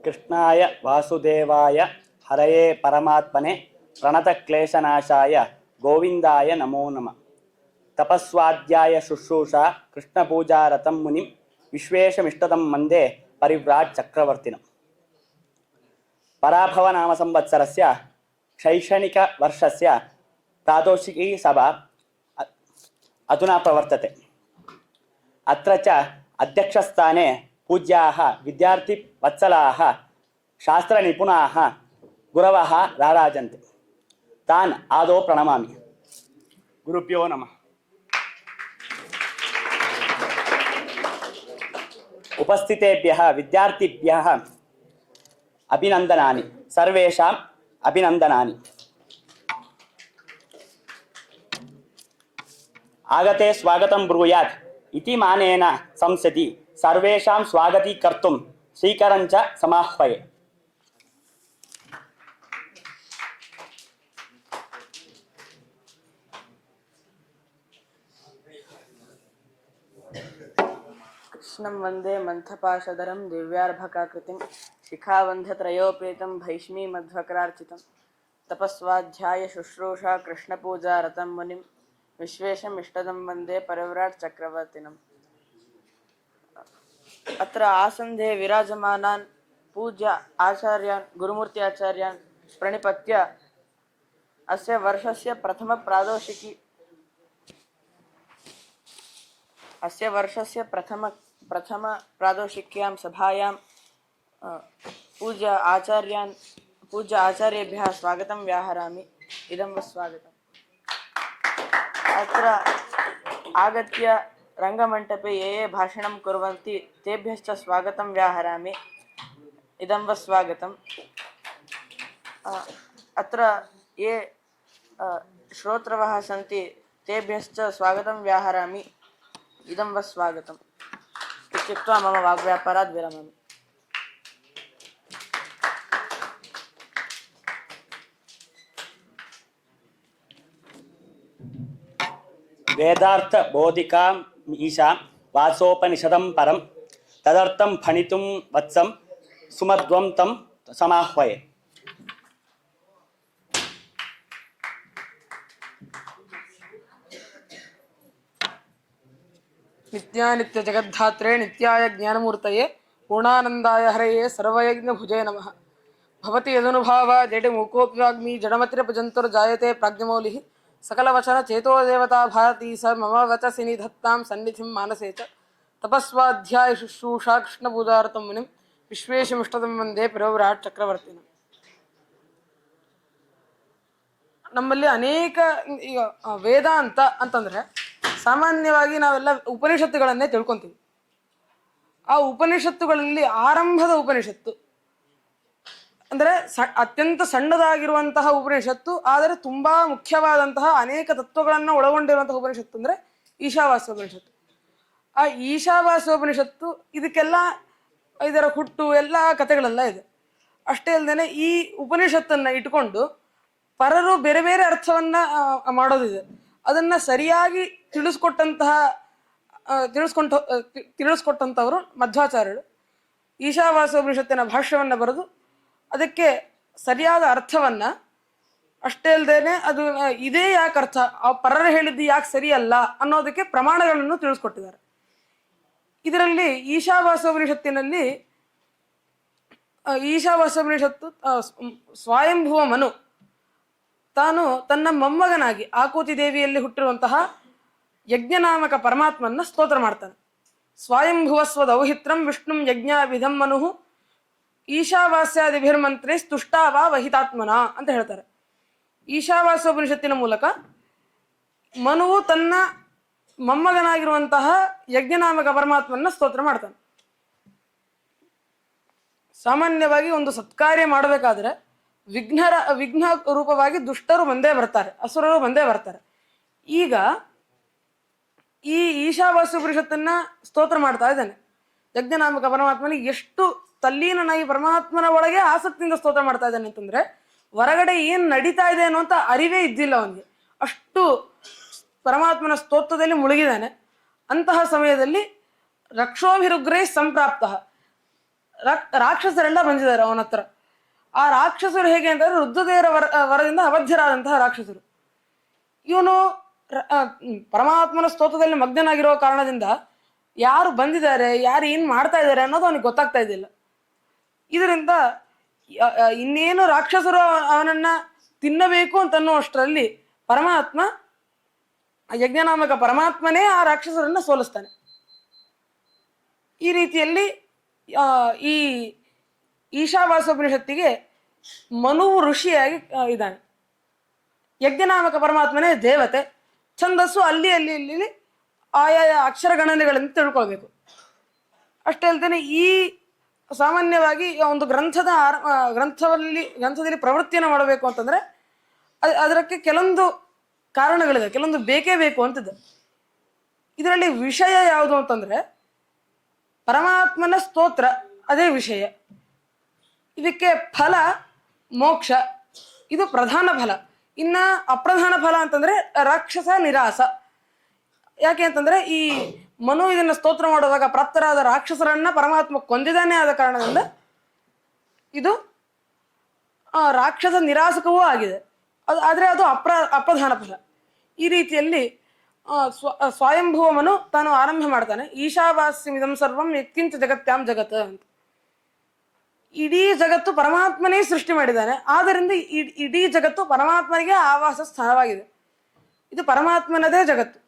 ಕೃಷ್ಣಾಯ ವಾಸುದೇವಾಯ ಹರಯೇ ಪರಮಾತ್ಮನೆ ಪ್ರಣತಕ್ಲೇಶನಾಶಾಯ ಗೋವಿಂದಾಯ ನಮೋ ನಮಃ. ತಪಸ್ವಾಧ್ಯಾಯ ಶುಶ್ರೂಷಾ ಕೃಷ್ಣಪೂಜಾರತಂ ಮುನಿಂ ವಿಶ್ವೇಶಮಿಷ್ಟದಂ ಮಂದೇ ಪರಿವ್ರಾಟ್ ಚಕ್ರವರ್ತಿನಂ. ಪರಾಭವ ನಾಮ ಸಂವತ್ಸರಸ್ಯ ಶೈಕ್ಷಣಿಕ ವರ್ಷಸ್ಯ ಪ್ರಾತೋಷಿಕೀ ಸಭಾ ಅಧುನಾ ಪ್ರವರ್ತತೆ. ಅತ್ರ ಚ ಅಧ್ಯಕ್ಷಸ್ಥಾನೆ ಪೂಜ್ಯಾಃ ವಿದ್ಯಾರ್ಥಿ ವತ್ಸಲಾಃ ಶಾಸ್ತ್ರ ನಿಪುಣಾಃ ಗುರವಃ ರಾರಾಜಂತೆ. ತಾನ್ ಆದೌ ಪ್ರಣಮಾಮಿ. ಗುರುಭ್ಯೋ ನಮಃ. ಉಪಸ್ಥಿತೇಭ್ಯಃ ವಿದ್ಯಾರ್ಥಿಭ್ಯಃ ಅಭಿನಂದನಾನಿ. ಸರ್ವೇಷಾಂ ಅಭಿನಂದನಾನಿ. ಆಗತೆ ಸ್ವಾಗತಂ ಬ್ರೂಯಾತ್ ಇತಿ ಮಾನೇನ ಸಂಸತಿ ಸರ್ವೇಷಾಂ ಸ್ವಾಗತೀಕರ್ತುಂ ಸ್ವೀಕರಂಚ ಸಮಾಹ್ವಯೇ. ಕೃಷ್ಣಂ ವಂದೇ ಮಂಥಪಾಶಧರಂ ದಿವ್ಯಾರ್ಭಕಾಕೃತಿಂ ಶಿಖಾವಂಧತ್ರಯೋಪೇತಂ ಭೈಷ್ಮೀ ಮಧ್ವಕರಾರ್ಚಿತಂ. ತಪಸ್ವಾಧ್ಯಾಯ ಶುಶ್ರೂಷಾ ಕೃಷ್ಣಪೂಜಾ ರತಂ ಮುನಿಂ ವಿಶ್ವೇಶಂ ಇಷ್ಟದಂ ವಂದೇ ಪರಿವ್ರಾಟ್ ಚಕ್ರವರ್ತಿನಂ. ಅತ್ರ ಆಸಂಧೆ ವಿರಾಜಮಾನಾನ್ ಪೂಜ್ಯ ಆಚಾರ್ಯಾನ್ ಗುರುಮೂರ್ತಿ ಆಚಾರ್ಯಾನ್ ಪ್ರಣಿಪತ್ಯ ಅಸ್ಯ ವರ್ಷಸ್ಯ ಪ್ರಥಮ ಪ್ರಾದೋಷಿಕ್ಯಾಂ ಸಭಾಯಾಂ ಪೂಜ್ಯ ಆಚಾರ್ಯೇಭ್ಯಃ ಸ್ವಾಗತಂ ವ್ಯಾಹರಾಮಿ. ಇದಂ ಸ್ವಾಗತಂ. ಅತ್ರ ಆಗತ್ಯ ರಂಗಮಂಟಪೆ ಯೇ ಭಾಷಣಂ ಕುರ್ವಂತಿ ತೇಭ್ಯಶ್ಚ ಸ್ವಾಗತಂ ವ್ಯಾಹರಾಮಿ. ಇದಂ ಸ್ವಾಗತಂ. ಅತ್ರ ಯೇ ಶ್ರೋತೃವಃ ಸಂತಿ ತೇಭ್ಯಶ್ಚ ಸ್ವಾಗತಂ ವ್ಯಾಹರಾಮಿ. ಇದಂ ಸ್ವಾಗತಂ. ಇತ್ಯುಕ್ತ್ವಾ ಮಮ ವಾಗ್ವ್ಯಾಪಾರಾತ್ ವಿರಮಾಮಿ. ವೇದಾರ್ಥ ಬೋಧಿಕಾಂ ಈಶಾಂ ವಾಸೋಪನಿಷದಂ ಪರಂ ತದರ್ಥಂ ಫಣಿತುಂ ವತ್ಸಂ ಸುಮಧ್ವಂ ತಂ ಸಮಾಹ್ವಯೇ. ನಿತ್ಯಾನಿತ್ಯ ಜಗದ್ಧಾತ್ರೆ ನಿತ್ಯಾಯ ಜ್ಞಾನಮೂರ್ತಯೇ ಪೂರ್ಣಾನಂದಾಯ ಹರಯೇ ಸರ್ವಯಜ್ಞಭುಜೇ ನಮಃ. ಭವತಿ ಯದನುಭಾವ ಜಡೆ ಮೂಕೋಪಿವಾಗ್ಮಿ ಜಡಮತಿರಪಜಂತುರ್ಜಾಯತೆ ಪ್ರಾಜ್ಞಮೌಲಿಃ ಸಕಲವಚನ ಚೇತೋ ದೇವತಾ ಭಾರತೀ ಸ ಮಮ ವಚಸಿ ನಿಧತ್ತಾಂ ಸನ್ನಿಧಿಂ ಮಾನಸೇ ಚ. ತಪಸ್ವಾಧ್ಯಾಯ ಶುಶ್ರೂಷಾ ಕೃಷ್ಣಪೂಜಾರತಂ ಮುನಿಂ ವಿಶ್ವೇಶಮಿಷ್ಟದಂ ವಂದೇ ಪರಿವ್ರಾಟ್ ಚಕ್ರವರ್ತಿನಂ. ನಮ್ಮಲ್ಲಿ ಅನೇಕ ಈಗ ವೇದಾಂತ ಅಂತಂದರೆ ಸಾಮಾನ್ಯವಾಗಿ ನಾವೆಲ್ಲ ಉಪನಿಷತ್ತುಗಳನ್ನೇ ತಿಳ್ಕೊತೀವಿ. ಆ ಉಪನಿಷತ್ತುಗಳಲ್ಲಿ ಆರಂಭದ ಉಪನಿಷತ್ತು ಅಂದರೆ ಅತ್ಯಂತ ಸಣ್ಣದಾಗಿರುವಂತಹ ಉಪನಿಷತ್ತು, ಆದರೆ ತುಂಬ ಮುಖ್ಯವಾದಂತಹ ಅನೇಕ ತತ್ವಗಳನ್ನು ಒಳಗೊಂಡಿರುವಂತಹ ಉಪನಿಷತ್ತು ಅಂದರೆ ಈಶಾವಾಸ್ಯೋಪನಿಷತ್ತು. ಆ ಈಶಾವಾಸ್ಯೋಪನಿಷತ್ತು ಇದಕ್ಕೆಲ್ಲ ಇದರ ಹುಟ್ಟು ಎಲ್ಲ ಕಥೆಗಳೆಲ್ಲ ಇದೆ. ಅಷ್ಟೇ ಅಲ್ಲದೆ ಈ ಉಪನಿಷತ್ತನ್ನು ಇಟ್ಕೊಂಡು ಪರರು ಬೇರೆ ಬೇರೆ ಅರ್ಥವನ್ನು ಮಾಡೋದಿದೆ. ಅದನ್ನು ಸರಿಯಾಗಿ ತಿಳಿಸ್ಕೊಟ್ಟಂಥವರು ಮಧ್ವಾಚಾರ್ಯರು. ಈಶಾವಾಸ್ಯೋಪನಿಷತ್ತಿನ ಭಾಷ್ಯವನ್ನು ಬರೆದು ಅದಕ್ಕೆ ಸರಿಯಾದ ಅರ್ಥವನ್ನು, ಅಷ್ಟೇ ಅಲ್ಲದೇನೆ ಅದು ಇದೇ ಯಾಕೆ ಅರ್ಥ, ಆ ಪರರು ಹೇಳಿದ್ದು ಯಾಕೆ ಸರಿಯಲ್ಲ ಅನ್ನೋದಕ್ಕೆ ಪ್ರಮಾಣಗಳನ್ನು ತಿಳಿಸ್ಕೊಟ್ಟಿದ್ದಾರೆ. ಇದರಲ್ಲಿ ಈಶಾವಾಸ್ಯೋಪನಿಷತ್ತು ಸ್ವಯಂಭುವ ಮನು ತಾನು ತನ್ನ ಮೊಮ್ಮಗನಾಗಿ ಆಕೂತಿ ದೇವಿಯಲ್ಲಿ ಹುಟ್ಟಿರುವಂತಹ ಯಜ್ಞನಾಮಕ ಪರಮಾತ್ಮನ ಸ್ತೋತ್ರ ಮಾಡ್ತಾನೆ. ಸ್ವಯಂಭುವಸ್ವ ದೌಹಿತ್ರಂ ವಿಷ್ಣುಂ ಯಜ್ಞಾವಿಧಂ ಮನುಃ ಈಶಾವಾಸ್ಯಾದಿಭಿರ್ಮಂತ್ರೇ ಸ್ತುಷ್ಟಾವ ವಹಿತಾತ್ಮನ ಅಂತ ಹೇಳ್ತಾರೆ. ಈಶಾವಾಸ್ಯೋಪನಿಷತ್ತಿನ ಮೂಲಕ ಮನುವು ತನ್ನ ಮೊಮ್ಮಗನಾಗಿರುವಂತಹ ಯಜ್ಞನಾಮಕ ಪರಮಾತ್ಮನ ಸ್ತೋತ್ರ ಮಾಡ್ತಾನೆ. ಸಾಮಾನ್ಯವಾಗಿ ಒಂದು ಸತ್ಕಾರ್ಯ ಮಾಡಬೇಕಾದ್ರೆ ವಿಘ್ನ ರೂಪವಾಗಿ ದುಷ್ಟರು ಬಂದೇ ಬರ್ತಾರೆ, ಅಸುರರು ಬಂದೇ ಬರ್ತಾರೆ. ಈಗ ಈ ಈಶಾವಾಸ್ಯೋಪನಿಷತ್ತನ್ನ ಸ್ತೋತ್ರ ಮಾಡ್ತಾ ಇದ್ದಾನೆ. ಯಜ್ಞನಾಮಕ ಪರಮಾತ್ಮನಿಗೆ ಎಷ್ಟು ತಲ್ಲೀನನಾಗಿ ಪರಮಾತ್ಮನ ಒಳಗೆ ಆಸಕ್ತಿಯಿಂದ ಸ್ತೋತ್ರ ಮಾಡ್ತಾ ಇದ್ದಾನೆ ಅಂತಂದ್ರೆ ಹೊರಗಡೆ ಏನ್ ನಡೀತಾ ಇದೆ ಅನ್ನುವಂಥ ಅರಿವೇ ಇದ್ದಿಲ್ಲ ಅವನಿಗೆ, ಅಷ್ಟು ಪರಮಾತ್ಮನ ಸ್ತೋತ್ರದಲ್ಲಿ ಮುಳುಗಿದ್ದಾನೆ. ಅಂತಹ ಸಮಯದಲ್ಲಿ ರಕ್ಷೋಭಿರುಗ್ರೇ ಸಂಪ್ರಾಪ್ತ, ರಾಕ್ಷಸರೆಲ್ಲ ಬಂದಿದ್ದಾರೆ ಅವನ ಹತ್ರ. ಆ ರಾಕ್ಷಸರು ಹೇಗೆ ಅಂತಂದ್ರೆ ರುದ್ರದೇವರ ವರದಿಂದ ಅವಧ್ಯರಾದಂತಹ ರಾಕ್ಷಸರು. ಇವನು ಪರಮಾತ್ಮನ ಸ್ತೋತ್ರದಲ್ಲಿ ಮಗ್ನನಾಗಿರೋ ಕಾರಣದಿಂದ ಯಾರು ಬಂದಿದ್ದಾರೆ, ಯಾರು ಏನ್ ಮಾಡ್ತಾ ಇದ್ದಾರೆ ಅನ್ನೋದು ಅವನಿಗೆ ಗೊತ್ತಾಗ್ತಾ ಇದ್ದಿಲ್ಲ. ಇದರಿಂದ ಇನ್ನೇನು ರಾಕ್ಷಸರು ಅವನನ್ನ ತಿನ್ನಬೇಕು ಅಂತ ಅನ್ನುವಷ್ಟರಲ್ಲಿ ಪರಮಾತ್ಮ, ಯಜ್ಞನಾಮಕ ಪರಮಾತ್ಮನೇ ಆ ರಾಕ್ಷಸರನ್ನ ಸೋಲಿಸ್ತಾನೆ. ಈ ರೀತಿಯಲ್ಲಿ ಈ ಈಶಾವಾಸ್ಯೋಪನಿಷತ್ತಿಗೆ ಮನುವು ಋಷಿಯಾಗಿ ಇದ್ದಾನೆ. ಯಜ್ಞನಾಮಕ ಪರಮಾತ್ಮನೇ ದೇವತೆ. ಛಂದಸ್ಸು ಅಲ್ಲಿ ಅಲ್ಲಿ ಅಲ್ಲಿ ಆಯಾಯ ಅಕ್ಷರ ಗಣನೆಗಳಿಂದ ತಿಳ್ಕೊಳ್ಬೇಕು. ಅಷ್ಟೇ ಅಲ್ದೇನೆ ಈ ಸಾಮಾನ್ಯವಾಗಿ ಒಂದು ಗ್ರಂಥದಲ್ಲಿ ಪ್ರವೃತ್ತಿಯನ್ನು ಮಾಡಬೇಕು ಅಂತಂದ್ರೆ ಅದಕ್ಕೆ ಕೆಲವೊಂದು ಕಾರಣಗಳಿದೆ, ಕೆಲವೊಂದು ಬೇಕೇ ಬೇಕು ಅಂತಿದೆ. ಇದರಲ್ಲಿ ವಿಷಯ ಯಾವುದು ಅಂತಂದ್ರೆ ಪರಮಾತ್ಮನ ಸ್ತೋತ್ರ, ಅದೇ ವಿಷಯ. ಇದಕ್ಕೆ ಫಲ ಮೋಕ್ಷ, ಇದು ಪ್ರಧಾನ ಫಲ. ಇನ್ನ ಅಪ್ರಧಾನ ಫಲ ಅಂತಂದ್ರೆ ರಾಕ್ಷಸ ನಿರಾಸ. ಯಾಕೆ ಅಂತಂದ್ರೆ ಈ ಮನು ಇದನ್ನ ಸ್ತೋತ್ರ ಮಾಡುವಾಗ ಪ್ರಾಪ್ತರಾದ ರಾಕ್ಷಸರನ್ನ ಪರಮಾತ್ಮ ಕೊಂದಿದ್ದಾನೆ ಆದ ಕಾರಣದಿಂದ ಇದು ರಾಕ್ಷಸ ನಿರಾಸಕವೂ ಆಗಿದೆ. ಆದ್ರೆ ಅದು ಅಪ್ರಧಾನ ಫಲ. ಈ ರೀತಿಯಲ್ಲಿ ಸ್ವಯಂಭುವ ಮನು ತಾನು ಆರಂಭ ಮಾಡ್ತಾನೆ. ಈಶಾವಾಸ್ಯಮಿದಂ ಸರ್ವಂ ಯತ್ಕಿಂಚ ಜಗತ್ಯಾಂ ಜಗತ್ ಅಂತ. ಇಡೀ ಜಗತ್ತು ಪರಮಾತ್ಮನೇ ಸೃಷ್ಟಿ ಮಾಡಿದ್ದಾನೆ. ಆದ್ದರಿಂದ ಇಡೀ ಜಗತ್ತು ಪರಮಾತ್ಮನಿಗೆ ಆವಾಸ ಸ್ಥಾನವಾಗಿದೆ. ಇದು ಪರಮಾತ್ಮನದೇ ಜಗತ್ತು.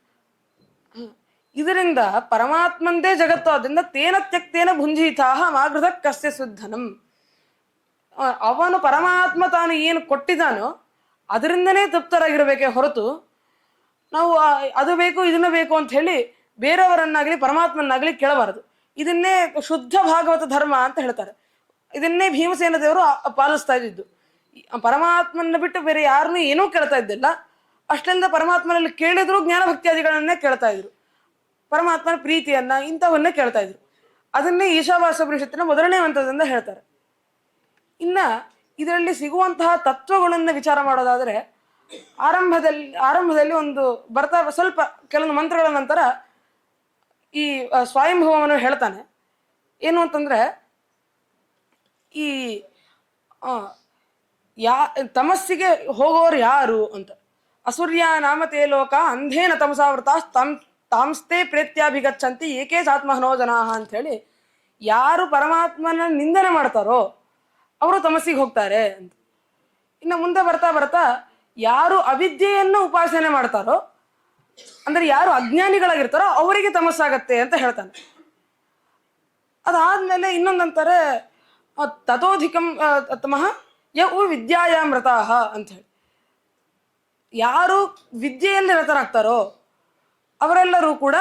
ಇದರಿಂದ ಪರಮಾತ್ಮಂದೇ ಜಗತ್ತು. ಅದರಿಂದ ತೇನ ತ್ಯಕ್ತೇನ ಭುಂಜೀತಾಹ ಮಾಗೃತ ಕಸ್ಯ ಶುದ್ಧನಂ. ಅವನು ಪರಮಾತ್ಮ ತಾನು ಏನು ಕೊಟ್ಟಿದ್ದಾನೋ ಅದರಿಂದನೇ ತೃಪ್ತರಾಗಿರ್ಬೇಕೇ ಹೊರತು ನಾವು ಅದು ಬೇಕು ಇದನ್ನು ಬೇಕು ಅಂತ ಹೇಳಿ ಬೇರೆಯವರನ್ನಾಗಲಿ ಪರಮಾತ್ಮನಾಗಲಿ ಕೇಳಬಾರದು. ಇದನ್ನೇ ಶುದ್ಧ ಭಾಗವತ ಧರ್ಮ ಅಂತ ಹೇಳ್ತಾರೆ. ಇದನ್ನೇ ಭೀಮಸೇನ ದೇವರು ಪಾಲಿಸ್ತಾ ಇದ್ದಿದ್ದು. ಪರಮಾತ್ಮನ ಬಿಟ್ಟು ಬೇರೆ ಯಾರನ್ನೂ ಏನೂ ಕೇಳ್ತಾ ಇದ್ದಿಲ್ಲ. ಅಷ್ಟರಿಂದ ಪರಮಾತ್ಮನಲ್ಲಿ ಕೇಳಿದ್ರು ಜ್ಞಾನ ಭಕ್ತಿಯಾದಿಗಳನ್ನೇ ಕೇಳ್ತಾ ಇದ್ರು, ಪರಮಾತ್ಮನ ಪ್ರೀತಿಯನ್ನ ಇಂಥವನ್ನೇ ಕೇಳ್ತಾ ಇದ್ರು. ಅದನ್ನೇ ಈಶಾವಾಸ್ಯೋಪನಿಷತ್ತಿನ ಮೊದಲನೇ ಹಂತದಿಂದ ಹೇಳ್ತಾರೆ. ಇನ್ನ ಇದರಲ್ಲಿ ಸಿಗುವಂತಹ ತತ್ವಗಳನ್ನ ವಿಚಾರ ಮಾಡೋದಾದ್ರೆ ಆರಂಭದಲ್ಲಿ ಒಂದು ಬರ್ತಾ ಸ್ವಲ್ಪ ಕೆಲವೊಂದು ಮಂತ್ರಗಳ ನಂತರ ಈ ಸ್ವಯಂಭುವವನ್ನು ಹೇಳ್ತಾನೆ. ಏನು ಅಂತಂದ್ರೆ ಈ ತಮಸ್ಸಿಗೆ ಹೋಗೋರು ಯಾರು ಅಂತ. ಅಸೂರ್ಯ ನಾಮತೇ ಲೋಕ ಅಂಧೇನ ತಮಸಾವೃತ ತಾಂಸ್ತೆ ಪ್ರೇತ್ಯಾಭಿಗಚ್ಚಂತಿ ಏಕೇ ಆತ್ಮಹನೋ ಜನಾಹ ಅಂತ ಹೇಳಿ ಯಾರು ಪರಮಾತ್ಮನ ನಿಂದನೆ ಮಾಡ್ತಾರೋ ಅವರು ತಮಸ್ಸಿಗೆ ಹೋಗ್ತಾರೆ ಅಂತ. ಇನ್ನು ಮುಂದೆ ಬರ್ತಾ ಬರ್ತಾ ಯಾರು ಅವಿದ್ಯೆಯನ್ನು ಉಪಾಸನೆ ಮಾಡ್ತಾರೋ ಅಂದ್ರೆ ಯಾರು ಅಜ್ಞಾನಿಗಳಾಗಿರ್ತಾರೋ ಅವರಿಗೆ ತಮಸ್ಸಾಗತ್ತೆ ಅಂತ ಹೇಳ್ತಾನೆ. ಅದಾದ್ಮೇಲೆ ಇನ್ನೊಂದಂತಾರೆ ತಥೋಧಿಕಂ ತಮಃ ಯೌ ವಿದ್ಯಾಯಾಮ್ ರತಾಹ ಅಂತ ಹೇಳಿ ಯಾರು ವಿದ್ಯೆಯಲ್ಲಿ ರತರಾಗ್ತಾರೋ ಅವರೆಲ್ಲರೂ ಕೂಡ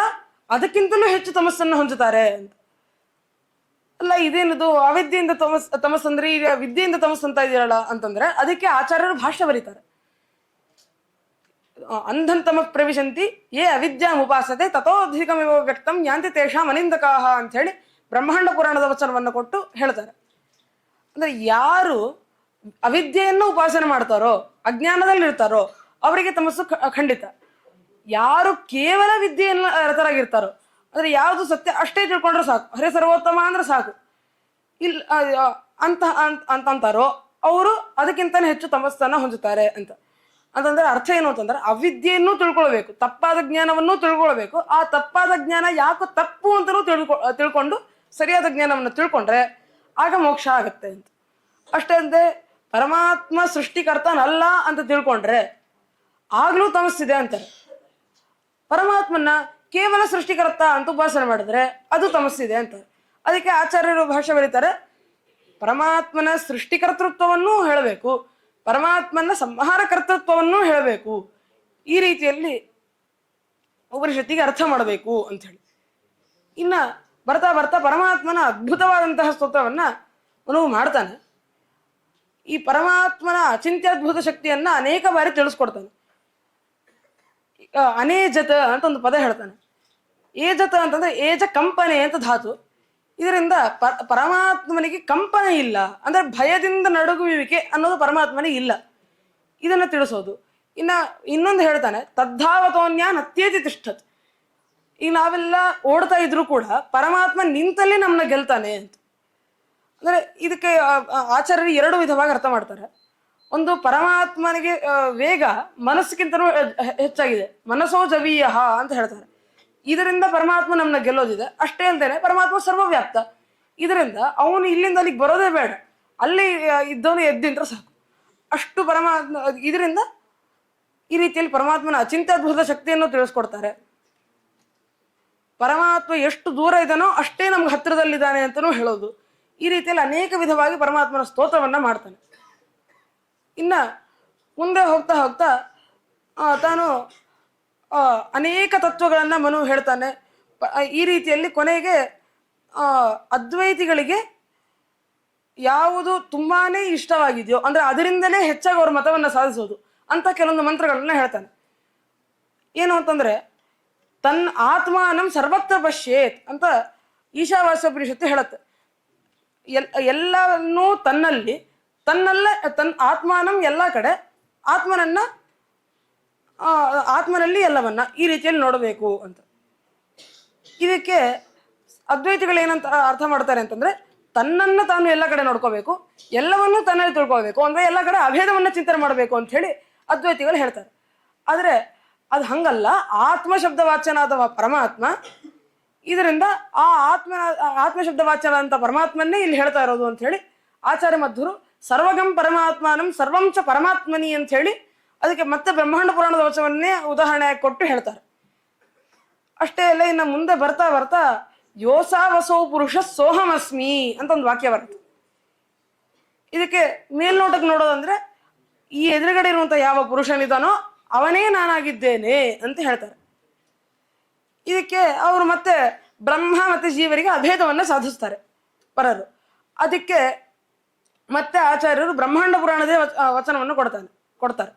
ಅದಕ್ಕಿಂತಲೂ ಹೆಚ್ಚು ತಮಸ್ಸನ್ನು ಹೊಂದುತ್ತಾರೆ ಅಂತ. ಅಲ್ಲ ಇದೇನದು ಅವಿದ್ಯೆಯಿಂದ ತಮಸ್ ಅಂದ್ರೆ ಈಗ ವಿದ್ಯೆಯಿಂದ ತಮಸ್ಸು ಅಂತ ಇದೆಯಲ್ಲ ಅಂತಂದ್ರೆ ಅದಕ್ಕೆ ಆಚಾರ್ಯರು ಭಾಷ್ಯ ಬರೀತಾರೆ. ಅಂಧಂತಮ ಪ್ರವಿಶಂತಿ ಯೇ ಅವಿದ್ಯಾಂ ಉಪಾಸತೆ ತಥೋಧಿಕಮಿವ ವ್ಯಕ್ತಂ ಯಾಂತಿ ತೇಷಾಂ ಅನಿಂದಕಾಹ ಅಂತ ಹೇಳಿ ಬ್ರಹ್ಮಾಂಡ ಪುರಾಣದ ವಚನವನ್ನು ಕೊಟ್ಟು ಹೇಳ್ತಾರೆ. ಅಂದ್ರೆ ಯಾರು ಅವಿದ್ಯೆಯನ್ನು ಉಪಾಸನೆ ಮಾಡ್ತಾರೋ ಅಜ್ಞಾನದಲ್ಲಿ ಇರ್ತಾರೋ ಅವರಿಗೆ ತಮಸ್ಸು ಖಂಡಿತ. ಯಾರು ಕೇವಲ ವಿದ್ಯೆಯನ್ನು ರತರಾಗಿರ್ತಾರೋ ಅಂದ್ರೆ ಯಾವುದು ಸತ್ಯ ಅಷ್ಟೇ ತಿಳ್ಕೊಂಡ್ರೆ ಸಾಕು, ಹರೇ ಸರ್ವೋತ್ತಮ ಅಂದ್ರೆ ಸಾಕು ಇಲ್ಲ ಅಂತಾರೋ ಅವರು ಅದಕ್ಕಿಂತಲೇ ಹೆಚ್ಚು ತಮಸ್ಸನ್ನ ಹೊಂದುತ್ತಾರೆ ಅಂತ. ಅಂತಂದ್ರೆ ಅರ್ಥ ಏನು ಅಂತಂದ್ರೆ ಅವಿದ್ಯೆಯನ್ನು ತಿಳ್ಕೊಳ್ಬೇಕು, ತಪ್ಪಾದ ಜ್ಞಾನವನ್ನು ತಿಳ್ಕೊಳ್ಬೇಕು. ಆ ತಪ್ಪಾದ ಜ್ಞಾನ ಯಾಕೋ ತಪ್ಪು ಅಂತಲೂ ತಿಳ್ಕೊಂಡು ಸರಿಯಾದ ಜ್ಞಾನವನ್ನು ತಿಳ್ಕೊಂಡ್ರೆ ಆಗ ಮೋಕ್ಷ ಆಗತ್ತೆ ಅಂತ. ಅಷ್ಟೇ ಅಂತೆ ಪರಮಾತ್ಮ ಸೃಷ್ಟಿಕರ್ತನಲ್ಲ ಅಂತ ತಿಳ್ಕೊಂಡ್ರೆ ಆಗ್ಲೂ ತಮಸ್ಸಿದೆ ಅಂತಾರೆ. ಪರಮಾತ್ಮನ ಕೇವಲ ಸೃಷ್ಟಿಕರ್ತ ಅಂತ ಉಪಾಸನೆ ಮಾಡಿದ್ರೆ ಅದು ತಮಸ್ಸಿದೆ ಅಂತ. ಅದಕ್ಕೆ ಆಚಾರ್ಯರು ಭಾಷೆ ಬರೀತಾರೆ, ಪರಮಾತ್ಮನ ಸೃಷ್ಟಿಕರ್ತೃತ್ವವನ್ನೂ ಹೇಳಬೇಕು, ಪರಮಾತ್ಮನ ಸಂಹಾರ ಕರ್ತೃತ್ವವನ್ನೂ ಹೇಳಬೇಕು. ಈ ರೀತಿಯಲ್ಲಿ ಉಪನಿಷತ್ತಿಗೆ ಅರ್ಥ ಮಾಡಬೇಕು ಅಂತ ಹೇಳಿ. ಇನ್ನ ಬರ್ತಾ ಬರ್ತಾ ಪರಮಾತ್ಮನ ಅದ್ಭುತವಾದಂತಹ ಸ್ತೋತ್ರವನ್ನ ಮನುವು ಮಾಡ್ತಾನೆ. ಈ ಪರಮಾತ್ಮನ ಅಚಿಂತ್ಯದ್ಭುತ ಶಕ್ತಿಯನ್ನ ಅನೇಕ ಬಾರಿ ತಿಳಿಸ್ಕೊಡ್ತಾನೆ. ಅನೇಜತ ಅಂತ ಒಂದು ಪದ ಹೇಳ್ತಾನೆ. ಏಜತ ಅಂತಂದ್ರೆ ಏಜ ಕಂಪನೆ ಅಂತ ಧಾತು. ಇದರಿಂದ ಪರಮಾತ್ಮನಿಗೆ ಕಂಪನೆ ಇಲ್ಲ, ಅಂದ್ರೆ ಭಯದಿಂದ ನಡುಗುವಿಕೆ ಅನ್ನೋದು ಪರಮಾತ್ಮನಿಗೆ ಇಲ್ಲ, ಇದನ್ನ ತಿಳಿಸೋದು. ಇನ್ನೊಂದು ಹೇಳ್ತಾನೆ, ತದ್ಧಾವತೋನ್ಯ ನತ್ಯೇತಿ ತಿಷ್ಠತ್. ಈಗ ನಾವೆಲ್ಲ ಓಡ್ತಾ ಇದ್ರು ಕೂಡ ಪರಮಾತ್ಮ ನಿಂತಲ್ಲಿ ನಮ್ಮನ್ನ ಗೆಲ್ತಾನೆ ಅಂತ. ಅಂದ್ರೆ ಇದಕ್ಕೆ ಆಚಾರ್ಯರು ಎರಡು ವಿಧವಾಗಿ ಅರ್ಥ ಮಾಡ್ತಾರೆ. ಒಂದು, ಪರಮಾತ್ಮನಿಗೆ ವೇಗ ಮನಸ್ಸಿಗಿಂತನೂ ಹೆಚ್ಚಾಗಿದೆ, ಮನಸ್ಸೋ ಜವೀಯ ಅಂತ ಹೇಳ್ತಾರೆ. ಇದರಿಂದ ಪರಮಾತ್ಮ ನಮ್ಮನ್ನ ಗೆಲ್ಲೋದಿದೆ. ಅಷ್ಟೇ ಅಂತೇನೆ ಪರಮಾತ್ಮ ಸರ್ವವ್ಯಾಪ್ತ. ಇದರಿಂದ ಅವನು ಇಲ್ಲಿಂದ ಅಲ್ಲಿಗೆ ಬರೋದೇ ಬೇಡ, ಅಲ್ಲಿ ಇದ್ದವನು ಎದ್ದಿಂದ್ರೆ ಸಾಕು, ಅಷ್ಟು ಪರಮಾತ್ಮ. ಇದರಿಂದ ಈ ರೀತಿಯಲ್ಲಿ ಪರಮಾತ್ಮನ ಅಚಿಂತ್ಯದ್ಭುತ ಶಕ್ತಿಯನ್ನು ತಿಳಿಸ್ಕೊಡ್ತಾರೆ. ಪರಮಾತ್ಮ ಎಷ್ಟು ದೂರ ಇದ್ದಾನೋ ಅಷ್ಟೇ ನಮ್ಗೆ ಹತ್ತಿರದಲ್ಲಿದ್ದಾನೆ ಅಂತಲೂ ಹೇಳೋದು. ಈ ರೀತಿಯಲ್ಲಿ ಅನೇಕ ವಿಧವಾಗಿ ಪರಮಾತ್ಮನ ಸ್ತೋತ್ರವನ್ನ ಮಾಡ್ತಾನೆ. ಇನ್ನ ಮುಂದೆ ಹೋಗ್ತಾ ಹೋಗ್ತಾ ತಾನು ಅನೇಕ ತತ್ವಗಳನ್ನ ಮನು ಹೇಳ್ತಾನೆ. ಈ ರೀತಿಯಲ್ಲಿ ಕೊನೆಗೆ ಅದ್ವೈತಿಗಳಿಗೆ ಯಾವುದು ತುಂಬಾನೇ ಇಷ್ಟವಾಗಿದೆಯೋ, ಅಂದ್ರೆ ಅದರಿಂದಲೇ ಹೆಚ್ಚಾಗಿ ಅವ್ರ ಮತವನ್ನ ಸಾಧಿಸೋದು ಅಂತ ಕೆಲವೊಂದು ಮಂತ್ರಗಳನ್ನ ಹೇಳ್ತಾನೆ. ಏನು ಅಂತಂದ್ರೆ, ತನ್ನ ಆತ್ಮಾನಂ ಸರ್ವತ್ರ ಪಶ್ಯೇತ್ ಅಂತ ಈಶಾವಾಸ್ಯೋಪನಿಷತ್ತು ಹೇಳುತ್ತೆ. ಎಲ್ಲವನ್ನೂ ತನ್ನಲ್ಲೇ ತನ್ನ ಆತ್ಮಾನಂ ಎಲ್ಲ ಕಡೆ, ಆತ್ಮನಲ್ಲಿ ಎಲ್ಲವನ್ನ ಈ ರೀತಿಯಲ್ಲಿ ನೋಡಬೇಕು ಅಂತ. ಇದಕ್ಕೆ ಅದ್ವೈತಿಗಳು ಏನಂತ ಅರ್ಥ ಮಾಡ್ತಾರೆ ಅಂತಂದ್ರೆ, ತನ್ನನ್ನು ತಾನು ಎಲ್ಲ ಕಡೆ ನೋಡ್ಕೋಬೇಕು, ಎಲ್ಲವನ್ನೂ ತನ್ನಲ್ಲಿ ತಿಳ್ಕೋಬೇಕು, ಅಂದ್ರೆ ಎಲ್ಲ ಕಡೆ ಅಭೇದವನ್ನ ಚಿಂತನೆ ಮಾಡಬೇಕು ಅಂತ ಹೇಳಿ ಅದ್ವೈತಿಗಳು ಹೇಳ್ತಾರೆ. ಆದ್ರೆ ಅದು ಹಂಗಲ್ಲ. ಆತ್ಮಶಬ್ದವಾಚ್ಯನಾದವ ಪರಮಾತ್ಮ, ಇದರಿಂದ ಆ ಆತ್ಮಶಬ್ದವಾಚ್ಯನಾದಂಥ ಪರಮಾತ್ಮನ್ನೇ ಇಲ್ಲಿ ಹೇಳ್ತಾ ಇರೋದು ಅಂತ ಹೇಳಿ ಆಚಾರ್ಯ ಮಧ್ವರು ಸರ್ವಗಂ ಪರಮಾತ್ಮಾನಂ ಸರ್ವಂಚ ಪರಮಾತ್ಮನಿ ಅಂತ ಹೇಳಿ ಅದಕ್ಕೆ ಮತ್ತೆ ಬ್ರಹ್ಮಾಂಡ ಪುರಾಣದ ವಚನವನ್ನೇ ಉದಾಹರಣೆ ಕೊಟ್ಟು ಹೇಳ್ತಾರೆ. ಅಷ್ಟೇ ಅಲ್ಲ, ಇನ್ನು ಮುಂದೆ ಬರ್ತಾ ಬರ್ತಾ ಯೋಸಾವಸೋ ಪುರುಷ ಸೋಹಮಸ್ಮಿ ಅಂತ ಒಂದು ವಾಕ್ಯ ಬರುತ್ತೆ. ಇದಕ್ಕೆ ಮೇಲ್ನೋಟಕ್ಕೆ ನೋಡೋದಂದ್ರೆ, ಈ ಎದುರುಗಡೆ ಇರುವಂತ ಯಾವ ಪುರುಷನಿದಾನೋ ಅವನೇ ನಾನಾಗಿದ್ದೇನೆ ಅಂತ ಹೇಳ್ತಾರೆ. ಇದಕ್ಕೆ ಅವರು ಮತ್ತೆ ಬ್ರಹ್ಮ ಮತ್ತೆ ಜೀವರಿಗೆ ಅಭೇದವನ್ನ ಸಾಧಿಸ್ತಾರೆ ಪರರು. ಅದಕ್ಕೆ ಮತ್ತೆ ಆಚಾರ್ಯರು ಬ್ರಹ್ಮಾಂಡ ಪುರಾಣದೇ ವಚನವನ್ನು ಕೊಡ್ತಾರೆ.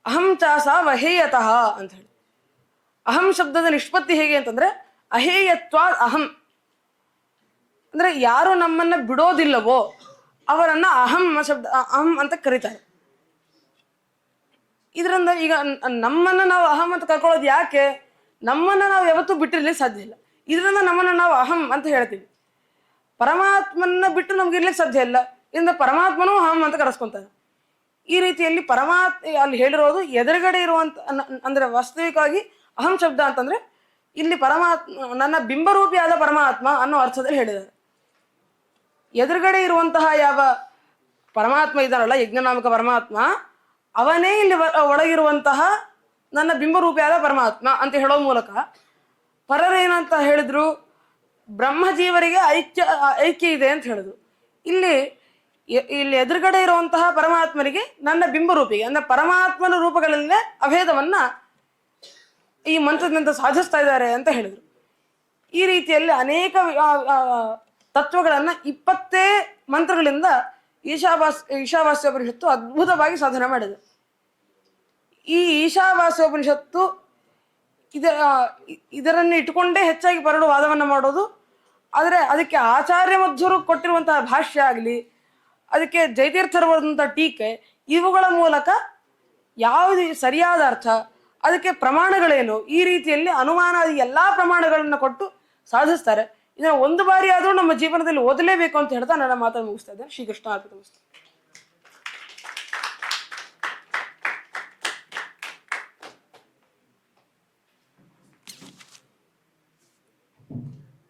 ಅಹಂ ಚಾಸ ವಹೇಯತಃ ಅಂತ ಹೇಳಿ. ಅಹಂ ಶಬ್ದದ ನಿಷ್ಪತ್ತಿ ಹೇಗೆ ಅಂತಂದ್ರೆ, ಅಹೇಯತ್ವಾ ಅಹಂ, ಅಂದ್ರೆ ಯಾರು ನಮ್ಮನ್ನ ಬಿಡೋದಿಲ್ಲವೋ ಅವರನ್ನ ಅಹಂ ಅಂತ ಕರೀತಾರೆ. ಇದರಿಂದ ಈಗ ನಮ್ಮನ್ನ ನಾವು ಅಹಂ ಅಂತ ಕರ್ಕೊಳ್ಳೋದು ಯಾಕೆ? ನಮ್ಮನ್ನ ನಾವು ಯಾವತ್ತೂ ಬಿಟ್ಟಿರ್ಲಿಕ್ಕೆ ಸಾಧ್ಯ ಇಲ್ಲ. ಇದರಿಂದ ನಮ್ಮನ್ನ ನಾವು ಅಹಂ ಅಂತ ಹೇಳ್ತೀವಿ. ಪರಮಾತ್ಮನ ಬಿಟ್ಟು ನಮ್ಗೆ ಇರ್ಲಿಕ್ಕೆ ಸಾಧ್ಯ ಇಲ್ಲ. ಇದರಿಂದ ಪರಮಾತ್ಮನೂ ಅಹಂ ಅಂತ ಕರೆಸ್ಕೊಂತಾನೆ. ಈ ರೀತಿಯಲ್ಲಿ ಅಲ್ಲಿ ಹೇಳಿರೋದು ಎದುರುಗಡೆ ಇರುವಂತ, ಅಂದ್ರೆ ವಾಸ್ತವಿಕವಾಗಿ ಅಹಂ ಶಬ್ದ ಅಂತಂದ್ರೆ ಇಲ್ಲಿ ಪರಮಾತ್ಮ, ನನ್ನ ಬಿಂಬರೂಪಿಯಾದ ಪರಮಾತ್ಮ ಅನ್ನೋ ಅರ್ಥದಲ್ಲಿ ಹೇಳಿದ್ದಾರೆ. ಎದುರುಗಡೆ ಇರುವಂತಹ ಯಾವ ಪರಮಾತ್ಮ ಇದ್ದಾನಲ್ಲ, ಯಜ್ಞನಾಮಕ ಪರಮಾತ್ಮ, ಅವನೇ ಇಲ್ಲಿ ಒಳಗಿರುವಂತಹ ನನ್ನ ಬಿಂಬರೂಪಿಯಾದ ಪರಮಾತ್ಮ ಅಂತ ಹೇಳೋ ಮೂಲಕ ಪರರೇನಂತ ಹೇಳಿದ್ರು, ಬ್ರಹ್ಮಜೀವರಿಗೆ ಐಕ್ಯ ಇದೆ ಅಂತ ಹೇಳಿದ್ರು. ಇಲ್ಲಿ ಎದುರುಗಡೆ ಇರುವಂತಹ ಪರಮಾತ್ಮನಿಗೆ ನನ್ನ ಬಿಂಬರೂಪಿಗೆ, ಅಂದ್ರೆ ಪರಮಾತ್ಮನ ರೂಪಗಳಲ್ಲೇ ಅಭೇದವನ್ನ ಈ ಮಂತ್ರದಿಂದ ಸಾಧಿಸ್ತಾ ಇದ್ದಾರೆ ಅಂತ ಹೇಳಿದ್ರು. ಈ ರೀತಿಯಲ್ಲಿ ಅನೇಕ ತತ್ವಗಳನ್ನ 20 ಮಂತ್ರಗಳಿಂದ ಈಶಾವಾಸ್ಯೋಪನಿಷತ್ತು ಅದ್ಭುತವಾಗಿ ಸಾಧನೆ ಮಾಡಿದೆ. ಈ ಈಶಾವಾಸ್ಯೋಪನಿಷತ್ತು ಇದರನ್ನು ಇಟ್ಟುಕೊಂಡೇ ಹೆಚ್ಚಾಗಿ ಪರಡು ವಾದವನ್ನ ಮಾಡೋದು. ಆದರೆ ಅದಕ್ಕೆ ಆಚಾರ್ಯ ಮಧ್ವರು ಕೊಟ್ಟಿರುವಂತಹ ಭಾಷ್ಯ ಆಗಲಿ, ಅದಕ್ಕೆ ಜಯತೀರ್ಥರು ಬರೆದಂತಹ ಟೀಕೆ, ಇವುಗಳ ಮೂಲಕ ಯಾವುದು ಸರಿಯಾದ ಅರ್ಥ, ಅದಕ್ಕೆ ಪ್ರಮಾಣಗಳೇನು, ಈ ರೀತಿಯಲ್ಲಿ ಅನುಮಾನಾದಿ ಎಲ್ಲಾ ಪ್ರಮಾಣಗಳನ್ನ ಕೊಟ್ಟು ಸಾಧಿಸ್ತಾರೆ. ಇದನ್ನ ಒಂದು ಬಾರಿ ಆದ್ರೂ ನಮ್ಮ ಜೀವನದಲ್ಲಿ ಓದಲೇಬೇಕು ಅಂತ ಹೇಳ್ತಾ ನನ್ನ ಮಾತನ್ನು ಮುಗಿಸ್ತಾ ಇದ್ದೇನೆ. ಶ್ರೀಕೃಷ್ಣ ಅರ್ಪಿತಮಸ್ತು.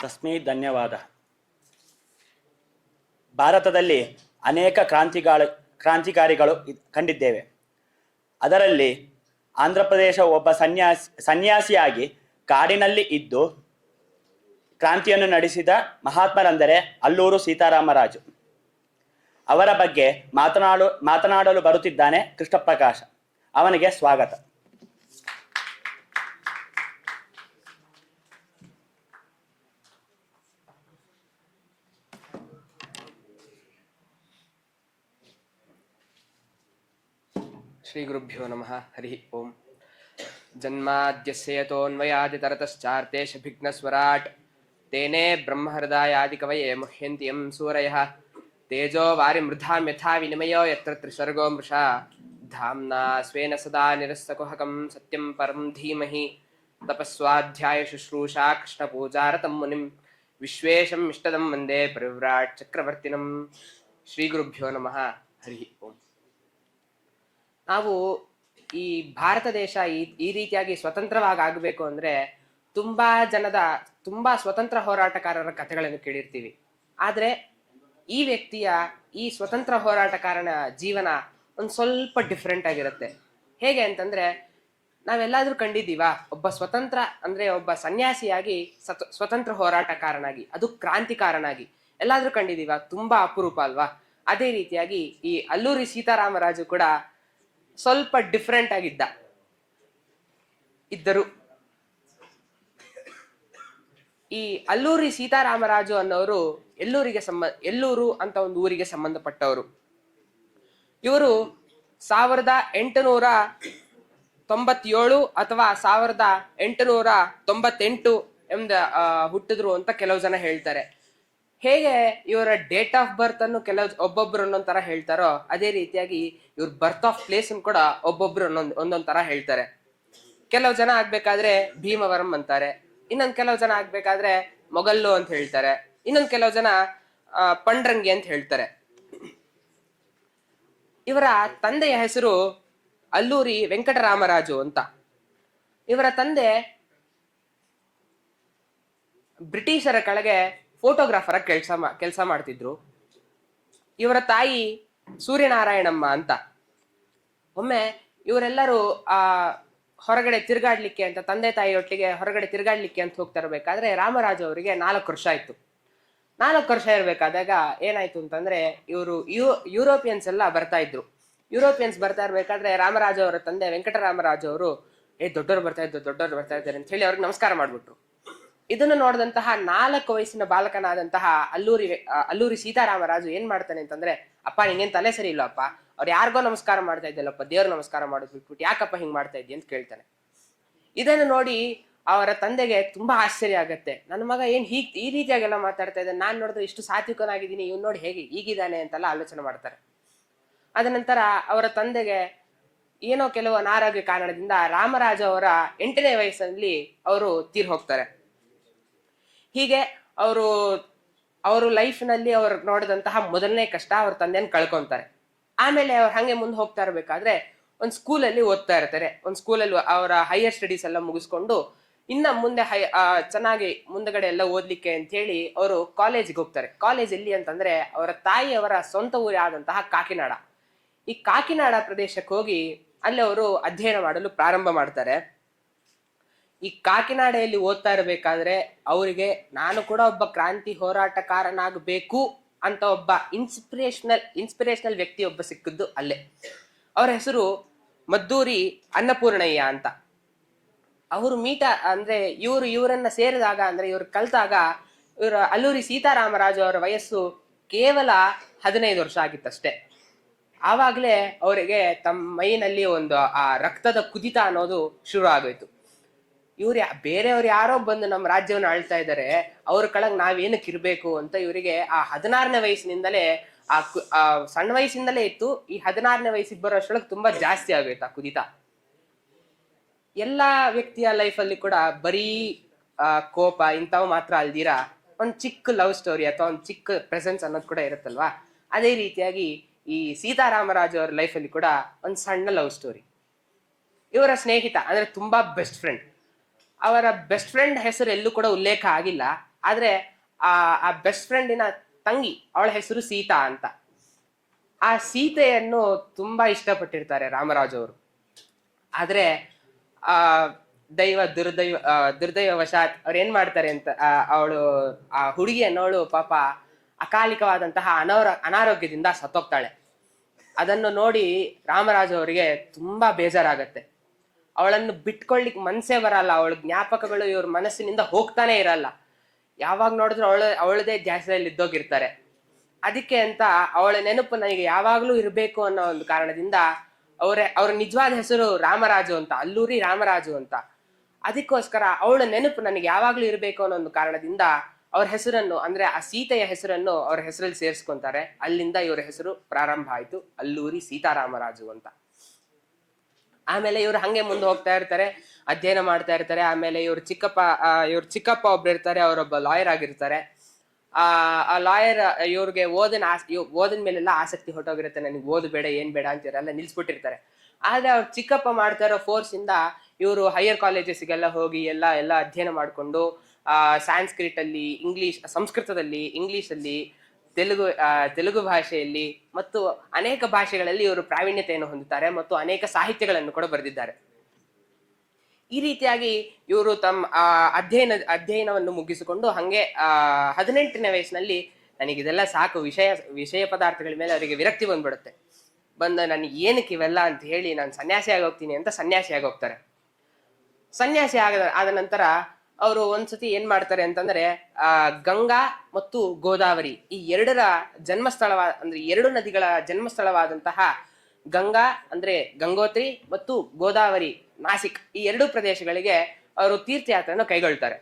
ತಸ್ಮೈ ಧನ್ಯವಾದ. ಭಾರತದಲ್ಲಿ ಅನೇಕ ಕ್ರಾಂತಿಕಾರಿಗಳು ಕಂಡಿದ್ದೇವೆ. ಅದರಲ್ಲಿ ಆಂಧ್ರ ಪ್ರದೇಶ ಒಬ್ಬ ಸನ್ಯಾಸಿಯಾಗಿ ಕಾಡಿನಲ್ಲಿ ಇದ್ದು ಕ್ರಾಂತಿಯನ್ನು ನಡೆಸಿದ ಮಹಾತ್ಮರೆಂದರೆ ಅಲ್ಲೂರು ಸೀತಾರಾಮರಾಜು. ಅವರ ಬಗ್ಗೆ ಮಾತನಾಡಲು ಬರುತ್ತಿದ್ದಾನೆ ಕೃಷ್ಣ ಪ್ರಕಾಶ. ಅವನಿಗೆ ಸ್ವಾಗತ. ಶ್ರೀ ಗುರುಭ್ಯೋ ನಮಃ. ಹರಿ ಓಂ. ಜನ್ಮಾದ್ಯಸ್ಯ ಯತೋನ್ಮಯಾದಿತರತಶ್ಚಾರ್ತೇಷಭಿಘ್ನಸ್ವರಾಟ್ ತೇನೇ ಬ್ರಹ್ಮಹೃದಾಯಾದಿ ಕವಯೇ ಮುಹ್ಯಂತಿ ಯಂ ಸೂರಯಃ ತೇಜೋ ವಾರಿಮೃಧಾಂ ಯಥಾ ವಿನಿಮಯೋ ಯತ್ರ ತ್ರಿಸರ್ಗೋ ಮೃಷಾ ಧಾಮ್ನಾ ಸ್ವೇನ ಸದಾ ನಿರಸ್ತಕುಹಕಂ ಸತ್ಯಂ ಪರಂ ಧೀಮಹಿ ತಪಸ್ವಾಧ್ಯಾಯ ಶುಶ್ರೂಷಾ ಕೃಷ್ಣಪೂಜಾರತಂ ಮುನಿಂ ವಿಶ್ವೇಶಂ ಇಷ್ಟದಂ ವಂದೇ ಪರಿವ್ರಾಟ್ ಚಕ್ರವರ್ತಿನಂ. ಶ್ರೀ ಗುರುಭ್ಯೋ ನಮಃ. ಹರಿ ಓಂ. ನಾವು ಈ ಭಾರತ ದೇಶ ಈ ರೀತಿಯಾಗಿ ಸ್ವತಂತ್ರವಾಗಿ ಆಗಬೇಕು ಅಂದ್ರೆ ತುಂಬಾ ಸ್ವತಂತ್ರ ಹೋರಾಟಗಾರರ ಕಥೆಗಳನ್ನು ಕೇಳಿರ್ತೀವಿ. ಆದ್ರೆ ಈ ವ್ಯಕ್ತಿಯ ಈ ಸ್ವತಂತ್ರ ಹೋರಾಟಗಾರನ ಜೀವನ ಒಂದು ಸ್ವಲ್ಪ ಡಿಫ್ರೆಂಟ್ ಆಗಿರುತ್ತೆ. ಹೇಗೆ ಅಂತಂದ್ರೆ, ನಾವೆಲ್ಲಾದ್ರೂ ಕಂಡಿದ್ದೀವಾ ಒಬ್ಬ ಸ್ವತಂತ್ರ ಅಂದ್ರೆ ಒಬ್ಬ ಸನ್ಯಾಸಿಯಾಗಿ ಸ್ವತಂತ್ರ ಹೋರಾಟಗಾರನಾಗಿ, ಅದು ಕ್ರಾಂತಿಕಾರನಾಗಿ ಎಲ್ಲಾದ್ರೂ ಕಂಡಿದ್ದೀವಾ? ತುಂಬಾ ಅಪರೂಪ ಅಲ್ವಾ? ಅದೇ ರೀತಿಯಾಗಿ ಈ ಅಲ್ಲೂರಿ ಸೀತಾರಾಮರಾಜು ಕೂಡ ಸ್ವಲ್ಪ ಡಿಫ್ರೆಂಟ್ ಇದ್ದರು. ಈ ಅಲ್ಲೂರಿ ಸೀತಾರಾಮರಾಜು ಅನ್ನೋರು ಎಲ್ಲೂರು ಅಂತ ಒಂದು ಊರಿಗೆ ಸಂಬಂಧಪಟ್ಟವರು. ಇವರು 1897 ಅಥವಾ 1898 ಎಂದ ಹುಟ್ಟಿದ್ರು ಅಂತ ಕೆಲವು ಜನ ಹೇಳ್ತಾರೆ. ಹೇಗೆ ಇವರ ಡೇಟ್ ಆಫ್ ಬರ್ತ್ ಅನ್ನು ಒಬ್ಬೊಬ್ರು ಒಂದೊಂದ್ ತರ ಹೇಳ್ತಾರೋ, ಅದೇ ರೀತಿಯಾಗಿ ಇವ್ರ ಬರ್ತ್ ಆಫ್ ಪ್ಲೇಸ್ ಕೂಡ ಒಬ್ಬೊಬ್ರು ಒಂದೊಂದ್ ತರ ಹೇಳ್ತಾರೆ. ಕೆಲವು ಜನ ಆಗ್ಬೇಕಾದ್ರೆ ಭೀಮವರಂ ಅಂತಾರೆ, ಇನ್ನೊಂದ್ ಕೆಲವು ಜನ ಆಗ್ಬೇಕಾದ್ರೆ ಮೊಗಲ್ಲು ಅಂತ ಹೇಳ್ತಾರೆ, ಇನ್ನೊಂದ್ ಕೆಲವು ಜನ ಪಂಡ್ರಂಗಿ ಅಂತ ಹೇಳ್ತಾರೆ. ಇವರ ತಂದೆಯ ಹೆಸರು ಅಲ್ಲೂರಿ ವೆಂಕಟರಾಮರಾಜು ಅಂತ. ಇವರ ತಂದೆ ಬ್ರಿಟಿಷರ ಕೆಳಗೆ ಫೋಟೋಗ್ರಾಫರ್ ಕೆಲಸ ಮಾಡ್ತಿದ್ರು. ಇವರ ತಾಯಿ ಸೂರ್ಯನಾರಾಯಣಮ್ಮ ಅಂತ. ಒಮ್ಮೆ ಇವರೆಲ್ಲರೂ ಹೊರಗಡೆ ತಿರ್ಗಾಡ್ಲಿಕ್ಕೆ ಅಂತ, ತಂದೆ ತಾಯಿಯೊಟ್ಟಿಗೆ ಹೊರಗಡೆ ತಿರ್ಗಾಡ್ಲಿಕ್ಕೆ ಅಂತ ಹೋಗ್ತಾ ಇರ್ಬೇಕಾದ್ರೆ ರಾಮರಾಜು ಅವರಿಗೆ 4 ವರ್ಷ ಆಯ್ತು. 4 ವರ್ಷ ಇರ್ಬೇಕಾದಾಗ ಏನಾಯ್ತು ಅಂತಂದ್ರೆ, ಇವರು ಯುರೋಪಿಯನ್ಸ್ ಎಲ್ಲ ಬರ್ತಾ ಇದ್ರು. ಯುರೋಪಿಯನ್ಸ್ ಬರ್ತಾ ಇರ್ಬೇಕಾದ್ರೆ ರಾಮರಾಜು ಅವರ ತಂದೆ ವೆಂಕಟರಾಮರಾಜು ಅವರು ದೊಡ್ಡವರು ಬರ್ತಾ ಇದ್ದಾರೆ ಅಂತ ಹೇಳಿ ಅವ್ರಿಗೆ ನಮಸ್ಕಾರ ಮಾಡ್ಬಿಟ್ರು. ಇದನ್ನು ನೋಡಿದಂತಹ 4 ವಯಸ್ಸಿನ ಬಾಲಕನಾದಂತಹ ಅಲ್ಲೂರಿ ಸೀತಾರಾಮರಾಜು ಏನ್ ಮಾಡ್ತಾನೆ ಅಂತಂದ್ರೆ, ಅಪ್ಪ ನಿಂಗೇನ್ ತಲೆ ಸರಿ ಇಲ್ಲಪ್ಪ, ಅವ್ರು ಯಾರಿಗೋ ನಮಸ್ಕಾರ ಮಾಡ್ತಾ ಇದ್ದಲ್ಲಪ್ಪ, ದೇವ್ರ ನಮಸ್ಕಾರ ಮಾಡೋದು ಬಿಟ್ಬಿಟ್ಟು ಯಾಕಪ್ಪ ಹಿಂಗ್ ಮಾಡ್ತಾ ಇದ್ದಿ ಅಂತ ಕೇಳ್ತಾನೆ. ಇದನ್ನು ನೋಡಿ ಅವರ ತಂದೆಗೆ ತುಂಬಾ ಆಶ್ಚರ್ಯ ಆಗತ್ತೆ. ನನ್ನ ಮಗ ಏನ್ ಈ ರೀತಿಯಾಗೆಲ್ಲ ಮಾತಾಡ್ತಾ ಇದ್ದಾನೆ, ನಾನ್ ನೋಡಿದ್ರೆ ಇಷ್ಟು ಸಾತ್ವಿಕನಾಗಿದ್ದೀನಿ, ಇವ್ನು ನೋಡಿ ಹೇಗೆ ಈಗಿದ್ದಾನೆ ಅಂತೆಲ್ಲ ಆಲೋಚನೆ ಮಾಡ್ತಾರೆ. ಅದ ನಂತರ ಅವರ ತಂದೆಗೆ ಏನೋ ಕೆಲವು ಅನಾರೋಗ್ಯ ಕಾರಣದಿಂದ ರಾಮರಾಜು ಅವರ 8ನೇ ವಯಸ್ಸಲ್ಲಿ ಅವರು ತೀರ್ ಹೋಗ್ತಾರೆ. ಹೀಗೆ ಅವರು ಲೈಫ್ನಲ್ಲಿ ಅವ್ರು ನೋಡಿದಂತಹ ಮೊದಲನೇ ಕಷ್ಟ ಅವ್ರ ತಂದೆನ ಕಳ್ಕೊಂತಾರೆ. ಆಮೇಲೆ ಅವ್ರು ಹಂಗೆ ಮುಂದೆ ಹೋಗ್ತಾ ಇರ್ಬೇಕಾದ್ರೆ ಒಂದು ಸ್ಕೂಲಲ್ಲಿ ಓದ್ತಾ ಇರ್ತಾರೆ. ಒಂದು ಸ್ಕೂಲಲ್ಲಿ ಅವರ ಹೈಯರ್ ಸ್ಟಡೀಸ್ ಎಲ್ಲ ಮುಗಿಸ್ಕೊಂಡು ಇನ್ನ ಮುಂದೆ ಚೆನ್ನಾಗಿ ಮುಂದಗಡೆ ಎಲ್ಲ ಓದ್ಲಿಕ್ಕೆ ಅಂತ ಹೇಳಿ ಅವರು ಕಾಲೇಜಿಗೆ ಹೋಗ್ತಾರೆ. ಕಾಲೇಜ್ ಎಲ್ಲಿ ಅಂತಂದ್ರೆ, ಅವರ ತಾಯಿಯವರ ಸ್ವಂತ ಊರಾದಂತಹ ಕಾಕಿನಾಡ. ಈ ಕಾಕಿನಾಡ ಪ್ರದೇಶಕ್ಕೆ ಹೋಗಿ ಅಲ್ಲಿ ಅವರು ಅಧ್ಯಯನ ಮಾಡಲು ಪ್ರಾರಂಭ ಮಾಡ್ತಾರೆ. ಈ ಕಾಕಿನಾಡೆಯಲ್ಲಿ ಓದ್ತಾ ಇರಬೇಕಾದ್ರೆ ಅವರಿಗೆ ನಾನು ಕೂಡ ಒಬ್ಬ ಕ್ರಾಂತಿ ಹೋರಾಟಗಾರನಾಗಬೇಕು ಅಂತ ಒಬ್ಬ ಇನ್ಸ್ಪಿರೇಷನಲ್ ವ್ಯಕ್ತಿ ಒಬ್ಬ ಸಿಕ್ಕಿದ್ದು ಅಲ್ಲೇ. ಅವರ ಹೆಸರು ಮದ್ದೂರಿ ಅನ್ನಪೂರ್ಣಯ್ಯ ಅಂತ. ಅವರು ಇವರನ್ನ ಸೇರಿದಾಗ ಅಂದ್ರೆ ಇವ್ರು ಕಲ್ತಾಗ ಅಲ್ಲೂರಿ ಸೀತಾರಾಮರಾಜು ಅವರ ವಯಸ್ಸು ಕೇವಲ 15 ವರ್ಷ ಆಗಿತ್ತಷ್ಟೇ. ಆವಾಗ್ಲೇ ಅವರಿಗೆ ತಮ್ಮ ಮೈನಲ್ಲಿ ಒಂದು ಆ ರಕ್ತದ ಕುದಿತ ಅನ್ನೋದು ಶುರು ಆಗೋಯ್ತು. ಬೇರೆಯವ್ರು ಯಾರೋ ಬಂದು ನಮ್ಮ ರಾಜ್ಯವನ್ನು ಆಳ್ತಾ ಇದ್ದಾರೆ, ಅವ್ರ ಕೆಳಗ್ ನಾವೇನಕ್ಕೆ ಇರ್ಬೇಕು ಅಂತ ಇವರಿಗೆ ಆ 16ನೇ ವಯಸ್ಸಿನಿಂದಲೇ ಆ ಸಣ್ಣ ವಯಸ್ಸಿಂದಲೇ ಇತ್ತು. ಈ 16ನೇ ವಯಸ್ಸಿಗೆ ಬರೋಷ್ಟೊಳಗೆ ತುಂಬಾ ಜಾಸ್ತಿ ಆಗೋಯ್ತು ಆ ಕುದಿತ. ಎಲ್ಲಾ ವ್ಯಕ್ತಿಯ ಲೈಫಲ್ಲಿ ಕೂಡ ಬರೀ ಕೋಪ ಇಂಥವು ಮಾತ್ರ ಅಲ್ದಿರಾ ಒಂದ್ ಚಿಕ್ಕ ಲವ್ ಸ್ಟೋರಿ ಅಥವಾ ಒಂದ್ ಚಿಕ್ಕ ಪ್ರೆಸೆನ್ಸ್ ಅನ್ನೋದು ಕೂಡ ಇರುತ್ತಲ್ವಾ. ಅದೇ ರೀತಿಯಾಗಿ ಈ ಸೀತಾರಾಮರಾಜು ಅವ್ರ ಲೈಫಲ್ಲಿ ಕೂಡ ಒಂದ್ ಸಣ್ಣ ಲವ್ ಸ್ಟೋರಿ. ಇವರ ಸ್ನೇಹಿತ ಅಂದ್ರೆ ತುಂಬಾ ಬೆಸ್ಟ್ ಫ್ರೆಂಡ್, ಅವರ ಬೆಸ್ಟ್ ಫ್ರೆಂಡ್ ಹೆಸರು ಎಲ್ಲೂ ಕೂಡ ಉಲ್ಲೇಖ ಆಗಿಲ್ಲ. ಆದ್ರೆ ಆ ಬೆಸ್ಟ್ ಫ್ರೆಂಡಿನ ತಂಗಿ, ಅವಳ ಹೆಸರು ಸೀತಾ ಅಂತ. ಆ ಸೀತೆಯನ್ನು ತುಂಬಾ ಇಷ್ಟಪಟ್ಟಿರ್ತಾರೆ ರಾಮರಾಜು ಅವರು. ಆದ್ರೆ ದುರ್ದೈವವಶಾತ್ ಅವ್ರು ಏನ್ ಮಾಡ್ತಾರೆ ಅಂತ ಅವಳು ಆ ಹುಡುಗಿ ಅನ್ನೋಳು ಪಾಪ ಅಕಾಲಿಕವಾದಂತಹ ಅನಾರೋಗ್ಯದಿಂದ ಸತ್ತೋಗ್ತಾಳೆ. ಅದನ್ನು ನೋಡಿ ರಾಮರಾಜು ಅವರಿಗೆ ತುಂಬಾ ಬೇಜಾರಾಗತ್ತೆ. ಅವಳನ್ನು ಬಿಟ್ಕೊಳ್ಲಿಕ್ಕೆ ಮನ್ಸೇ ಬರಲ್ಲ. ಅವಳ ಜ್ಞಾಪಕಗಳು ಇವ್ರ ಮನಸ್ಸಿನಿಂದ ಹೋಗ್ತಾನೆ ಇರಲ್ಲ. ಯಾವಾಗ ನೋಡಿದ್ರು ಅವಳದೇ ಧ್ಯಾಸದಲ್ಲಿ ಇದ್ದೋಗಿರ್ತಾರೆ. ಅದಕ್ಕೆ ಅಂತ ಅವಳ ನೆನಪು ನನಗೆ ಯಾವಾಗ್ಲೂ ಇರಬೇಕು ಅನ್ನೋ ಒಂದು ಕಾರಣದಿಂದ ಅವ್ರ ನಿಜವಾದ ಹೆಸರು ರಾಮರಾಜು ಅಂತ, ಅಲ್ಲೂರಿ ರಾಮರಾಜು ಅಂತ. ಅದಕ್ಕೋಸ್ಕರ ಅವಳ ನೆನಪು ನನಗೆ ಯಾವಾಗ್ಲೂ ಇರಬೇಕು ಅನ್ನೋ ಒಂದು ಕಾರಣದಿಂದ ಅವ್ರ ಹೆಸರನ್ನು, ಅಂದ್ರೆ ಆ ಸೀತೆಯ ಹೆಸರನ್ನು ಅವ್ರ ಹೆಸರಲ್ಲಿ ಸೇರಿಸ್ಕೊಂತಾರೆ. ಅಲ್ಲಿಂದ ಇವರ ಹೆಸರು ಪ್ರಾರಂಭ ಆಯ್ತು, ಅಲ್ಲೂರಿ ಸೀತಾರಾಮರಾಜು ಅಂತ. ಆಮೇಲೆ ಇವ್ರು ಹಂಗೆ ಮುಂದೆ ಹೋಗ್ತಾ ಇರ್ತಾರೆ, ಅಧ್ಯಯನ ಮಾಡ್ತಾ ಇರ್ತಾರೆ. ಆಮೇಲೆ ಇವ್ರ ಚಿಕ್ಕಪ್ಪ ಒಬ್ರು ಇರ್ತಾರೆ, ಅವರೊಬ್ಬ ಲಾಯರ್ ಆಗಿರ್ತಾರೆ. ಆ ಲಾಯರ್ ಇವ್ರಿಗೆ ಓದಿನ ಮೇಲೆಲ್ಲ ಆಸಕ್ತಿ ಹೊಟ್ಟೋಗಿರುತ್ತೆ. ನನಗೆ ಓದಬೇಡ ಏನ್ ಬೇಡ ಅಂತಿರಲ್ಲ, ನಿಲ್ಸ್ಬಿಟ್ಟಿರ್ತಾರೆ. ಆದ್ರೆ ಅವ್ರ ಚಿಕ್ಕಪ್ಪ ಮಾಡ್ತಾ ಇರೋ ಫೋರ್ಸ್ ಇಂದ ಇವರು ಹೈಯರ್ ಕಾಲೇಜಸ್ಗೆಲ್ಲ ಹೋಗಿ ಎಲ್ಲ ಅಧ್ಯಯನ ಮಾಡಿಕೊಂಡು ಸ್ಯಾನ್ಸ್ಕ್ರಿಟ್ ಅಲ್ಲಿ, ಸಂಸ್ಕೃತದಲ್ಲಿ, ಇಂಗ್ಲಿಷಲ್ಲಿ, ತೆಲುಗು ಭಾಷೆಯಲ್ಲಿ ಮತ್ತು ಅನೇಕ ಭಾಷೆಗಳಲ್ಲಿ ಇವರು ಪ್ರಾವೀಣ್ಯತೆಯನ್ನು ಹೊಂದುತ್ತಾರೆ ಮತ್ತು ಅನೇಕ ಸಾಹಿತ್ಯಗಳನ್ನು ಕೂಡ ಬರೆದಿದ್ದಾರೆ. ಈ ರೀತಿಯಾಗಿ ಇವರು ತಮ್ಮ ಅಧ್ಯಯನವನ್ನು ಮುಗಿಸಿಕೊಂಡು ಹಂಗೆ 18ನೇ ವಯಸ್ಸಿನಲ್ಲಿ ನನಗಿದೆಲ್ಲ ಸಾಕು, ವಿಷಯ ಪದಾರ್ಥಗಳ ಮೇಲೆ ಅವರಿಗೆ ವಿರಕ್ತಿ ಬಂದ್ಬಿಡುತ್ತೆ. ನನಗೆ ಏನಕ್ಕೆ ಇವೆಲ್ಲ ಅಂತ ಹೇಳಿ ನಾನು ಸನ್ಯಾಸಿ ಆಗೋಗ್ತೀನಿ ಅಂತ ಸನ್ಯಾಸಿ ಆಗೋಗ್ತಾರೆ. ಸನ್ಯಾಸಿ ಆದ ನಂತರ ಅವರು ಒಂದ್ಸತಿ ಏನ್ ಮಾಡ್ತಾರೆ ಅಂತಂದ್ರೆ ಗಂಗಾ ಮತ್ತು ಗೋದಾವರಿ ಈ ಎರಡರ ಜನ್ಮಸ್ಥಳವಾದ, ಅಂದ್ರೆ ಎರಡು ನದಿಗಳ ಜನ್ಮಸ್ಥಳವಾದಂತಹ ಗಂಗಾ ಅಂದ್ರೆ ಗಂಗೋತ್ರಿ ಮತ್ತು ಗೋದಾವರಿ ನಾಸಿಕ್ ಈ ಎರಡು ಪ್ರದೇಶಗಳಿಗೆ ಅವರು ತೀರ್ಥಯಾತ್ರೆಯನ್ನು ಕೈಗೊಳ್ತಾರೆ.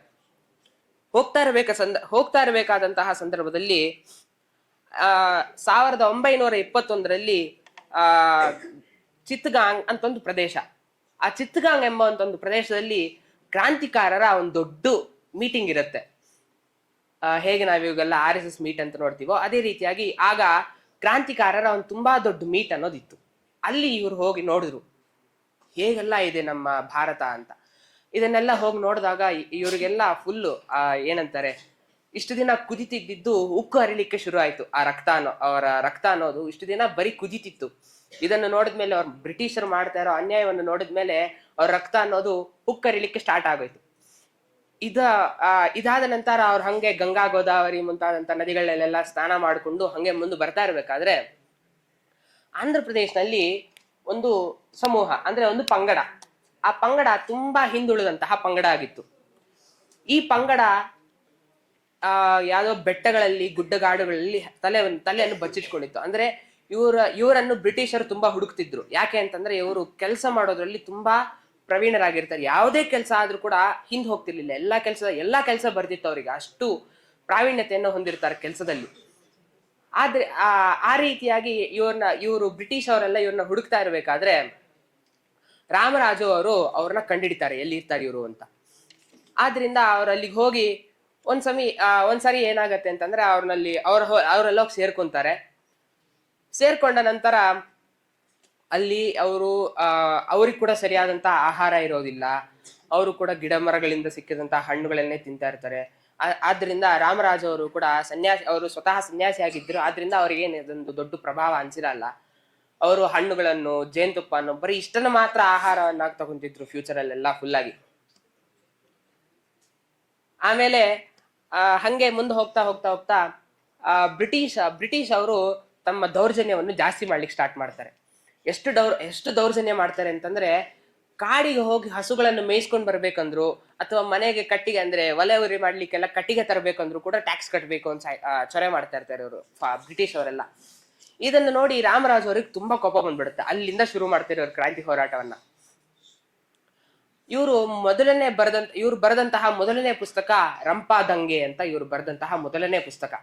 ಹೋಗ್ತಾ ಇರಬೇಕಾದಂತಹ ಸಂದರ್ಭದಲ್ಲಿ 1921ರಲ್ಲಿ ಚಿತ್ತಗಾಂಗ್ ಅಂತ ಒಂದು ಪ್ರದೇಶ, ಆ ಚಿತ್ತಗಾಂಗ್ ಎಂಬ ಒಂದು ಪ್ರದೇಶದಲ್ಲಿ ಕ್ರಾಂತಿಕಾರರ ಒಂದು ದೊಡ್ಡ ಮೀಟಿಂಗ್ ಇರುತ್ತೆ. ಹೇಗೆ ನಾವಿವಾಗೆಲ್ಲ RSS ಮೀಟ್ ಅಂತ ನೋಡ್ತೀವೋ ಅದೇ ರೀತಿಯಾಗಿ ಆಗ ಕ್ರಾಂತಿಕಾರರ ಒಂದು ತುಂಬಾ ದೊಡ್ಡ ಮೀಟ್ ಅನ್ನೋದಿತ್ತು. ಅಲ್ಲಿ ಇವ್ರು ಹೋಗಿ ನೋಡಿದ್ರು ಹೇಗೆಲ್ಲ ಇದೆ ನಮ್ಮ ಭಾರತ ಅಂತ. ಇದನ್ನೆಲ್ಲ ಹೋಗಿ ನೋಡಿದಾಗ ಇವ್ರಿಗೆಲ್ಲ ಫುಲ್ಲು ಏನಂತಾರೆ, ಇಷ್ಟು ದಿನ ಕುದಿತಿದ್ದು ಉಕ್ಕು ಹರಿಲಿಕ್ಕೆ ಶುರು ಆಯ್ತು. ಅವರ ರಕ್ತ ಅನ್ನೋದು ಇಷ್ಟು ದಿನ ಬರೀ ಕುದಿತಿತ್ತು. ಇದನ್ನು ನೋಡಿದ್ಮೇಲೆ ಅವ್ರು ಬ್ರಿಟಿಷರು ಮಾಡ್ತಾ ಇರೋ ಅನ್ಯಾಯವನ್ನು ನೋಡಿದ್ಮೇಲೆ ಅವ್ರ ರಕ್ತ ಅನ್ನೋದು ಉಕ್ಕರಿಲಿಕ್ಕೆ ಸ್ಟಾರ್ಟ್ ಆಗೋಯ್ತು. ಇದಾದ ನಂತರ ಅವ್ರು ಹಂಗೆ ಗಂಗಾ ಗೋದಾವರಿ ಮುಂತಾದಂತ ನದಿಗಳಲ್ಲೆಲ್ಲ ಸ್ನಾನ ಮಾಡಿಕೊಂಡು ಹಂಗೆ ಮುಂದೆ ಬರ್ತಾ ಇರ್ಬೇಕಾದ್ರೆ ಆಂಧ್ರ ಪ್ರದೇಶನಲ್ಲಿ ಒಂದು ಸಮೂಹ, ಅಂದ್ರೆ ಒಂದು ಪಂಗಡ, ಆ ಪಂಗಡ ತುಂಬಾ ಹಿಂದುಳಿದಂತಹ ಪಂಗಡ ಆಗಿತ್ತು. ಈ ಪಂಗಡ ಯಾವುದೋ ಬೆಟ್ಟಗಳಲ್ಲಿ, ಗುಡ್ಡಗಾಡುಗಳಲ್ಲಿ ತಲೆಯನ್ನು ಬಚ್ಚಿಟ್ಕೊಂಡಿತ್ತು. ಅಂದ್ರೆ ಇವರನ್ನು ಬ್ರಿಟಿಷರು ತುಂಬಾ ಹುಡುಕ್ತಿದ್ರು. ಯಾಕೆ ಅಂತಂದ್ರೆ ಇವರು ಕೆಲಸ ಮಾಡೋದ್ರಲ್ಲಿ ತುಂಬಾ ಪ್ರವೀಣರಾಗಿರ್ತಾರೆ. ಯಾವುದೇ ಕೆಲಸ ಆದ್ರೂ ಕೂಡ ಹಿಂದೆ ಹೋಗ್ತಿರ್ಲಿಲ್ಲ. ಎಲ್ಲಾ ಕೆಲಸ ಬರ್ತಿತ್ತು ಅವ್ರಿಗೆ, ಅಷ್ಟು ಪ್ರಾವೀಣ್ಯತೆಯನ್ನು ಹೊಂದಿರ್ತಾರೆ ಕೆಲಸದಲ್ಲಿ. ಆದ್ರೆ ಆ ರೀತಿಯಾಗಿ ಇವರು ಬ್ರಿಟಿಷ್ ಅವರೆಲ್ಲ ಇವ್ರನ್ನ ಹುಡುಕ್ತಾ ಇರ್ಬೇಕಾದ್ರೆ ರಾಮರಾಜು ಅವ್ರನ್ನ ಕಂಡಿಡಿತಾರೆ, ಎಲ್ಲಿರ್ತಾರೆ ಇವರು ಅಂತ. ಆದ್ರಿಂದ ಅವ್ರ ಅಲ್ಲಿಗೆ ಹೋಗಿ ಒಂದ್ಸರಿ ಏನಾಗತ್ತೆ ಅಂತಂದ್ರೆ ಅವರೆಲ್ಲ ಹೋಗಿ ಸೇರ್ಕೊಂತಾರೆ. ಸೇರ್ಕೊಂಡ ನಂತರ ಅಲ್ಲಿ ಅವ್ರಿಗೆ ಕೂಡ ಸರಿಯಾದಂತಹ ಆಹಾರ ಇರೋದಿಲ್ಲ. ಅವರು ಕೂಡ ಗಿಡ ಮರಗಳಿಂದ ಸಿಕ್ಕಿದಂತಹ ಹಣ್ಣುಗಳನ್ನೇ ತಿಂತಾ ಇರ್ತಾರೆ. ಆದ್ರಿಂದ ರಾಮರಾಜು ಅವರು ಕೂಡ ಅವರು ಸ್ವತಃ ಸನ್ಯಾಸಿ ಆಗಿದ್ರು. ಆದ್ರಿಂದ ಅವ್ರಿಗೆ ಅದೊಂದು ದೊಡ್ಡ ಪ್ರಭಾವ ಅನ್ಸಿರಲ್ಲ. ಅವರು ಹಣ್ಣುಗಳನ್ನು, ಜೇನುತುಪ್ಪನ್ನು ಬರೀ ಇಷ್ಟನ್ನು ಮಾತ್ರ ಆಹಾರವನ್ನಾಗಿ ತಗೊಂತಿದ್ರು ಫ್ಯೂಚರ್ ಅಲ್ಲೆಲ್ಲ ಫುಲ್ ಆಗಿ. ಆಮೇಲೆ ಹಂಗೆ ಮುಂದೆ ಹೋಗ್ತಾ ಬ್ರಿಟಿಷ್ ಅವರು ತಮ್ಮ ದೌರ್ಜನ್ಯವನ್ನು ಜಾಸ್ತಿ ಮಾಡ್ಲಿಕ್ಕೆ ಸ್ಟಾರ್ಟ್ ಮಾಡ್ತಾರೆ. ಎಷ್ಟು ದೌರ್ಜನ್ಯ ಮಾಡ್ತಾರೆ ಅಂತಂದ್ರೆ, ಕಾಡಿಗೆ ಹೋಗಿ ಹಸುಗಳನ್ನು ಮೇಯಿಸ್ಕೊಂಡು ಬರ್ಬೇಕಂದ್ರು ಅಥವಾ ಮನೆಗೆ ಕಟ್ಟಿಗೆ, ಅಂದ್ರೆ ಒಲೆ ಉರಿ ಮಾಡ್ಲಿಕ್ಕೆಲ್ಲ ಕಟ್ಟಿಗೆ ತರಬೇಕಂದ್ರು ಕೂಡ ಟ್ಯಾಕ್ಸ್ ಕಟ್ಟಬೇಕು ಅಂತ ಚೊರೆ ಮಾಡ್ತಾ ಇರ್ತಾರೆ ಇವರು ಬ್ರಿಟಿಷ್ ಅವರೆಲ್ಲ. ಇದನ್ನು ನೋಡಿ ರಾಮರಾಜು ಅವ್ರಿಗೆ ತುಂಬಾ ಕೋಪ ಬಂದ್ಬಿಡುತ್ತೆ. ಅಲ್ಲಿಂದ ಶುರು ಮಾಡ್ತಾರೆ ಅವ್ರ ಕ್ರಾಂತಿ ಹೋರಾಟವನ್ನ. ಇವರು ಬರೆದಂತಹ ಮೊದಲನೇ ಪುಸ್ತಕ ರಂಪಾದಂಗೆ ಅಂತ ಇವರು ಬರೆದಂತಹ ಮೊದಲನೇ ಪುಸ್ತಕ.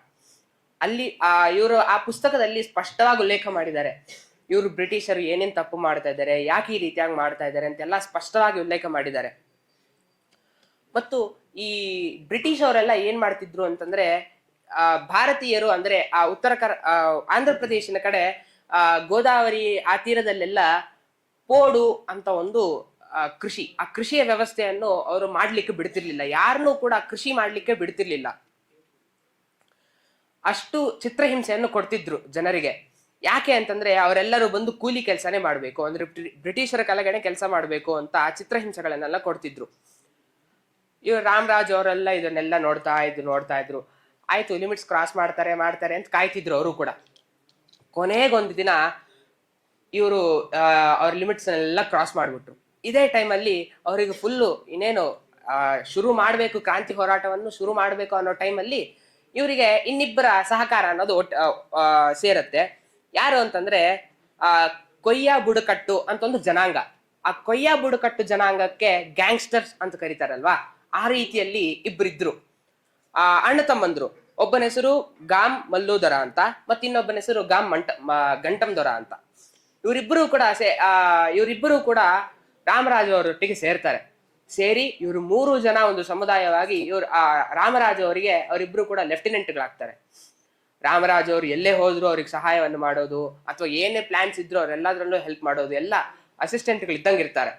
ಅಲ್ಲಿ ಇವರು ಆ ಪುಸ್ತಕದಲ್ಲಿ ಸ್ಪಷ್ಟವಾಗಿ ಉಲ್ಲೇಖ ಮಾಡಿದ್ದಾರೆ, ಇವರು ಬ್ರಿಟಿಷರು ಏನೇನ್ ತಪ್ಪು ಮಾಡ್ತಾ ಇದ್ದಾರೆ, ಯಾಕೆ ಈ ರೀತಿಯಾಗಿ ಮಾಡ್ತಾ ಇದ್ದಾರೆ ಅಂತೆಲ್ಲ ಸ್ಪಷ್ಟವಾಗಿ ಉಲ್ಲೇಖ ಮಾಡಿದ್ದಾರೆ. ಮತ್ತು ಈ ಬ್ರಿಟಿಷ್ ಅವರೆಲ್ಲ ಏನ್ ಮಾಡ್ತಿದ್ರು ಅಂತಂದ್ರೆ, ಭಾರತೀಯರು ಅಂದ್ರೆ ಆಂಧ್ರ ಪ್ರದೇಶದ ಕಡೆ ಗೋದಾವರಿ ಆ ತೀರದಲ್ಲೆಲ್ಲ ಪೋಡು ಅಂತ ಒಂದು ಆ ಕೃಷಿಯ ವ್ಯವಸ್ಥೆಯನ್ನು ಅವರು ಮಾಡ್ಲಿಕ್ಕೆ ಬಿಡ್ತಿರ್ಲಿಲ್ಲ. ಯಾರನ್ನೂ ಕೂಡ ಕೃಷಿ ಮಾಡ್ಲಿಕ್ಕೆ ಬಿಡ್ತಿರ್ಲಿಲ್ಲ. ಅಷ್ಟು ಚಿತ್ರಹಿಂಸೆಯನ್ನು ಕೊಡ್ತಿದ್ರು ಜನರಿಗೆ. ಯಾಕೆ ಅಂತಂದ್ರೆ ಅವರೆಲ್ಲರೂ ಬಂದು ಕೂಲಿ ಕೆಲಸನೇ ಮಾಡಬೇಕು, ಅಂದ್ರೆ ಬ್ರಿಟಿಷರ ಕೆಳಗಡೆ ಕೆಲಸ ಮಾಡಬೇಕು ಅಂತ ಚಿತ್ರಹಿಂಸೆಗಳನ್ನೆಲ್ಲ ಕೊಡ್ತಿದ್ರು. ಇವ್ರು ರಾಮರಾಜ್ ಅವರೆಲ್ಲ ಇದನ್ನೆಲ್ಲ ನೋಡ್ತಾ ಇದ್ರು. ಆಯ್ತು, ಲಿಮಿಟ್ಸ್ ಕ್ರಾಸ್ ಮಾಡ್ತಾರೆ ಅಂತ ಕಾಯ್ತಿದ್ರು ಅವರು ಕೂಡ. ಕೊನೆಗೊಂದು ದಿನ ಇವರು ಅವ್ರ ಲಿಮಿಟ್ಸ್ ಎಲ್ಲ ಕ್ರಾಸ್ ಮಾಡ್ಬಿಟ್ರು. ಇದೇ ಟೈಮಲ್ಲಿ ಅವರಿಗೆ ಫುಲ್ಲು ಇನ್ನೇನು ಶುರು ಮಾಡಬೇಕು, ಕ್ರಾಂತಿ ಹೋರಾಟವನ್ನು ಶುರು ಮಾಡಬೇಕು ಅನ್ನೋ ಟೈಮಲ್ಲಿ ಇವರಿಗೆ ಇನ್ನಿಬ್ಬರ ಸಹಕಾರ ಅನ್ನೋದು ಸೇರತ್ತೆ. ಯಾರು ಅಂತಂದ್ರೆ ಕೊಯ್ಯ ಬುಡಕಟ್ಟು ಅಂತ ಒಂದು ಜನಾಂಗ. ಆ ಕೊಯ್ಯ ಬುಡಕಟ್ಟು ಜನಾಂಗಕ್ಕೆ ಗ್ಯಾಂಗ್ಸ್ಟರ್ಸ್ ಅಂತ ಕರೀತಾರಲ್ವಾ, ಆ ರೀತಿಯಲ್ಲಿ ಇಬ್ಬರಿದ್ರು ಅಣ್ಣ ತಮ್ಮಂದ್ರು. ಒಬ್ಬನ ಹೆಸರು ಗಾಮ್ ಮಲ್ಲುದರ ಅಂತ, ಇನ್ನೊಬ್ಬನ ಹೆಸರು ಗಾಮ್ ಗಂಟಂ ದೊರ ಅಂತ. ಇವರಿಬ್ಬರು ಕೂಡ ರಾಮರಾಜ ಅವರೊಟ್ಟಿಗೆ ಸೇರ್ತಾರೆ. ಸೇರಿ ಇವರು 3 ಜನ ಒಂದು ಸಮುದಾಯವಾಗಿ ರಾಮರಾಜ ಅವರಿಬ್ರು ಕೂಡ ಲೆಫ್ಟಿನೆಂಟ್ಗಳಾಗ್ತಾರೆ. ರಾಮರಾಜ್ ಅವರು ಎಲ್ಲೇ ಹೋದ್ರು ಅವ್ರಿಗೆ ಸಹಾಯವನ್ನು ಮಾಡೋದು, ಅಥವಾ ಏನೇ ಪ್ಲಾನ್ಸ್ ಇದ್ರು ಅವ್ರೆಲ್ಲದ್ರಲ್ಲೂ ಹೆಲ್ಪ್ ಮಾಡೋದು, ಎಲ್ಲ ಅಸಿಸ್ಟೆಂಟ್ಗಳು ಇದ್ದಂಗೆ ಇರ್ತಾರೆ.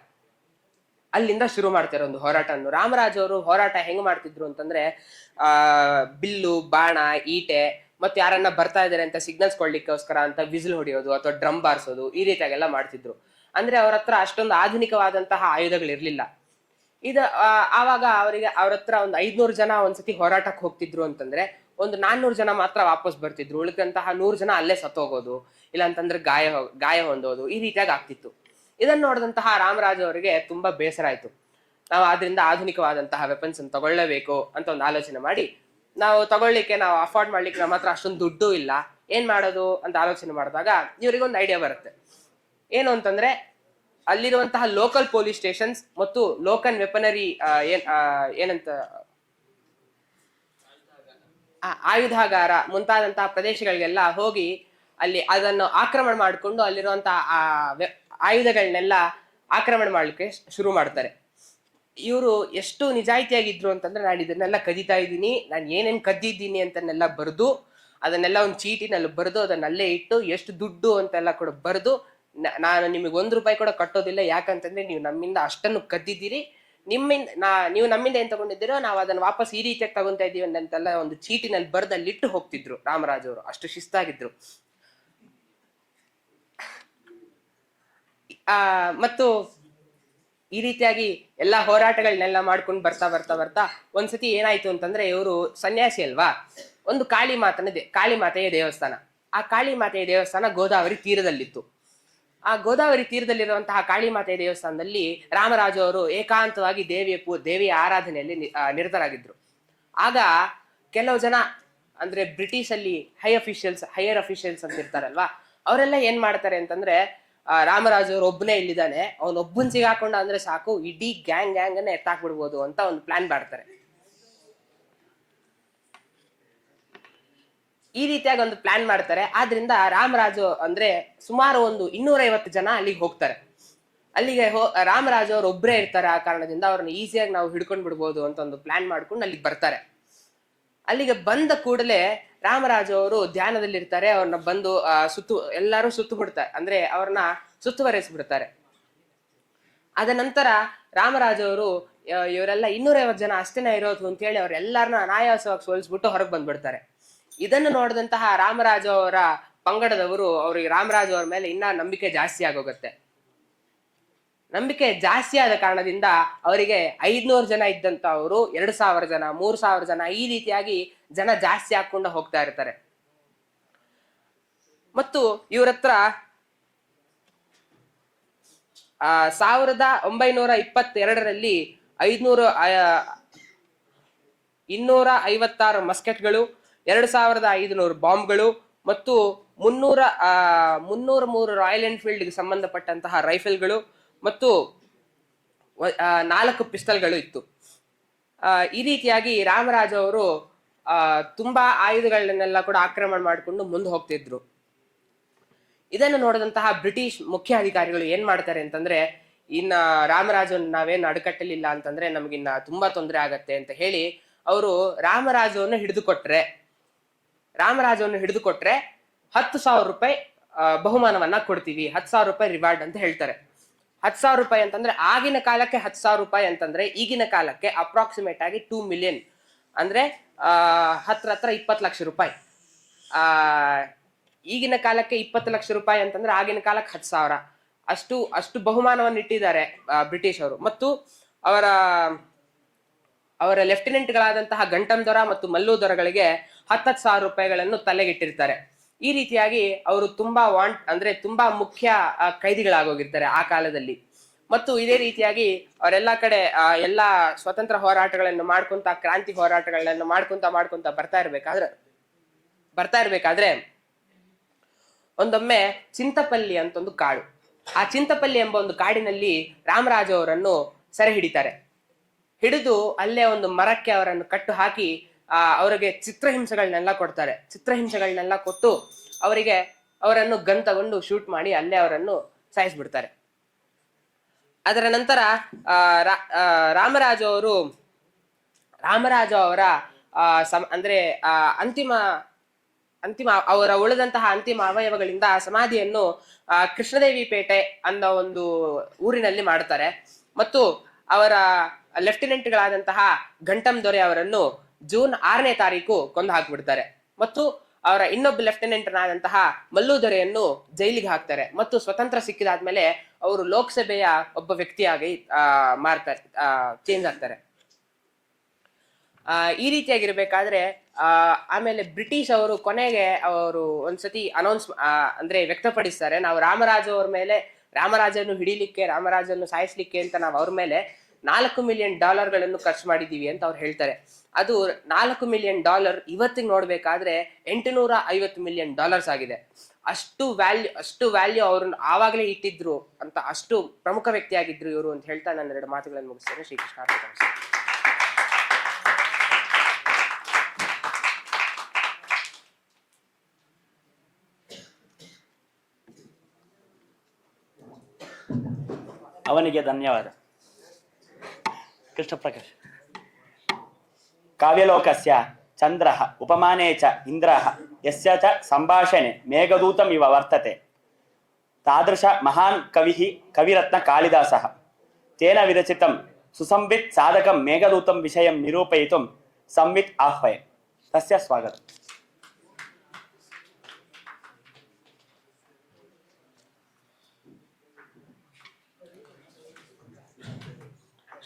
ಅಲ್ಲಿಂದ ಶುರು ಮಾಡ್ತಾರೆ ಒಂದು ಹೋರಾಟವನ್ನು. ರಾಮರಾಜ್ ಅವರು ಹೋರಾಟ ಹೆಂಗ್ ಮಾಡ್ತಿದ್ರು ಅಂತಂದ್ರೆ ಬಿಲ್ಲು, ಬಾಣ, ಈಟೆ, ಮತ್ತೆ ಯಾರನ್ನ ಬರ್ತಾ ಇದಾರೆ ಅಂತ ಸಿಗ್ನಲ್ಸ್ ಕೊಡ್ಲಿಕ್ಕೋಸ್ಕರ ಅಂತ ವಿಸಿಲ್ ಹೊಡೆಯೋದು ಅಥವಾ ಡ್ರಮ್ ಬಾರಿಸೋದು, ಈ ರೀತಿಯಾಗೆಲ್ಲ ಮಾಡ್ತಿದ್ರು. ಅಂದ್ರೆ ಅವ್ರ ಹತ್ರ ಅಷ್ಟೊಂದು ಆಧುನಿಕವಾದಂತಹ ಆಯುಧಗಳಿರ್ಲಿಲ್ಲ. ಆವಾಗ ಅವ್ರ ಹತ್ರ ಒಂದು 500 ಜನ ಒಂದ್ಸತಿ ಹೋರಾಟಕ್ಕೆ ಹೋಗ್ತಿದ್ರು ಅಂತಂದ್ರೆ ಒಂದು 400 ಜನ ಮಾತ್ರ ವಾಪಸ್ ಬರ್ತಿದ್ರು. ಉಳಿದಂತಹ 100 ಜನ ಅಲ್ಲೇ ಸತ್ತೋಗೋದು, ಇಲ್ಲ ಅಂತಂದ್ರೆ ಗಾಯ ಹೊಂದೋದು, ಈ ರೀತಿಯಾಗಿ ಆಗ್ತಿತ್ತು. ಇದನ್ನ ನೋಡಿದಂತಹ ರಾಮರಾಜ್ ಅವರಿಗೆ ತುಂಬಾ ಬೇಸರ ಆಯ್ತು. ನಾವು ಆದ್ರಿಂದ ಆಧುನಿಕವಾದಂತಹ ವೆಪನ್ಸ್ ಅನ್ನು ತಗೊಳ್ಳೇಬೇಕು ಅಂತ ಒಂದು ಆಲೋಚನೆ ಮಾಡಿ, ನಾವು ಅಫೋರ್ಡ್ ಮಾಡ್ಲಿಕ್ಕೆ ನಮ್ಮ ಹತ್ರ ಅಷ್ಟೊಂದು ದುಡ್ಡು ಇಲ್ಲ, ಏನ್ ಮಾಡೋದು ಅಂತ ಆಲೋಚನೆ ಮಾಡಿದಾಗ ಇವರಿಗೊಂದು ಐಡಿಯಾ ಬರುತ್ತೆ. ಏನು ಅಂತಂದ್ರೆ ಅಲ್ಲಿರುವಂತಹ ಲೋಕಲ್ ಪೊಲೀಸ್ ಸ್ಟೇಷನ್ಸ್ ಮತ್ತು ಲೋಕಲ್ ವೆಪನರಿ ಏನಂತ ಆಯುಧಾಗಾರ ಮುಂತಾದಂತಹ ಪ್ರದೇಶಗಳಿಗೆಲ್ಲ ಹೋಗಿ ಅಲ್ಲಿ ಅದನ್ನು ಆಕ್ರಮಣ ಮಾಡಿಕೊಂಡು ಅಲ್ಲಿರುವಂತಹ ಆಯುಧಗಳನ್ನೆಲ್ಲ ಆಕ್ರಮಣ ಮಾಡ್ಲಿಕ್ಕೆ ಶುರು ಮಾಡ್ತಾರೆ. ಇವರು ಎಷ್ಟು ನಿಜಾಯಿತಿಯಾಗಿದ್ರು ಅಂತಂದ್ರೆ, ನಾನು ಇದನ್ನೆಲ್ಲ ಕದೀತಾ ಇದ್ದೀನಿ, ನಾನು ಏನೇನ್ ಕದ್ದಿದ್ದೀನಿ ಅಂತನ್ನೆಲ್ಲ ಬರೆದು ಅದನ್ನೆಲ್ಲ ಒಂದು ಚೀಟಿನಲ್ಲಿ ಬರೆದು ಅದನ್ನಲ್ಲೇ ಇಟ್ಟು ಎಷ್ಟು ದುಡ್ಡು ಅಂತೆಲ್ಲ ಕೂಡ ಬರೆದು, ನಾನು ನಿಮಗೆ ₹1 ಕೂಡ ಕಟ್ಟೋದಿಲ್ಲ, ಯಾಕಂತಂದ್ರೆ ನೀವು ನಮ್ಮಿಂದ ಅಷ್ಟನ್ನು ಕದ್ದಿದ್ದೀರಿ, ನೀವು ನಮ್ಮಿಂದ ಏನ್ ತಗೊಂಡಿದ್ದೀರೋ ನಾವು ಅದನ್ನ ವಾಪಸ್ ಈ ರೀತಿಯಾಗಿ ತಗೊಂತಾ ಇದೀವಿ ಅಂತೆಲ್ಲ ಒಂದು ಚೀಟಿನಲ್ಲಿ ಬರೆದು ಅಲ್ಲಿಟ್ಟು ಹೋಗ್ತಿದ್ರು ರಾಮರಾಜ್ ಅವರು. ಅಷ್ಟು ಶಿಸ್ತಾಗಿದ್ರು. ಮತ್ತು ಈ ರೀತಿಯಾಗಿ ಎಲ್ಲಾ ಹೋರಾಟಗಳನ್ನೆಲ್ಲ ಮಾಡ್ಕೊಂಡು ಬರ್ತಾ ಒಂದ್ಸತಿ ಏನಾಯ್ತು ಅಂತಂದ್ರೆ, ಇವರು ಸನ್ಯಾಸಿ ಅಲ್ವಾ, ಒಂದು ಕಾಳಿಮಾತೆಯ ದೇವಸ್ಥಾನ. ಆ ಕಾಳಿಮಾತೆಯ ದೇವಸ್ಥಾನ ಗೋದಾವರಿ ತೀರದಲ್ಲಿತ್ತು. ಆ ಗೋದಾವರಿ ತೀರದಲ್ಲಿರುವಂತಹ ಕಾಳಿಮಾತೆಯ ದೇವಸ್ಥಾನದಲ್ಲಿ ರಾಮರಾಜು ಅವರು ಏಕಾಂತವಾಗಿ ದೇವಿಯ ಆರಾಧನೆಯಲ್ಲಿ ನಿರತರಾಗಿದ್ರು. ಆಗ ಕೆಲವು ಜನ ಅಂದ್ರೆ ಬ್ರಿಟಿಷ್ ಅಲ್ಲಿ ಹೈಯರ್ ಅಫಿಷಿಯಲ್ಸ್ ಅಂತ ಇರ್ತಾರಲ್ವಾ, ಅವರೆಲ್ಲ ಏನ್ ಮಾಡ್ತಾರೆ ಅಂತಂದ್ರೆ, ರಾಮರಾಜು ಅವರು ಒಬ್ಬನೇ ಇಲ್ಲಿದ್ದಾನೆ, ಒಬ್ಬನ್ ಸಿಗಾಕೊಂಡ ಅಂದ್ರೆ ಸಾಕು, ಇಡೀ ಗ್ಯಾಂಗ್ ಅನ್ನ ಎತ್ತಾಕ್ಬಿಡ್ಬೋದು ಅಂತ ಒಂದು ಪ್ಲಾನ್ ಮಾಡ್ತಾರೆ. ಈ ರೀತಿಯಾಗಿ ಒಂದು ಪ್ಲಾನ್ ಮಾಡ್ತಾರೆ. ಆದ್ರಿಂದ ರಾಮರಾಜು ಅಂದ್ರೆ ಸುಮಾರು ಒಂದು 250 ಜನ ಅಲ್ಲಿಗೆ ಹೋಗ್ತಾರೆ. ಅಲ್ಲಿಗೆ ರಾಮರಾಜು ಅವ್ರು ಒಬ್ಬರೇ ಇರ್ತಾರೆ. ಆ ಕಾರಣದಿಂದ ಅವ್ರನ್ನ ಈಸಿಯಾಗಿ ನಾವು ಹಿಡ್ಕೊಂಡ್ ಬಿಡ್ಬೋದು ಅಂತ ಒಂದು ಪ್ಲಾನ್ ಮಾಡ್ಕೊಂಡು ಅಲ್ಲಿಗೆ ಬರ್ತಾರೆ. ಅಲ್ಲಿಗೆ ಬಂದ ಕೂಡಲೇ ರಾಮರಾಜು ಅವರು ಧ್ಯಾನದಲ್ಲಿರ್ತಾರೆ. ಅವ್ರನ್ನ ಬಂದು ಎಲ್ಲರೂ ಸುತ್ತು ಬಿಡ್ತಾರೆ, ಅಂದ್ರೆ ಅವ್ರನ್ನ ಸುತ್ತುವರೆಸ್ಬಿಡ್ತಾರೆ. ಅದ ನಂತರ ರಾಮರಾಜು ಅವರು ಇವರೆಲ್ಲ 250 ಜನ ಅಷ್ಟೇನ ಇರೋದು ಅಂತ ಹೇಳಿ ಅವ್ರೆಲ್ಲಾರನ್ನ ಅನಾಯಾಸವಾಗಿ ಸೋಲಿಸ್ಬಿಟ್ಟು ಹೊರಗೆ ಬಂದ್ಬಿಡ್ತಾರೆ. ಇದನ್ನು ನೋಡಿದಂತಹ ರಾಮರಾಜು ಅವರ ಪಂಗಡದವರು ಅವ್ರಿಗೆ ರಾಮರಾಜು ಅವ್ರ ಮೇಲೆ ಇನ್ನ ನಂಬಿಕೆ ಜಾಸ್ತಿ ಆಗೋಗುತ್ತೆ. ನಂಬಿಕೆ ಜಾಸ್ತಿ ಆದ ಕಾರಣದಿಂದ ಅವರಿಗೆ 500 ಜನ ಇದ್ದಂತ ಅವರು 2000 ಜನ, 3000 ಜನ, ಈ ರೀತಿಯಾಗಿ ಜನ ಜಾಸ್ತಿ ಹಾಕೊಂಡು ಹೋಗ್ತಾ ಇರ್ತಾರೆ. ಮತ್ತು ಇವ್ರ ಹತ್ರ 1922ರಲ್ಲಿ 256 ಮಸ್ಕೆಟ್ಗಳು, 2500 ಬಾಂಬ್ಗಳು ಮತ್ತು 303 ರಾಯಲ್ ಎನ್ಫೀಲ್ಡ್ಗೆ ಸಂಬಂಧಪಟ್ಟಂತಹ ರೈಫಲ್ಗಳು ಮತ್ತು 4 ಪಿಸ್ಟಲ್ಗಳು ಇತ್ತು. ಈ ರೀತಿಯಾಗಿ ರಾಮರಾಜು ಅವರು ತುಂಬಾ ಆಯುಧಗಳನ್ನೆಲ್ಲ ಕೂಡ ಆಕ್ರಮಣ ಮಾಡಿಕೊಂಡು ಮುಂದೆ ಹೋಗ್ತಿದ್ರು. ಇದನ್ನು ನೋಡಿದಂತಹ ಬ್ರಿಟಿಷ್ ಮುಖ್ಯ ಅಧಿಕಾರಿಗಳು ಏನ್ ಮಾಡ್ತಾರೆ ಅಂತಂದ್ರೆ, ಇನ್ನ ರಾಮರಾಜು ನಾವೇನು ಅಡಕಟ್ಟಲಿಲ್ಲ ಅಂತಂದ್ರೆ ನಮಗಿನ್ನ ತುಂಬಾ ತೊಂದರೆ ಆಗತ್ತೆ ಅಂತ ಹೇಳಿ ಅವರು ರಾಮರಾಜುವನ್ನು ಹಿಡಿದುಕೊಟ್ರೆ ₹10,000 ಬಹುಮಾನವನ್ನ ಕೊಡ್ತೀವಿ, ₹10,000 ರಿವಾರ್ಡ್ ಅಂತ ಹೇಳ್ತಾರೆ. ₹10,000 ಅಂತಂದ್ರೆ ಆಗಿನ ಕಾಲಕ್ಕೆ ₹10,000 ಅಂತಂದ್ರೆ ಈಗಿನ ಕಾಲಕ್ಕೆ ಅಪ್ರಾಕ್ಸಿಮೇಟ್ ಆಗಿ 2 ಮಿಲಿಯನ್, ಅಂದ್ರೆ ಹತ್ರ 20 ಲಕ್ಷ ರೂಪಾಯಿ. ಈಗಿನ ಕಾಲಕ್ಕೆ 20 ಲಕ್ಷ ರೂಪಾಯಿ ಅಂತಂದ್ರೆ ಆಗಿನ ಕಾಲಕ್ಕೆ 10,000 ಅಷ್ಟು ಬಹುಮಾನವನ್ನು ಇಟ್ಟಿದ್ದಾರೆ ಬ್ರಿಟಿಷರು. ಮತ್ತು ಅವರ ಅವರ ಲೆಫ್ಟಿನೆಂಟ್ಗಳಾದಂತಹ ಗಂಟಂ ದೊರ ಮತ್ತು ಮಲ್ಲು ದೊರಗಳಿಗೆ 10,000 ರೂಪಾಯಿಗಳನ್ನು ತಲೆಗಿಟ್ಟಿರ್ತಾರೆ. ಈ ರೀತಿಯಾಗಿ ಅವರು ತುಂಬಾ ಮುಖ್ಯ ಕೈದಿಗಳಾಗೋಗಿರ್ತಾರೆ ಆ ಕಾಲದಲ್ಲಿ. ಮತ್ತು ಇದೇ ರೀತಿಯಾಗಿ ಅವರೆಲ್ಲಾ ಕಡೆ ಎಲ್ಲಾ ಸ್ವತಂತ್ರ ಹೋರಾಟಗಳನ್ನು ಮಾಡ್ಕೊಂತ, ಕ್ರಾಂತಿ ಹೋರಾಟಗಳನ್ನು ಮಾಡ್ಕೊಂತ ಬರ್ತಾ ಇರ್ಬೇಕಾದ್ರೆ ಒಂದೊಮ್ಮೆ ಚಿಂತಪಲ್ಲಿ ಅಂತ ಒಂದು ಕಾಡು, ಆ ಚಿಂತಪಲ್ಲಿ ಎಂಬ ಒಂದು ಕಾಡಿನಲ್ಲಿ ರಾಮರಾಜ ಅವರನ್ನು ಸೆರೆ ಹಿಡಿತಾರೆ. ಹಿಡಿದು ಅಲ್ಲೇ ಒಂದು ಮರಕ್ಕೆ ಅವರನ್ನು ಕಟ್ಟು ಹಾಕಿ ಅವರಿಗೆ ಚಿತ್ರಹಿಂಸೆಗಳನ್ನೆಲ್ಲ ಕೊಡ್ತಾರೆ. ಚಿತ್ರಹಿಂಸೆಗಳನ್ನೆಲ್ಲ ಕೊಟ್ಟು ಅವರನ್ನು ಗನ್ ತಗೊಂಡು ಶೂಟ್ ಮಾಡಿ ಅಲ್ಲೇ ಅವರನ್ನು ಸಾಯಿಸ್ಬಿಡ್ತಾರೆ. ಅದರ ನಂತರ ರಾಮರಾಜ ಅವರ ಅಂದ್ರೆ ಅಂತಿಮ ಅವರ ಉಳಿದಂತಹ ಅಂತಿಮ ಅವಯವಗಳಿಂದ ಸಮಾಧಿಯನ್ನು ಕೃಷ್ಣದೇವಿ ಪೇಟೆ ಅನ್ನೋ ಒಂದು ಊರಿನಲ್ಲಿ ಮಾಡ್ತಾರೆ. ಮತ್ತು ಅವರ ಲೆಫ್ಟಿನೆಂಟ್ಗಳಾದಂತಹ ಘಂಟಂ ದೊರೆ ಅವರನ್ನು ಜೂನ್ 6ನೇ ತಾರೀಕು ಕೊಂದು ಹಾಕ್ಬಿಡ್ತಾರೆ. ಮತ್ತು ಅವರ ಇನ್ನೊಬ್ಬ ಲೆಫ್ಟಿನೆಂಟ್ನಾದಂತಹ ಮಲ್ಲು ದೊರೆಯನ್ನು ಜೈಲಿಗೆ ಹಾಕ್ತಾರೆ. ಮತ್ತು ಸ್ವತಂತ್ರ ಸಿಕ್ಕಿದಾದ್ಮೇಲೆ ಅವರು ಲೋಕಸಭೆಯ ಒಬ್ಬ ವ್ಯಕ್ತಿಯಾಗಿ ಚೇಂಜ್ ಆಗ್ತಾರೆ. ಈ ರೀತಿಯಾಗಿರ್ಬೇಕಾದ್ರೆ ಆಮೇಲೆ ಬ್ರಿಟಿಷ್ ಅವರು ಕೊನೆಗೆ ಅವರು ಒಂದ್ಸತಿ ಅಂದ್ರೆ ವ್ಯಕ್ತಪಡಿಸ್ತಾರೆ, ನಾವು ರಾಮರಾಜನ್ನು ಹಿಡಿಲಿಕ್ಕೆ, ರಾಮರಾಜನ್ನು ಸಾಯಿಸ್ಲಿಕ್ಕೆ ಅಂತ ನಾವು ಅವ್ರ ಮೇಲೆ $4 ಮಿಲಿಯನ್ ಖರ್ಚು ಮಾಡಿದೀವಿ ಅಂತ ಅವ್ರು ಹೇಳ್ತಾರೆ. ಅದು $4 ಮಿಲಿಯನ್ ಇವತ್ತಿಗೆ ನೋಡ್ಬೇಕಾದ್ರೆ $850 ಮಿಲಿಯನ್ ಆಗಿದೆ. ಅಷ್ಟು ವ್ಯಾಲ್ಯೂ ಅವ್ರನ್ನ ಆವಾಗಲೇ ಇಟ್ಟಿದ್ರು ಅಂತ, ಅಷ್ಟು ಪ್ರಮುಖ ವ್ಯಕ್ತಿಯಾಗಿದ್ರು ಇವರು ಅಂತ ಹೇಳ್ತಾ ನಾನು 2 ಮಾತುಗಳನ್ನು ಮುಗಿಸ್ತೇನೆ. ಶ್ರೀಕೃಷ್ಣ ಅರ್ಪಣಮಸ್ತು. ಅವನಿಗೆ ಧನ್ಯವಾದ. ಕೃಷ್ಣ ಪ್ರಕಾಶ್. ಕಾವ್ಯಲೋಕಸ್ಯ ಚಂದ್ರಃ ಉಪಮಾನೇ ಚ ಇಂದ್ರಃ ಯಸ್ಯ ಚ ಸಂಭಾಷಣೆ ಮೇಘದೂತಮಿವ ವರ್ತತೆ ತಾದೃಶ ಮಹಾನ್ ಕವಿರತ್ನ ಕಾಳಿದಾಸಃ ತೇನ ವಿರಚಿತಂ ಸುಸಂವಿತ್ ಸಾಧಕಂ ಮೇಘದೂತಂ ವಿಷಯಂ ನಿರೂಪಯಿತುಂ ಸಂವಿತ್ ಆಹ್ವಯ. ತಸ್ಯ ಸ್ವಾಗತ.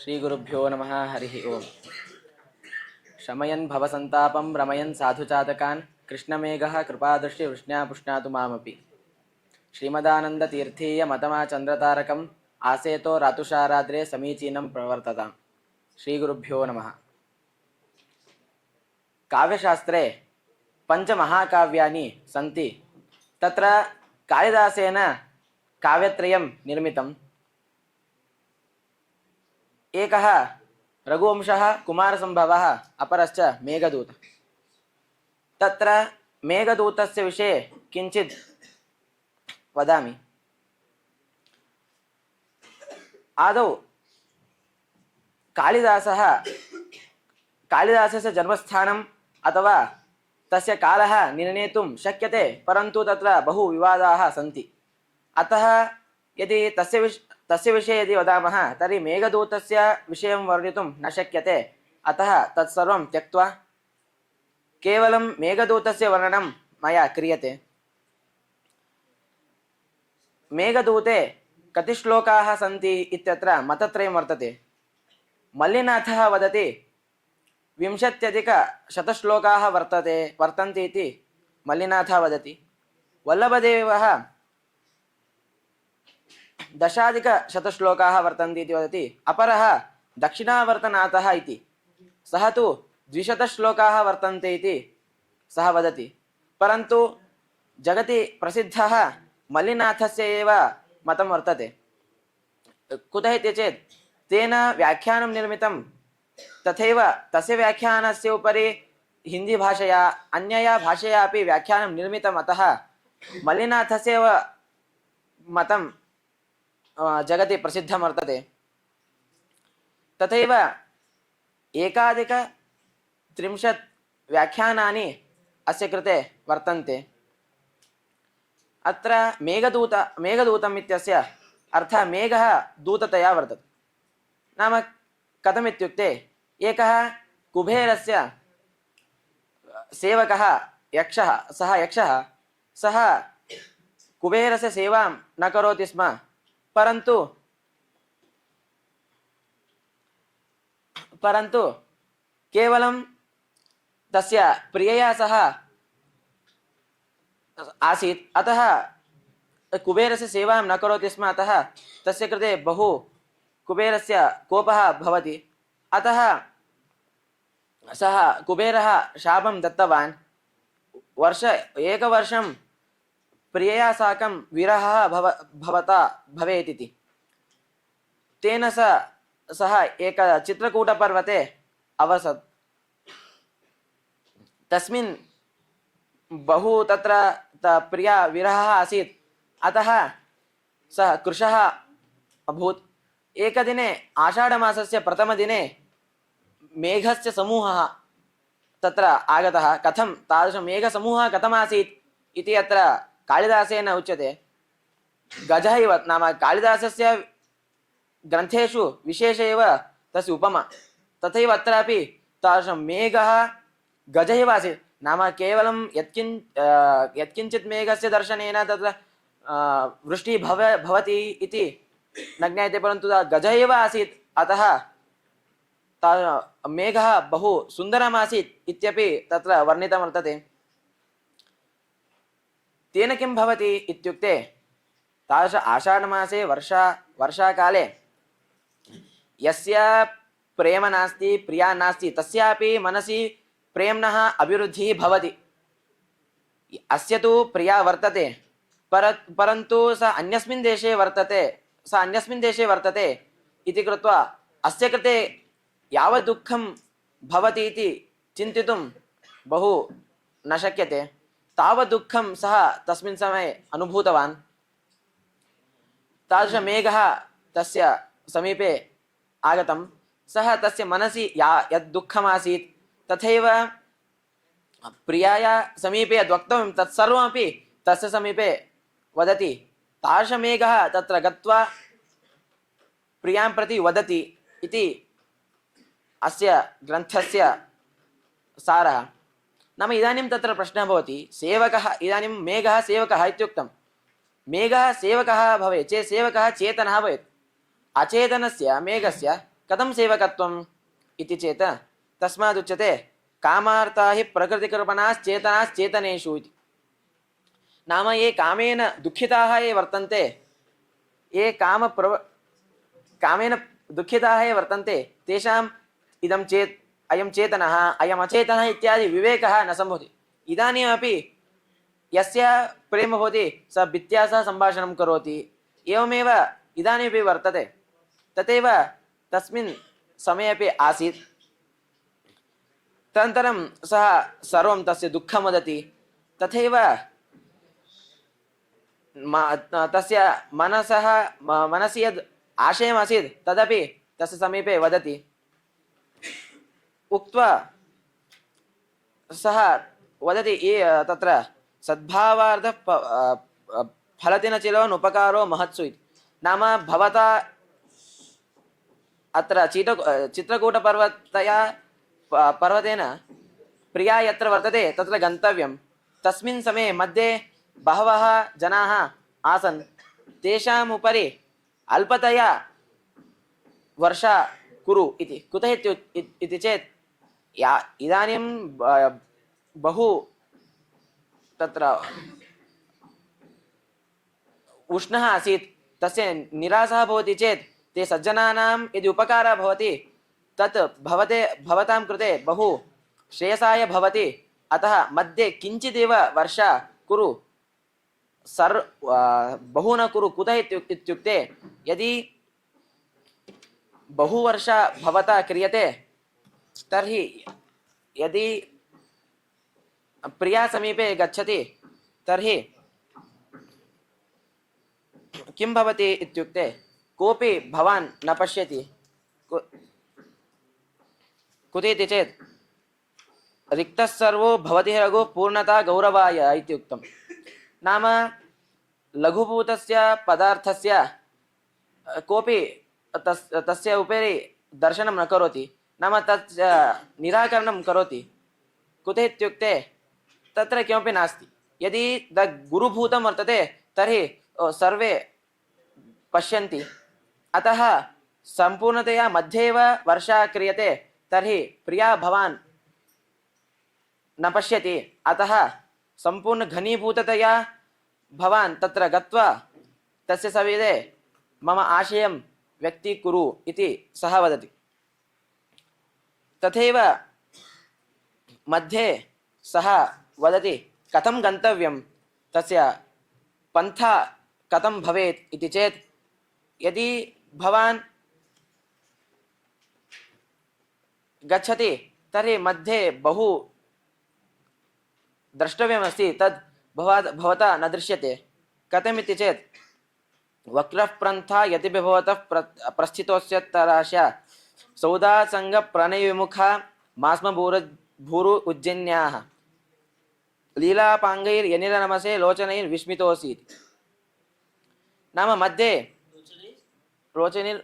ಶ್ರೀ ಗುರುಭ್ಯೋ ನಮಃ. ಹರಿ ಓಂ. ಶಮಯನ್ ಭವಸಂತಾಪಂ ರಮಯನ್ ಸಾಧುಚಾತಕಾನ್ ಕೃಷ್ಣಮೇಘಃ ಕೃಪಾದೃಷ್ಟಿ ವೃಷ್ಣ್ಯಾ ಪುಷ್ಣಾತು ಮಾಮಪಿ. ಶ್ರೀಮದಾನಂದ ತೀರ್ಥೀಯ ಮತಮಾ ಚಂದ್ರತಾರಕಂ ಆಸೇತೋ ರಾತುಷಾರಾದ್ರೇ ಸಮೀಚೀನಂ ಪ್ರವರ್ತತಾಂ. ಶ್ರೀ ಗುರುಭ್ಯೋ ನಮಃ. ಕಾವ್ಯಶಾಸ್ತ್ರೆ ಪಂಚಮಹಾಕಾವ್ಯಾನಿ ಸಂತಿ. ತತ್ರ ಕಾಳಿದಾಸೇನ ಕಾವ್ಯತ್ರಯಂ ನಿರ್ಮಿತಂ. एकः रघुवंशः कुमारसम्भवः अपरश्च मेघदूतः. तत्र मेघदूतस्य विषये किञ्चित् वदामि. आदौ कालिदासस्य जन्मस्थानम् अथवा तस्य कालः निर्णेतुं शक्यते, परन्तु तत्र बहु विवादाः सन्ति. अतः यदि तस्य विषये यदि वदामः तर्हि मेघदूतस्य विषयं वर्णितुं न शक्यते. अतः तत्सर्वं त्यक्त्वा केवलं मेघदूतस्य वर्णनं मया क्रियते. मेघदूते कति श्लोकाः सन्ति इत्यत्र मतत्रयं वर्तते. मल्लिनाथः वदति 20 श्लोकाः वर्तन्ते इति मल्लिनाथः वदति. वल्लभदेवः 10 श्लोकाः वर्तन्ते इति वदति. अपरः दक्षिणावर्तनाथः इति, सः तु 200 श्लोकाः वर्तन्ते इति सः वदति. परन्तु जगति प्रसिद्धः मल्लिनाथस्य एव मतं वर्तते. कुतः इति चेत् तेन व्याख्यानं निर्मितं, तथैव तस्य व्याख्यानस्य उपरि हिन्दीभाषया अन्यया भाषया अपि व्याख्यानं निर्मितम्. अतः मल्लिनाथस्य एव मतं जगति प्रसिद्धं वर्तते. तथैव 1,30 व्याख्यानानि अस्य कृते वर्तन्ते. अत्र मेघदूतम् इत्यस्य अर्थः मेघः दूततया वर्तते. नाम कथमित्युक्ते एकः कुबेरस्य सेवकः यक्षः, सः यक्षः सः कुबेरस्य सेवां न करोति स्म, परन्तु केवलं तस्य प्रियया सह आसीत्, अतः कुबेरस्य सेवां न करोति स्म, अतः तस्य कृते बहु कुबेरस्य कोपः भवति। अतः सः कुबेरः शापं दत्तवान्, एकवर्षं प्रियया साकं विरहः भवता भवेत् इति। तेन सः एक चित्रकूटपर्वते अवसत्। तस्मिन् बहु तत्र प्रिया विरहः आसीत्, अतः सः कृशः अभूत्। एकदिने आषाढमासस्य प्रथमदिने मेघस्य समूहः तत्र आगतः। कथं तादृशमेघसमूहः कथमासीत् इति अत्र कालिदासेन उच्यते। गजः इव, नाम कालिदासस्य ग्रन्थेषु विशेष एव तस्य उपमा। तथैव अत्रापि तादृशं मेघः गजः इव आसीत्, नाम केवलं यत्किञ्चित् मेघस्य दर्शनेन तत्र वृष्टिः भवति इति न ज्ञायते, परन्तु गजः एव आसीत्। अतः मेघः बहु सुन्दरमासीत् इत्यपि तत्र वर्णितं वर्तते। तेन किं भवति इत्युक्ते, तादृश आषाढमासे वर्षाकाले यस्य प्रेम नास्ति, प्रिया नास्ति, तस्यापि मनसि प्रेम्णः अभिवृद्धिः भवति। अस्य तु प्रिया वर्तते, परन्तु सः अन्यस्मिन् देशे वर्तते इति कृत्वा अस्य कृते यावत् दुःखं भवति इति चिन्तितुं बहु न शक्यते। तावत् दुःखं सः तस्मिन् समये अनुभूतवान्। तादृशमेघः तस्य समीपे आगतं। सः तस्य मनसि यद् दुःखमासीत् तथैव प्रियाया समीपे यद् वक्तव्यं तत्सर्वमपि तस्य समीपे वदति। तादृशमेघः तत्र गत्वा प्रियां प्रति वदति इति अस्य ग्रन्थस्य सारः। नाम इदानीं तत्र प्रश्नः भवति, सेवकः, इदानीं मेघः सेवकः इत्युक्तं। मेघः सेवकः भवेत् चेत् सेवकः चेतनः भवेत्। अचेतनस्य मेघस्य कथं सेवकत्वम् इति चेत् तस्मादुच्यते कामार्ता हि प्रकृतिकल्पनाश्चेतनाश्चेतनेषु इति। नाम ये कामेन दुःखिताः ये वर्तन्ते, ये कामेन दुःखिताः ये वर्तन्ते, तेषाम् अयं चेतनः, अयम् अचेतनः इत्यादि विवेकः न सम्भवति। इदानीमपि यस्य प्रेम भवति सः भित्त्या सह सम्भाषणं करोति, एवमेव इदानीमपि वर्तते। तथैव तस्मिन् समये अपि आसीत्। तदनन्तरं सः सर्वं तस्य दुःखं वदति। तथैव तस्य मनसि यद् आशयमासीत् तदपि तस्य समीपे वदति। उक्त्वा सः वदति, तत्र सद्भावार्थ फलति न चिरवन् उपकारो महत्सु इति। नाम भवता अत्र पर्वतेन प्रिया यत्र वर्तते तत्र गन्तव्यं। तस्मिन् समये मध्ये बहवः जनाः आसन्। तेषाम् उपरि अल्पतया वर्षा कुरु इति। कुतः इति चेत् इदानीं बहु तत्र उष्णः आसीत्। तस्य निरासः भवति चेत् ते सज्जनानां यदि उपकारः भवति तत् भवतां कृते बहु श्रेयसाय भवति। अतः मध्ये किञ्चिदेव वर्षा कुरु, बहु न कुरु। कुतः इत्युक्ते यदि बहुवर्षा भवता क्रियते तर्हि यदि प्रिया समीपे गच्छति तर्हि किं भवति इत्युक्ते कोऽपि भवान् न पश्यति। कुतः इति चेत् रिक्तः सर्वो भवति रघु पूर्णता गौरवाय इति उक्तं। नाम लघुभूतस्य पदार्थस्य कोऽपि तस्य उपरि दर्शनं न करोति, नाम तत् निराकरणं करोति। कुतः इत्युक्ते तत्र किमपि नास्ति। यदि तद् गुरुभूतं वर्तते तर्हि सर्वे पश्यन्ति। अतः सम्पूर्णतया मध्ये एव वर्षा क्रियते तर्हि प्रिया भवान् न पश्यति। अतः सम्पूर्ण घनीभूततया भवान् तत्र गत्वा तस्य सविधे मम आशयं व्यक्तीकुरु इति सः वदति। तथैव मध्ये सः वदति कथं गन्तव्यं, तस्य पन्था कथं भवेत् इति चेत् यदि भवान् गच्छति तर्हि मध्ये बहु द्रष्टव्यमस्ति, तद् भवता न दृश्यते। कथमिति चेत् वक्रःप्रन्था यतिभिः भवतः प्रस्थितोऽस्य तराशा सौदासङ्गप्रणयविमुखा मास्मभूरु उज्जन्याः लीलापाङ्गैर्यनिरनमसे लोचनैर्विस्मितोऽसि। नाम मध्ये रोचनैर्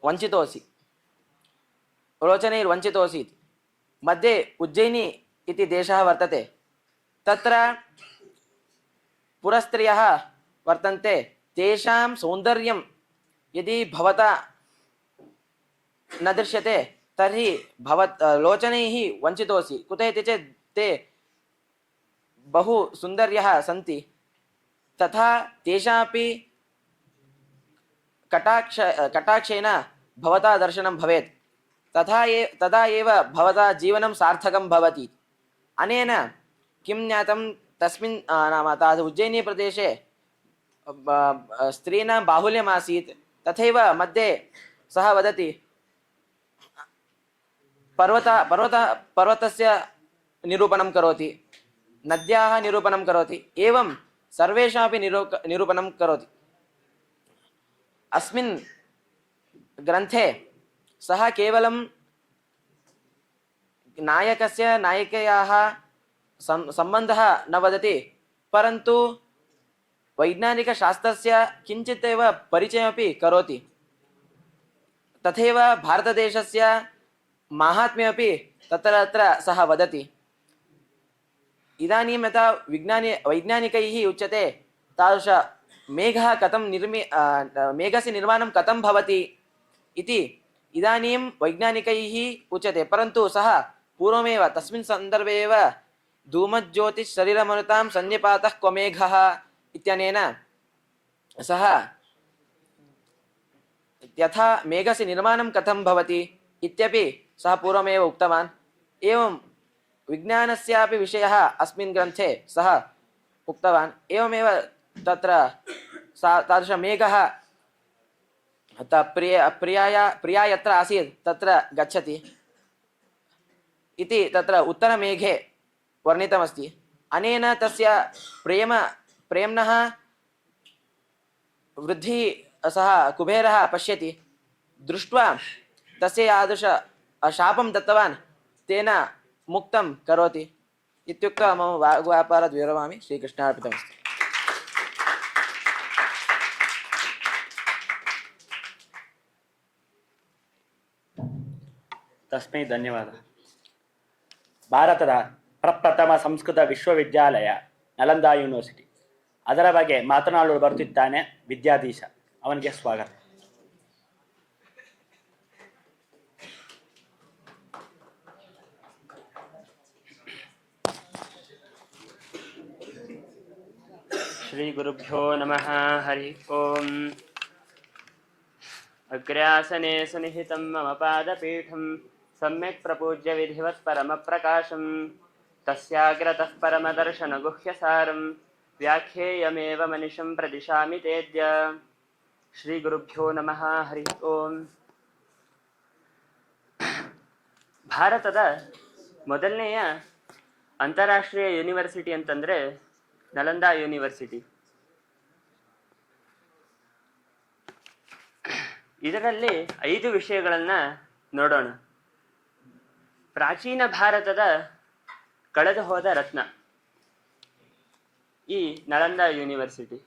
वञ्चितोऽसि, रोचनैर्वञ्चितोऽसि। मध्ये उज्जयिनी इति देशः वर्तते। तत्र पुरस्त्रियः वर्तन्ते, तेषां सौन्दर्यं यदि भवता न दृश्यते तर्हि लोचनैः वञ्चितोऽसि। कुतः इति चेत् ते बहु सुन्दर्यः सन्ति। तथा तेषामपि कटाक्षेन भवता दर्शनं भवेत्। तदा एव भवता जीवनं सार्थकं भवति। अनेन किं ज्ञातं, तस्मिन् नाम तादृश उज्जयिनी प्रदेशे स्त्रीणां बाहुल्यमासीत्। तथैव मध्ये सः वदति पर्वतस्य निरूपणं करोति, नद्याः निरूपणं करोति, एवं सर्वेषामपि निरूपणं करोति। अस्मिन् ग्रन्थे सः केवलं नायकस्य नायिकयाः सम्बन्धः न वदति, परन्तु वैज्ञानिकशास्त्रस्य किञ्चित् एव परिचयमपि करोति। तथैव भारतदेशस्य माहात्म्यमपि तत्र सः वदति। इदानीं यथा वैज्ञानिकैः उच्यते तादृश मेघः कथं मेघस्य निर्माणं कथं भवति इति इदानीं वैज्ञानिकैः उच्यते, परन्तु सः पूर्वमेव तस्मिन् सन्दर्भे एव धूमज्योतिश्शरीरमनुतां सन्निपातः क्व मेघः इत्यनेन सः यथा मेघस्य निर्माणं कथं भवति इत्यपि सः पूर्वमेव उक्तवान्। एवं विज्ञानस्यापि विषयः अस्मिन् ग्रन्थे सः उक्तवान्। एवमेव तत्र तादृशमेघः प्रिया यत्र आसीत् तत्र गच्छति इति तत्र उत्तरमेघे वर्णितमस्ति। अनेन तस्य प्रेम्णः वृद्धिः सः कुबेरः पश्यति। दृष्ट्वा तस्य यादृश शापं दत्तवान्, तेन मुक्तं करोति इत्युक्त्वा मम वाग्व्यापारात् विरमामि। श्रीकृष्णार्पितमस्तु। ತಸ್ಮೈ ಧನ್ಯವಾದ. ಭಾರತದ ಪ್ರಪ್ರಥಮ ಸಂಸ್ಕೃತ ವಿಶ್ವವಿದ್ಯಾಲಯ ನಲಂದಾ ಯೂನಿವರ್ಸಿಟಿ, ಅದರ ಬಗ್ಗೆ ಮಾತನಾಡಲು ಬರುತ್ತಿದ್ದಾನೆ ವಿದ್ಯಾಧೀಶ. ಅವನಿಗೆ ಸ್ವಾಗತ. ಶ್ರೀ ಗುರುಭ್ಯೋ ನಮಃ. ಹರಿ ಓಂ. ಅಗ್ರ್ಯಾಸನೆ ಸುನಿಹಿತಂ ಮಮ ಪಾದಪೀಠಂ ಸಮ್ಯಕ್ ಪ್ರಪೂಜ್ಯ ವಿಧಿವತ್ ಪರಮಪ್ರಕಾಶಂ ತಸ್ಯಾಗ್ರತಃ ಪರಮದರ್ಶನಗುಹ್ಯಸಾರಂ ವ್ಯಾಖ್ಯೇಯಮೇವ ಮನಿಷಂ ಪ್ರದಿಶಾಮಿ ತೇದ್ಯ. ಶ್ರೀ ಗುರುಭ್ಯೋ ನಮಃ. ಹರಿ ಓಂ. ಭಾರತದ ಮೊದಲನೆಯ ಅಂತಾರಾಷ್ಟ್ರೀಯ ಯೂನಿವರ್ಸಿಟಿ ಅಂತಂದರೆ ನಲಂದಾ ಯೂನಿವರ್ಸಿಟಿ. ಇದರಲ್ಲಿ 5 ವಿಷಯಗಳನ್ನು ನೋಡೋಣ. ಪ್ರಾಚೀನ ಭಾರತದ ಕಳೆದು ಹೋದ ರತ್ನ ಈ ನಳಂದಾ ಯೂನಿವರ್ಸಿಟಿ.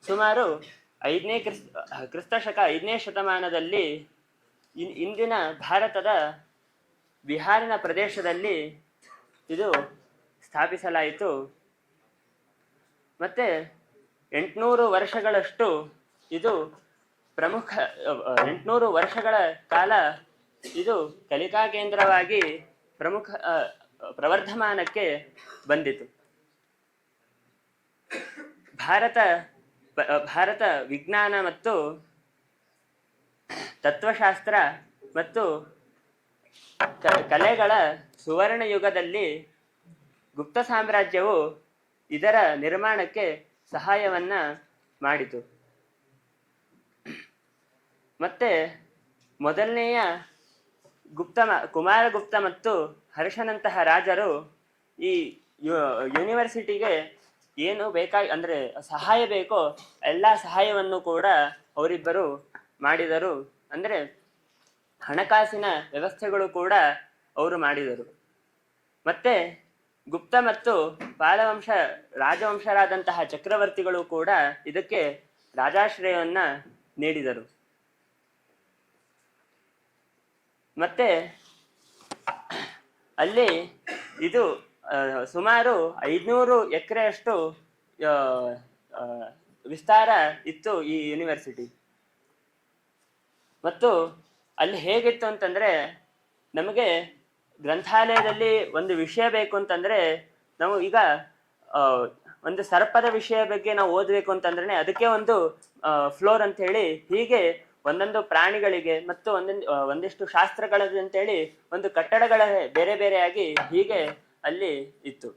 ಸುಮಾರು ಕ್ರಿಸ್ತಶಕ 5ನೇ ಶತಮಾನದಲ್ಲಿ ಇಂದಿನ ಭಾರತದ ಬಿಹಾರಿನ ಪ್ರದೇಶದಲ್ಲಿ ಇದು ಸ್ಥಾಪಿಸಲಾಯಿತು. ಮತ್ತೆ 800 ವರ್ಷಗಳಷ್ಟು ಇದು ಪ್ರಮುಖ 800 ವರ್ಷಗಳ ಕಾಲ ಇದು ಕಲಿಕಾ ಕೇಂದ್ರವಾಗಿ ಪ್ರಮುಖ ಪ್ರವರ್ಧಮಾನಕ್ಕೆ ಬಂದಿತು. ಭಾರತ ವಿಜ್ಞಾನ ಮತ್ತು ತತ್ವಶಾಸ್ತ್ರ ಮತ್ತು ಕಲೆಗಳ ಸುವರ್ಣ ಯುಗದಲ್ಲಿ ಗುಪ್ತ ಸಾಮ್ರಾಜ್ಯವು ಇದರ ನಿರ್ಮಾಣಕ್ಕೆ ಸಹಾಯವನ್ನ ಮಾಡಿತು. ಮತ್ತೆ ಮೊದಲನೆಯ ಕುಮಾರಗುಪ್ತ ಮತ್ತು ಹರ್ಷನಂತಹ ರಾಜರು ಈ ಯೂನಿವರ್ಸಿಟಿಗೆ ಏನು ಅಂದ್ರೆ ಸಹಾಯ ಬೇಕೋ ಎಲ್ಲ ಸಹಾಯವನ್ನು ಕೂಡ ಅವರಿಬ್ಬರು ಮಾಡಿದರು. ಅಂದ್ರೆ ಹಣಕಾಸಿನ ವ್ಯವಸ್ಥೆಗಳು ಕೂಡ ಅವರು ಮಾಡಿದರು. ಮತ್ತೆ ಗುಪ್ತ ಮತ್ತು ರಾಜವಂಶರಾದಂತಹ ಚಕ್ರವರ್ತಿಗಳು ಕೂಡ ಇದಕ್ಕೆ ರಾಜಾಶ್ರಯವನ್ನ ನೀಡಿದರು. ಮತ್ತೆ ಅಲ್ಲಿ ಇದು ಸುಮಾರು 500 ಎಕರೆಯಷ್ಟು ವಿಸ್ತಾರ ಇತ್ತು ಈ ಯೂನಿವರ್ಸಿಟಿ. ಮತ್ತು ಅಲ್ಲಿ ಹೇಗಿತ್ತು ಅಂತಂದ್ರೆ, ನಮಗೆ ಗ್ರಂಥಾಲಯದಲ್ಲಿ ಒಂದು ವಿಷಯ ಬೇಕು ಅಂತಂದ್ರೆ, ನಾವು ಈಗ ಒಂದು ಸರ್ಪದ ವಿಷಯ ಬಗ್ಗೆ ನಾವು ಓದಬೇಕು ಅಂತಂದ್ರೆ ಅದಕ್ಕೆ ಒಂದು ಫ್ಲೋರ್ ಅಂತ ಹೇಳಿ, ಹೀಗೆ ಒಂದೊಂದು ಪ್ರಾಣಿಗಳಿಗೆ ಮತ್ತು ಒಂದಿಷ್ಟು ಶಾಸ್ತ್ರಗಳಂತೇಳಿ ಒಂದು ಕಟ್ಟಡಗಳ ಬೇರೆ ಬೇರೆಯಾಗಿ ಹೀಗೆ ಅಲ್ಲಿ ಇತ್ತು.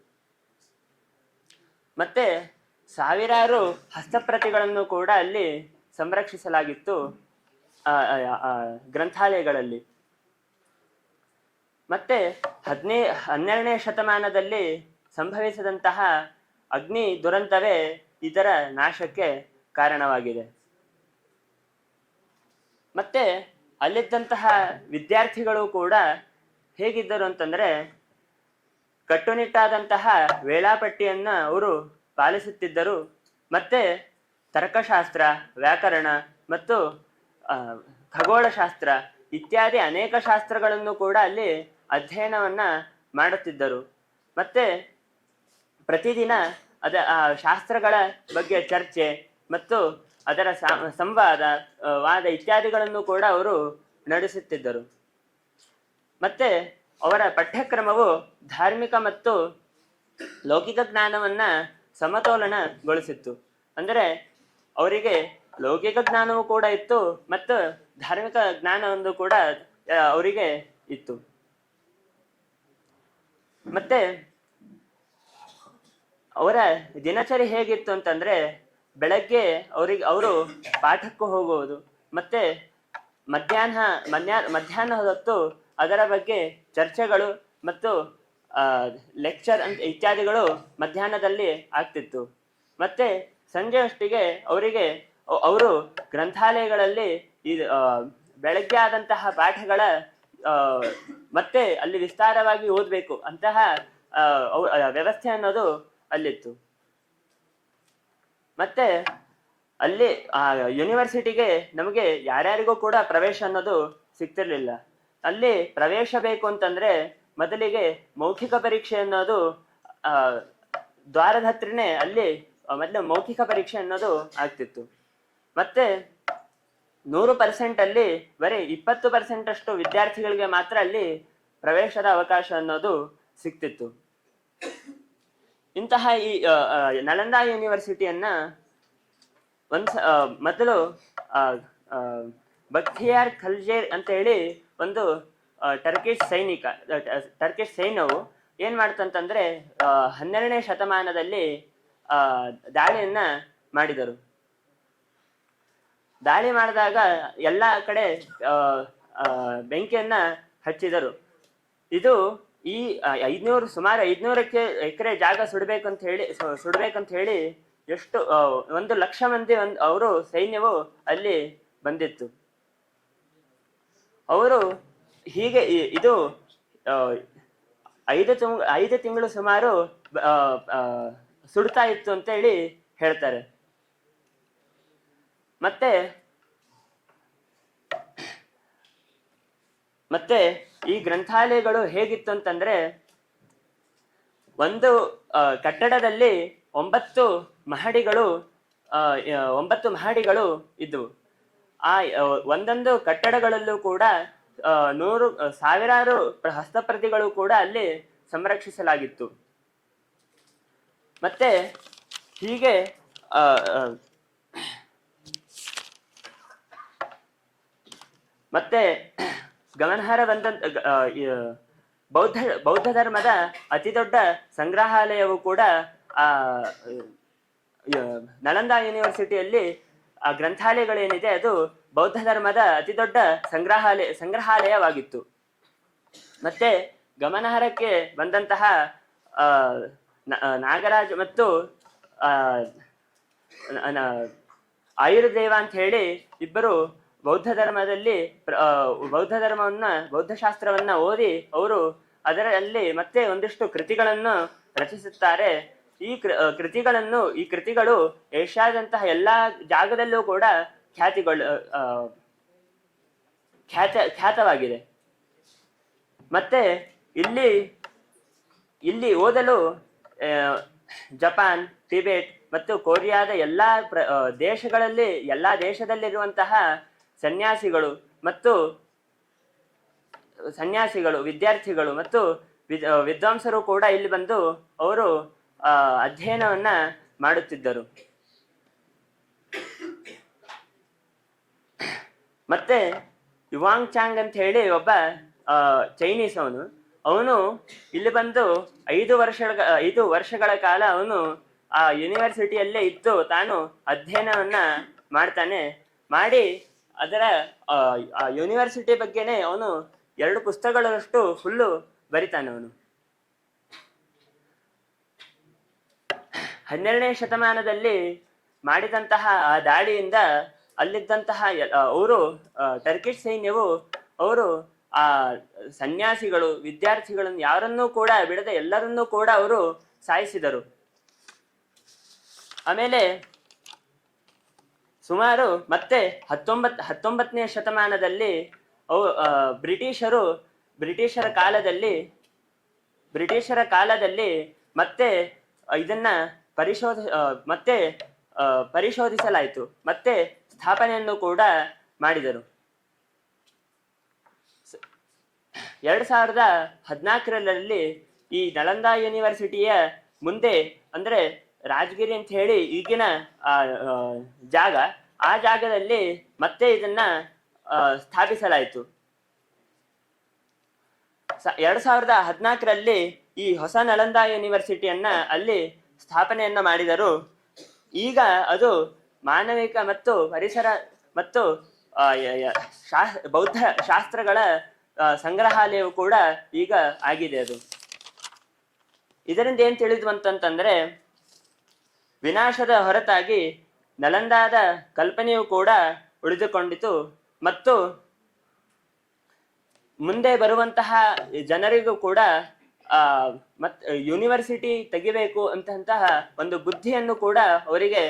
ಮತ್ತೆ ಸಾವಿರಾರು ಹಸ್ತಪ್ರತಿಗಳನ್ನು ಕೂಡ ಅಲ್ಲಿ ಸಂರಕ್ಷಿಸಲಾಗಿತ್ತು ಗ್ರಂಥಾಲಯಗಳಲ್ಲಿ. ಮತ್ತೆ 12ನೇ ಶತಮಾನದಲ್ಲಿ ಸಂಭವಿಸಿದಂತಹ ಅಗ್ನಿ ದುರಂತವೇ ಇದರ ನಾಶಕ್ಕೆ ಕಾರಣವಾಗಿದೆ. ಮತ್ತೆ ಅಲ್ಲಿದ್ದಂತಹ ವಿದ್ಯಾರ್ಥಿಗಳು ಕೂಡ ಹೇಗಿದ್ದರು ಅಂತಂದ್ರೆ, ಕಟ್ಟುನಿಟ್ಟಾದಂತಹ ವೇಳಾಪಟ್ಟಿಯನ್ನ ಅವರು ಪಾಲಿಸುತ್ತಿದ್ದರು. ಮತ್ತೆ ತರ್ಕಶಾಸ್ತ್ರ, ವ್ಯಾಕರಣ ಮತ್ತು ಖಗೋಳಶಾಸ್ತ್ರ ಇತ್ಯಾದಿ ಅನೇಕ ಶಾಸ್ತ್ರಗಳನ್ನು ಕೂಡ ಅಲ್ಲಿ ಅಧ್ಯಯನವನ್ನ ಮಾಡುತ್ತಿದ್ದರು. ಮತ್ತೆ ಪ್ರತಿದಿನ ಆ ಶಾಸ್ತ್ರಗಳ ಬಗ್ಗೆ ಚರ್ಚೆ ಮತ್ತು ಅದರ ವಾದ ಇತ್ಯಾದಿಗಳನ್ನು ಕೂಡ ಅವರು ನಡೆಸುತ್ತಿದ್ದರು. ಮತ್ತೆ ಅವರ ಪಠ್ಯಕ್ರಮವು ಧಾರ್ಮಿಕ ಮತ್ತು ಲೌಕಿಕ ಜ್ಞಾನವನ್ನ ಸಮತೋಲನಗೊಳಿಸಿತ್ತು. ಅಂದರೆ ಅವರಿಗೆ ಲೌಕಿಕ ಜ್ಞಾನವೂ ಕೂಡ ಇತ್ತು ಮತ್ತು ಧಾರ್ಮಿಕ ಜ್ಞಾನವೊಂದು ಕೂಡ ಅವರಿಗೆ ಇತ್ತು. ಮತ್ತೆ ಅವರ ದಿನಚರಿ ಹೇಗಿತ್ತು ಅಂತಂದ್ರೆ, ಬೆಳಗ್ಗೆ ಅವರು ಪಾಠಕ್ಕೂ ಹೋಗುವುದು, ಮತ್ತೆ ಮಧ್ಯಾಹ್ನ ಹೊತ್ತು ಅದರ ಬಗ್ಗೆ ಚರ್ಚೆಗಳು ಮತ್ತು ಲೆಕ್ಚರ್ ಇತ್ಯಾದಿಗಳು ಮಧ್ಯಾಹ್ನದಲ್ಲಿ ಆಗ್ತಿತ್ತು. ಮತ್ತೆ ಸಂಜೆ ಅಷ್ಟಿಗೆ ಅವರು ಗ್ರಂಥಾಲಯಗಳಲ್ಲಿ ಬೆಳಗ್ಗೆ ಆದಂತಹ ಪಾಠಗಳ ಮತ್ತೆ ಅಲ್ಲಿ ವಿಸ್ತಾರವಾಗಿ ಓದಬೇಕು ಅಂತಹ ವ್ಯವಸ್ಥೆ ಅನ್ನೋದು ಅಲ್ಲಿತ್ತು. ಮತ್ತೆ ಅಲ್ಲಿ ಯೂನಿವರ್ಸಿಟಿಗೆ ನಮಗೆ ಯಾರ್ಯಾರಿಗೂ ಕೂಡ ಪ್ರವೇಶ ಅನ್ನೋದು ಸಿಗ್ತಿರ್ಲಿಲ್ಲ. ಅಲ್ಲಿ ಪ್ರವೇಶ ಬೇಕು ಅಂತಂದ್ರೆ ಮೊದಲಿಗೆ ಮೌಖಿಕ ಪರೀಕ್ಷೆ ಅನ್ನೋದು ದ್ವಾರದ ಹತ್ರನೇ ಅಲ್ಲಿ ಮೊದಲು ಮೌಖಿಕ ಪರೀಕ್ಷೆ ಅನ್ನೋದು ಆಗ್ತಿತ್ತು. ಮತ್ತೆ 100% ಅಲ್ಲಿ ಬರೀ 20% ಅಷ್ಟು ವಿದ್ಯಾರ್ಥಿಗಳಿಗೆ ಮಾತ್ರ ಅಲ್ಲಿ ಪ್ರವೇಶದ ಅವಕಾಶ ಅನ್ನೋದು ಸಿಗ್ತಿತ್ತು. ಇಂತಹ ಈ ನಳಂದಾ ಯೂನಿವರ್ಸಿಟಿಯನ್ನ ಮೊದಲು ಬಕ್ತಿಯಾರ್ ಖಲ್ಜೇರ್ ಅಂತ ಹೇಳಿ ಒಂದು ಟರ್ಕಿಶ್ ಸೈನ್ಯವು ಏನ್ ಮಾಡ್ತಂತಂದ್ರೆ 12ನೇ ಶತಮಾನದಲ್ಲಿ ದಾಳಿಯನ್ನ ಮಾಡಿದರು. ದಾಳಿ ಮಾಡಿದಾಗ ಎಲ್ಲ ಕಡೆ ಬೆಂಕಿಯನ್ನ ಹಚ್ಚಿದರು. ಇದು ಈ ಸುಮಾರು 500 ಎಕರೆ ಜಾಗ ಸುಡ್ಬೇಕಂತ ಹೇಳಿ ಎಷ್ಟು 1,00,000 ಮಂದಿ ಅವರು ಸೈನ್ಯವು ಅಲ್ಲಿ ಬಂದಿತ್ತು. ಅವರು ಹೀಗೆ ಇದು 5 ತಿಂಗಳು ಸುಮಾರು ಸುಡ್ತಾ ಇತ್ತು ಅಂತ ಹೇಳಿ ಹೇಳ್ತಾರೆ. ಮತ್ತೆ ಈ ಗ್ರಂಥಾಲಯಗಳು ಹೇಗಿತ್ತು ಅಂತಂದ್ರೆ, ಒಂದು ಕಟ್ಟಡದಲ್ಲಿ 9 ಮಹಡಿಗಳು 9 ಮಹಡಿಗಳು ಇದ್ದವು. ಆ ಒಂದೊಂದು ಕಟ್ಟಡಗಳಲ್ಲೂ ಕೂಡ ಸಾವಿರಾರು ಹಸ್ತಪ್ರತಿಗಳು ಕೂಡ ಅಲ್ಲಿ ಸಂರಕ್ಷಿಸಲಾಗಿತ್ತು. ಮತ್ತೆ ಹೀಗೆ ಮತ್ತೆ ಗಮನಾರ್ಹವಾದ ಬೌದ್ಧ ಧರ್ಮದ ಅತಿ ದೊಡ್ಡ ಸಂಗ್ರಹಾಲಯವು ಕೂಡ ಆ ನಳಂದ ಯೂನಿವರ್ಸಿಟಿಯಲ್ಲಿ ಆ ಗ್ರಂಥಾಲಯಗಳೇನಿದೆ ಅದು ಬೌದ್ಧ ಧರ್ಮದ ಅತಿ ದೊಡ್ಡ ಸಂಗ್ರಹಾಲಯವಾಗಿತ್ತು. ಮತ್ತೆ ಗಮನಾರ್ಹಕ್ಕೆ ಬಂದಂತಹ ನಾಗರಾಜ್ ಮತ್ತು ಆಯುರ್ದೇವ ಅಂತ ಹೇಳಿ ಇಬ್ಬರು ಬೌದ್ಧ ಶಾಸ್ತ್ರವನ್ನ ಓದಿ ಅವರು ಅದರಲ್ಲಿ ಮತ್ತೆ ಒಂದಿಷ್ಟು ಕೃತಿಗಳನ್ನು ರಚಿಸುತ್ತಾರೆ. ಈ ಕೃತಿಗಳು ಏಷ್ಯಾದಂತಹ ಎಲ್ಲಾ ಜಾಗದಲ್ಲೂ ಕೂಡ ಖ್ಯಾತವಾಗಿದೆ. ಮತ್ತೆ ಇಲ್ಲಿ ಓದಲು ಜಪಾನ್, ಟಿಬೆಟ್ ಮತ್ತು ಕೊರಿಯಾದ ಎಲ್ಲಾ ದೇಶದಲ್ಲಿರುವಂತಹ ಸನ್ಯಾಸಿಗಳು, ವಿದ್ಯಾರ್ಥಿಗಳು ಮತ್ತು ವಿದ್ವಾಂಸರು ಕೂಡ ಇಲ್ಲಿ ಬಂದು ಅವರು ಅಧ್ಯಯನವನ್ನ ಮಾಡುತ್ತಿದ್ದರು. ಮತ್ತೆ ಯುವಾಂಗ್ ಚಾಂಗ್ ಅಂತ ಹೇಳಿ ಒಬ್ಬ ಚೈನೀಸ್ ಅವನು ಇಲ್ಲಿ ಬಂದು 5 ವರ್ಷಗಳ ಕಾಲ ಅವನು ಆ ಯೂನಿವರ್ಸಿಟಿಯಲ್ಲೇ ಇದ್ದು ತಾನು ಅಧ್ಯಯನವನ್ನ ಮಾಡಿ ಅದರ ಯೂನಿವರ್ಸಿಟಿ ಬಗ್ಗೆನೆ ಅವನು 2 ಪುಸ್ತಕಗಳಷ್ಟು ಫುಲ್ಲು ಬರಿತಾನೆ. ಅವನು 12ನೇ ಶತಮಾನದಲ್ಲಿ ಮಾಡಿದಂತಹ ಆ ದಾಳಿಯಿಂದ ಅಲ್ಲಿದ್ದಂತಹ ಅವರು ಟರ್ಕಿಶ್ ಸೈನ್ಯವು ಅವರು ಆ ಸನ್ಯಾಸಿಗಳು, ವಿದ್ಯಾರ್ಥಿಗಳನ್ನು ಯಾರನ್ನೂ ಕೂಡ ಬಿಡದೆ ಎಲ್ಲರನ್ನೂ ಕೂಡ ಅವರು ಸಾಯಿಸಿದರು. ಆಮೇಲೆ ಸುಮಾರು ಮತ್ತೆ 19ನೇ ಶತಮಾನದಲ್ಲಿ ಬ್ರಿಟಿಷರ ಕಾಲದಲ್ಲಿ ಮತ್ತೆ ಇದನ್ನ ಪರಿಶೋಧಿಸಲಾಯಿತು, ಮತ್ತೆ ಸ್ಥಾಪನೆಯನ್ನು ಕೂಡ ಮಾಡಿದರು. 2014ರಲ್ಲಿ ಈ ನಳಂದ ಯೂನಿವರ್ಸಿಟಿಯ ಮುಂದೆ ಅಂದ್ರೆ ರಾಜಗಿರಿ ಅಂತ ಹೇಳಿ ಈಗಿನ ಆ ಜಾಗದಲ್ಲಿ ಮತ್ತೆ ಇದನ್ನ ಸ್ಥಾಪಿಸಲಾಯಿತು. 2014ರಲ್ಲಿ ಈ ಹೊಸ ನಳಂದ ಯೂನಿವರ್ಸಿಟಿಯನ್ನ ಅಲ್ಲಿ ಸ್ಥಾಪನೆಯನ್ನ ಮಾಡಿದರು. ಈಗ ಅದು ಮಾನವಿಕ ಮತ್ತು ಪರಿಸರ ಮತ್ತು ಬೌದ್ಧ ಶಾಸ್ತ್ರಗಳ ಸಂಗ್ರಹಾಲಯವು ಕೂಡ ಈಗ ಆಗಿದೆ. ಅದು ಇದರಿಂದ ಏನ್ ತಿಳಿದ್ವು ಅಂತಂತಂದ್ರೆ ವಿನಾಶದ ಹೊರತಾಗಿ ನಳಂದಾದ ಕಲ್ಪನೆಯು ಕೂಡ ಉಳಿದುಕೊಂಡಿತು ಮತ್ತು ಮುಂದೆ ಬರುವಂತಹ ಜನರಿಗೂ ಕೂಡ ಯೂನಿವರ್ಸಿಟಿ ತೆಗಿಬೇಕು ಅಂತಹ ಒಂದು ಬುದ್ಧಿಯನ್ನು ಕೂಡ ಅವರಿಗೆ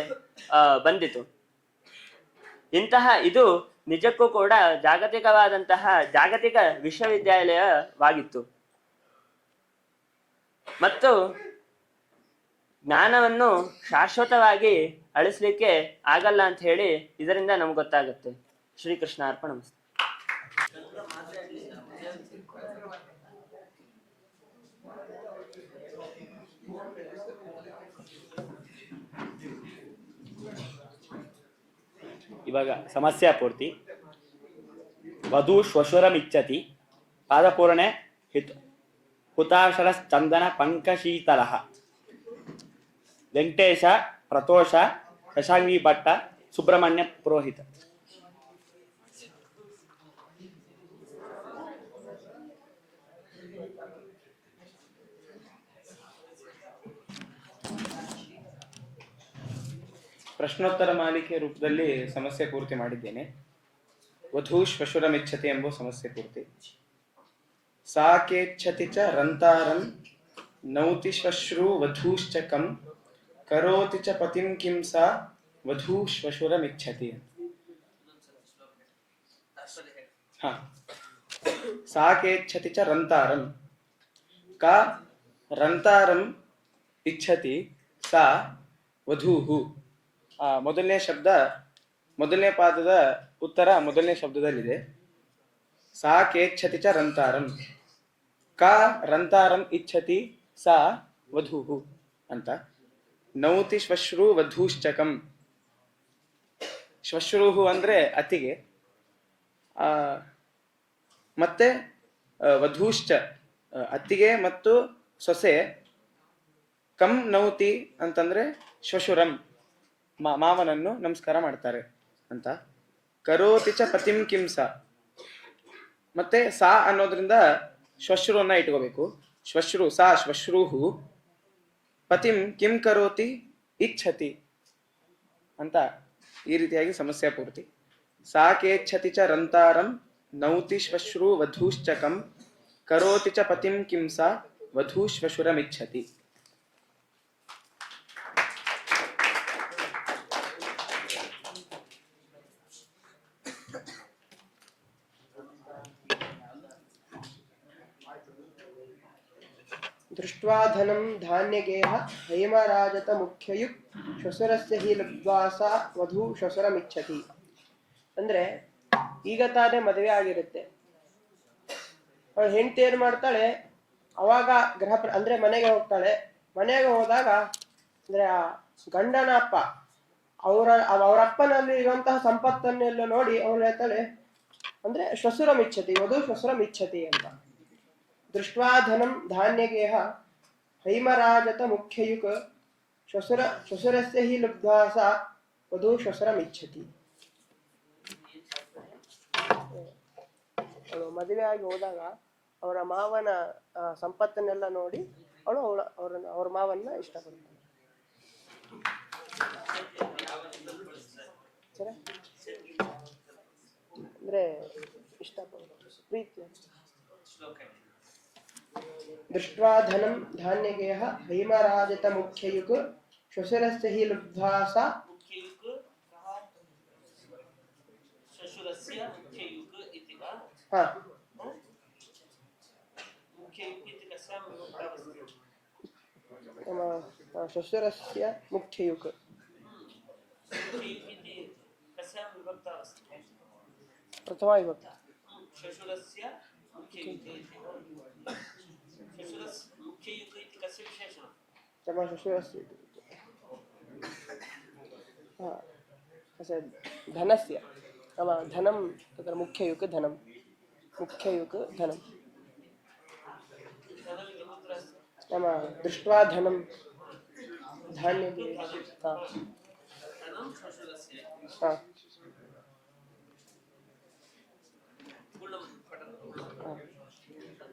ಬಂದಿತು. ಇದು ನಿಜಕ್ಕೂ ಕೂಡ ಜಾಗತಿಕ ವಿಶ್ವವಿದ್ಯಾಲಯವಾಗಿತ್ತು ಮತ್ತು ಜ್ಞಾನವನ್ನು ಶಾಶ್ವತವಾಗಿ ಅಳಿಸ್ಲಿಕ್ಕೆ ಆಗಲ್ಲ ಅಂತ ಹೇಳಿ ಇದರಿಂದ ನಮ್ಗೆ ಗೊತ್ತಾಗುತ್ತೆ. ಶ್ರೀಕೃಷ್ಣ ಅರ್ಪಣಮಸ್ತು. ಇವಾಗ ಸಮಸ್ಯೆ ಪೂರ್ತಿ. ವಧು ಶ್ವಶುರಮಿಚ್ಛತಿ ಪಾದಪೂರಣೆ ಹುತಾಶರ ಚಂದನ ಪಂಕಶೀತಲ ವೆಂಕಟೇಶ ಪ್ರತೋಷ ಶಶಾಂಗಿ ಭಟ್ಟ ಸುಬ್ರಹ್ಮಣ್ಯ ಪುರೋಹಿತ. ಪ್ರಶ್ನೋತ್ತರ ಮಾಲಿಕೆ ರೂಪದಲ್ಲಿ ಸಮಸ್ಯೆ ಪೂರ್ತಿ ಮಾಡಿದ್ದೇನೆ. ವಧು ಶ್ವಶುರಮಿಚ್ಛತಿ ಎಂಬ ಸಮಸ್ಯೆ ಪೂರ್ತಿ. ಸಾಕೇಚ್ಛತಿ ಚ ರಂತಾರಂ ನೌತಿ ಶ್ವಶ್ರು ವಧೂಶ್ಚಕಂ ಕರೋತಿ ಚ ಪತಿಂ ಕಿಂ ಸಾ ವಧು ಶ್ವಶುರಮಿಚ್ಛತಿ. ಸಾಕೇಚ್ಛತಿ ಚ ರಂತಾರಂ. ರಂತಾರಂ ಇಚ್ಛತಿ ಸಾ ವಧೂಃ. ಮೊದಲನೇ ಶಬ್ದ, ಮೊದಲನೇ ಪಾದದ ಉತ್ತರ ಮೊದಲನೇ ಶಬ್ದದಲ್ಲಿದೆ. ಸಾ ಕೇಚ್ಛತಿ ಚ ರಂತಾರಂ. ಕಾ ರಂತಾರಂ ಇಚ್ಛತಿ ಸಾ ವಧೂಃ ಅಂತ. ನೌತಿ ಶ್ವಶ್ರು ವಧೂಶ್ಚಕಂ. ಶ್ವಶ್ರೂಹು ಅಂದ್ರೆ ಅತಿಗೆ, ಮತ್ತೆ ವಧೂಶ್ಚ ಅತ್ತಿಗೆ ಮತ್ತು ಸೊಸೆ. ಕಂ ನೌತಿ ಅಂತಂದ್ರೆ ಶ್ವಶುರಂ, ಮಾವನನ್ನು ನಮಸ್ಕಾರ ಮಾಡ್ತಾರೆ ಅಂತ. ಕರೋತಿ ಚ ಪತಿಂ ಕಿಂಸ. ಮತ್ತೆ ಸಾ ಅನ್ನೋದ್ರಿಂದ ಶ್ವಶ್ರುವನ್ನ ಇಟ್ಕೋಬೇಕು. ಶ್ವಶ್ರು ಸಾ ಶ್ವಶ್ರೂಹು. ಪತಿಂ ಕಿಂ ಕರೋತಿ ಇಚ್ಛತಿ ಅಂತ ಈ ರೀತಿಯಾಗಿ ಸಮಸ್ಯೆ ಪೂರ್ತಿ. ಸಾ ಕೇಚ್ಛತಿ ಚ ರಂತಾರಂ ನೌತಿ ಶ್ವಶ್ರು ವಧೂಶ್ಚಕಂ ಕರೋತಿ ಚ ಪತಿಂ ಕಿಂ ಸಾ ವಧೂ ಶ್ವಶುರಮಿಚ್ಛತಿ. ದೃಷ್ಟ್ವಾ ಧನಂ ಧಾನ್ಯಗೇಹ ಹೈಮರಾಜತ ಮುಖ್ಯಯುಕ್ ಶ್ವಶುರಸ್ಯ ಹಿ ಲಬ್ಧ್ವಾ ಸಾ ವಧೂ ಶ್ವಶುರಮಿಚ್ಛತಿ. ಅಂದ್ರೆ ಈಗ ತಾನೇ ಮದುವೆ ಆಗಿರುತ್ತೆ, ಅವಳು ಹೆಂಡತಿ ಏನ್ ಮಾಡ್ತಾಳೆ, ಅವಾಗ ಅಂದ್ರೆ ಮನೆಗೆ ಹೋಗ್ತಾಳೆ. ಮನೆಗೆ ಹೋದಾಗ ಅಂದ್ರೆ ಆ ಗಂಡನ ಅಪ್ಪ ಅವರಪ್ಪನಲ್ಲಿ ಇರುವಂತಹ ಸಂಪತ್ತನ್ನೆಲ್ಲ ನೋಡಿ ಅವಳು ಹೇಳ್ತಾಳೆ ಅಂದ್ರೆ ಶ್ವಶುರಮಿಚ್ಛತಿ, ವಧೂ ಶ್ವಶುರಮಿಚ್ಛತಿ ಅಂತ. ದೃಷ್ಟ್ವಾ ಧನಂ ಧಾನ್ಯಗೇಹ ಹೈಮರಾಜತ ಮುಖ್ಯಯುಕ್ ಶ್ವಶುರಸ್ಯ ಹಿ ಲಬ್ಧ್ವಾ ಸಾ ವಧೂ ಶ್ವಶುರಮಿಚ್ಛತಿ. ಅವಳು ಮದುವೆ ಆಗಿ ಹೋದಾಗ ಅವರ ಮಾವನ ಸಂಪತ್ತನ್ನೆಲ್ಲ ನೋಡಿ ಅವಳು ಅವ್ರ ಮಾವನ್ನ ಇಷ್ಟಪಡ್ತಾಳೆ. ಅಂದ್ರೆ ಇಷ್ಟಪಡ್ತಾಳೆ, ಪ್ರೀತಿ. ದೃಷ್ಟ್ವಾ ಧನಂ ಧಾನ್ಯಗೇಹ ಹೈಮರಾಜತ ಮುಖ್ಯಯುಕ್ ಶ್ವಶುರಸ್ಯ ಹಿ ಲಬ್ಧ್ವಾ ಸಾ ಶ್ವಶುರಸ್ಯ ಮುಖ್ಯಯುಕ್ ಪ್ರಥಮ ವಿಭಕ್ತಿ. ಧನಸ್ಯ नाम धनं तत्र मुख्ययुक् धनं मुख्ययुक् धनं नाम दृष्ट्वा धनं धान्यं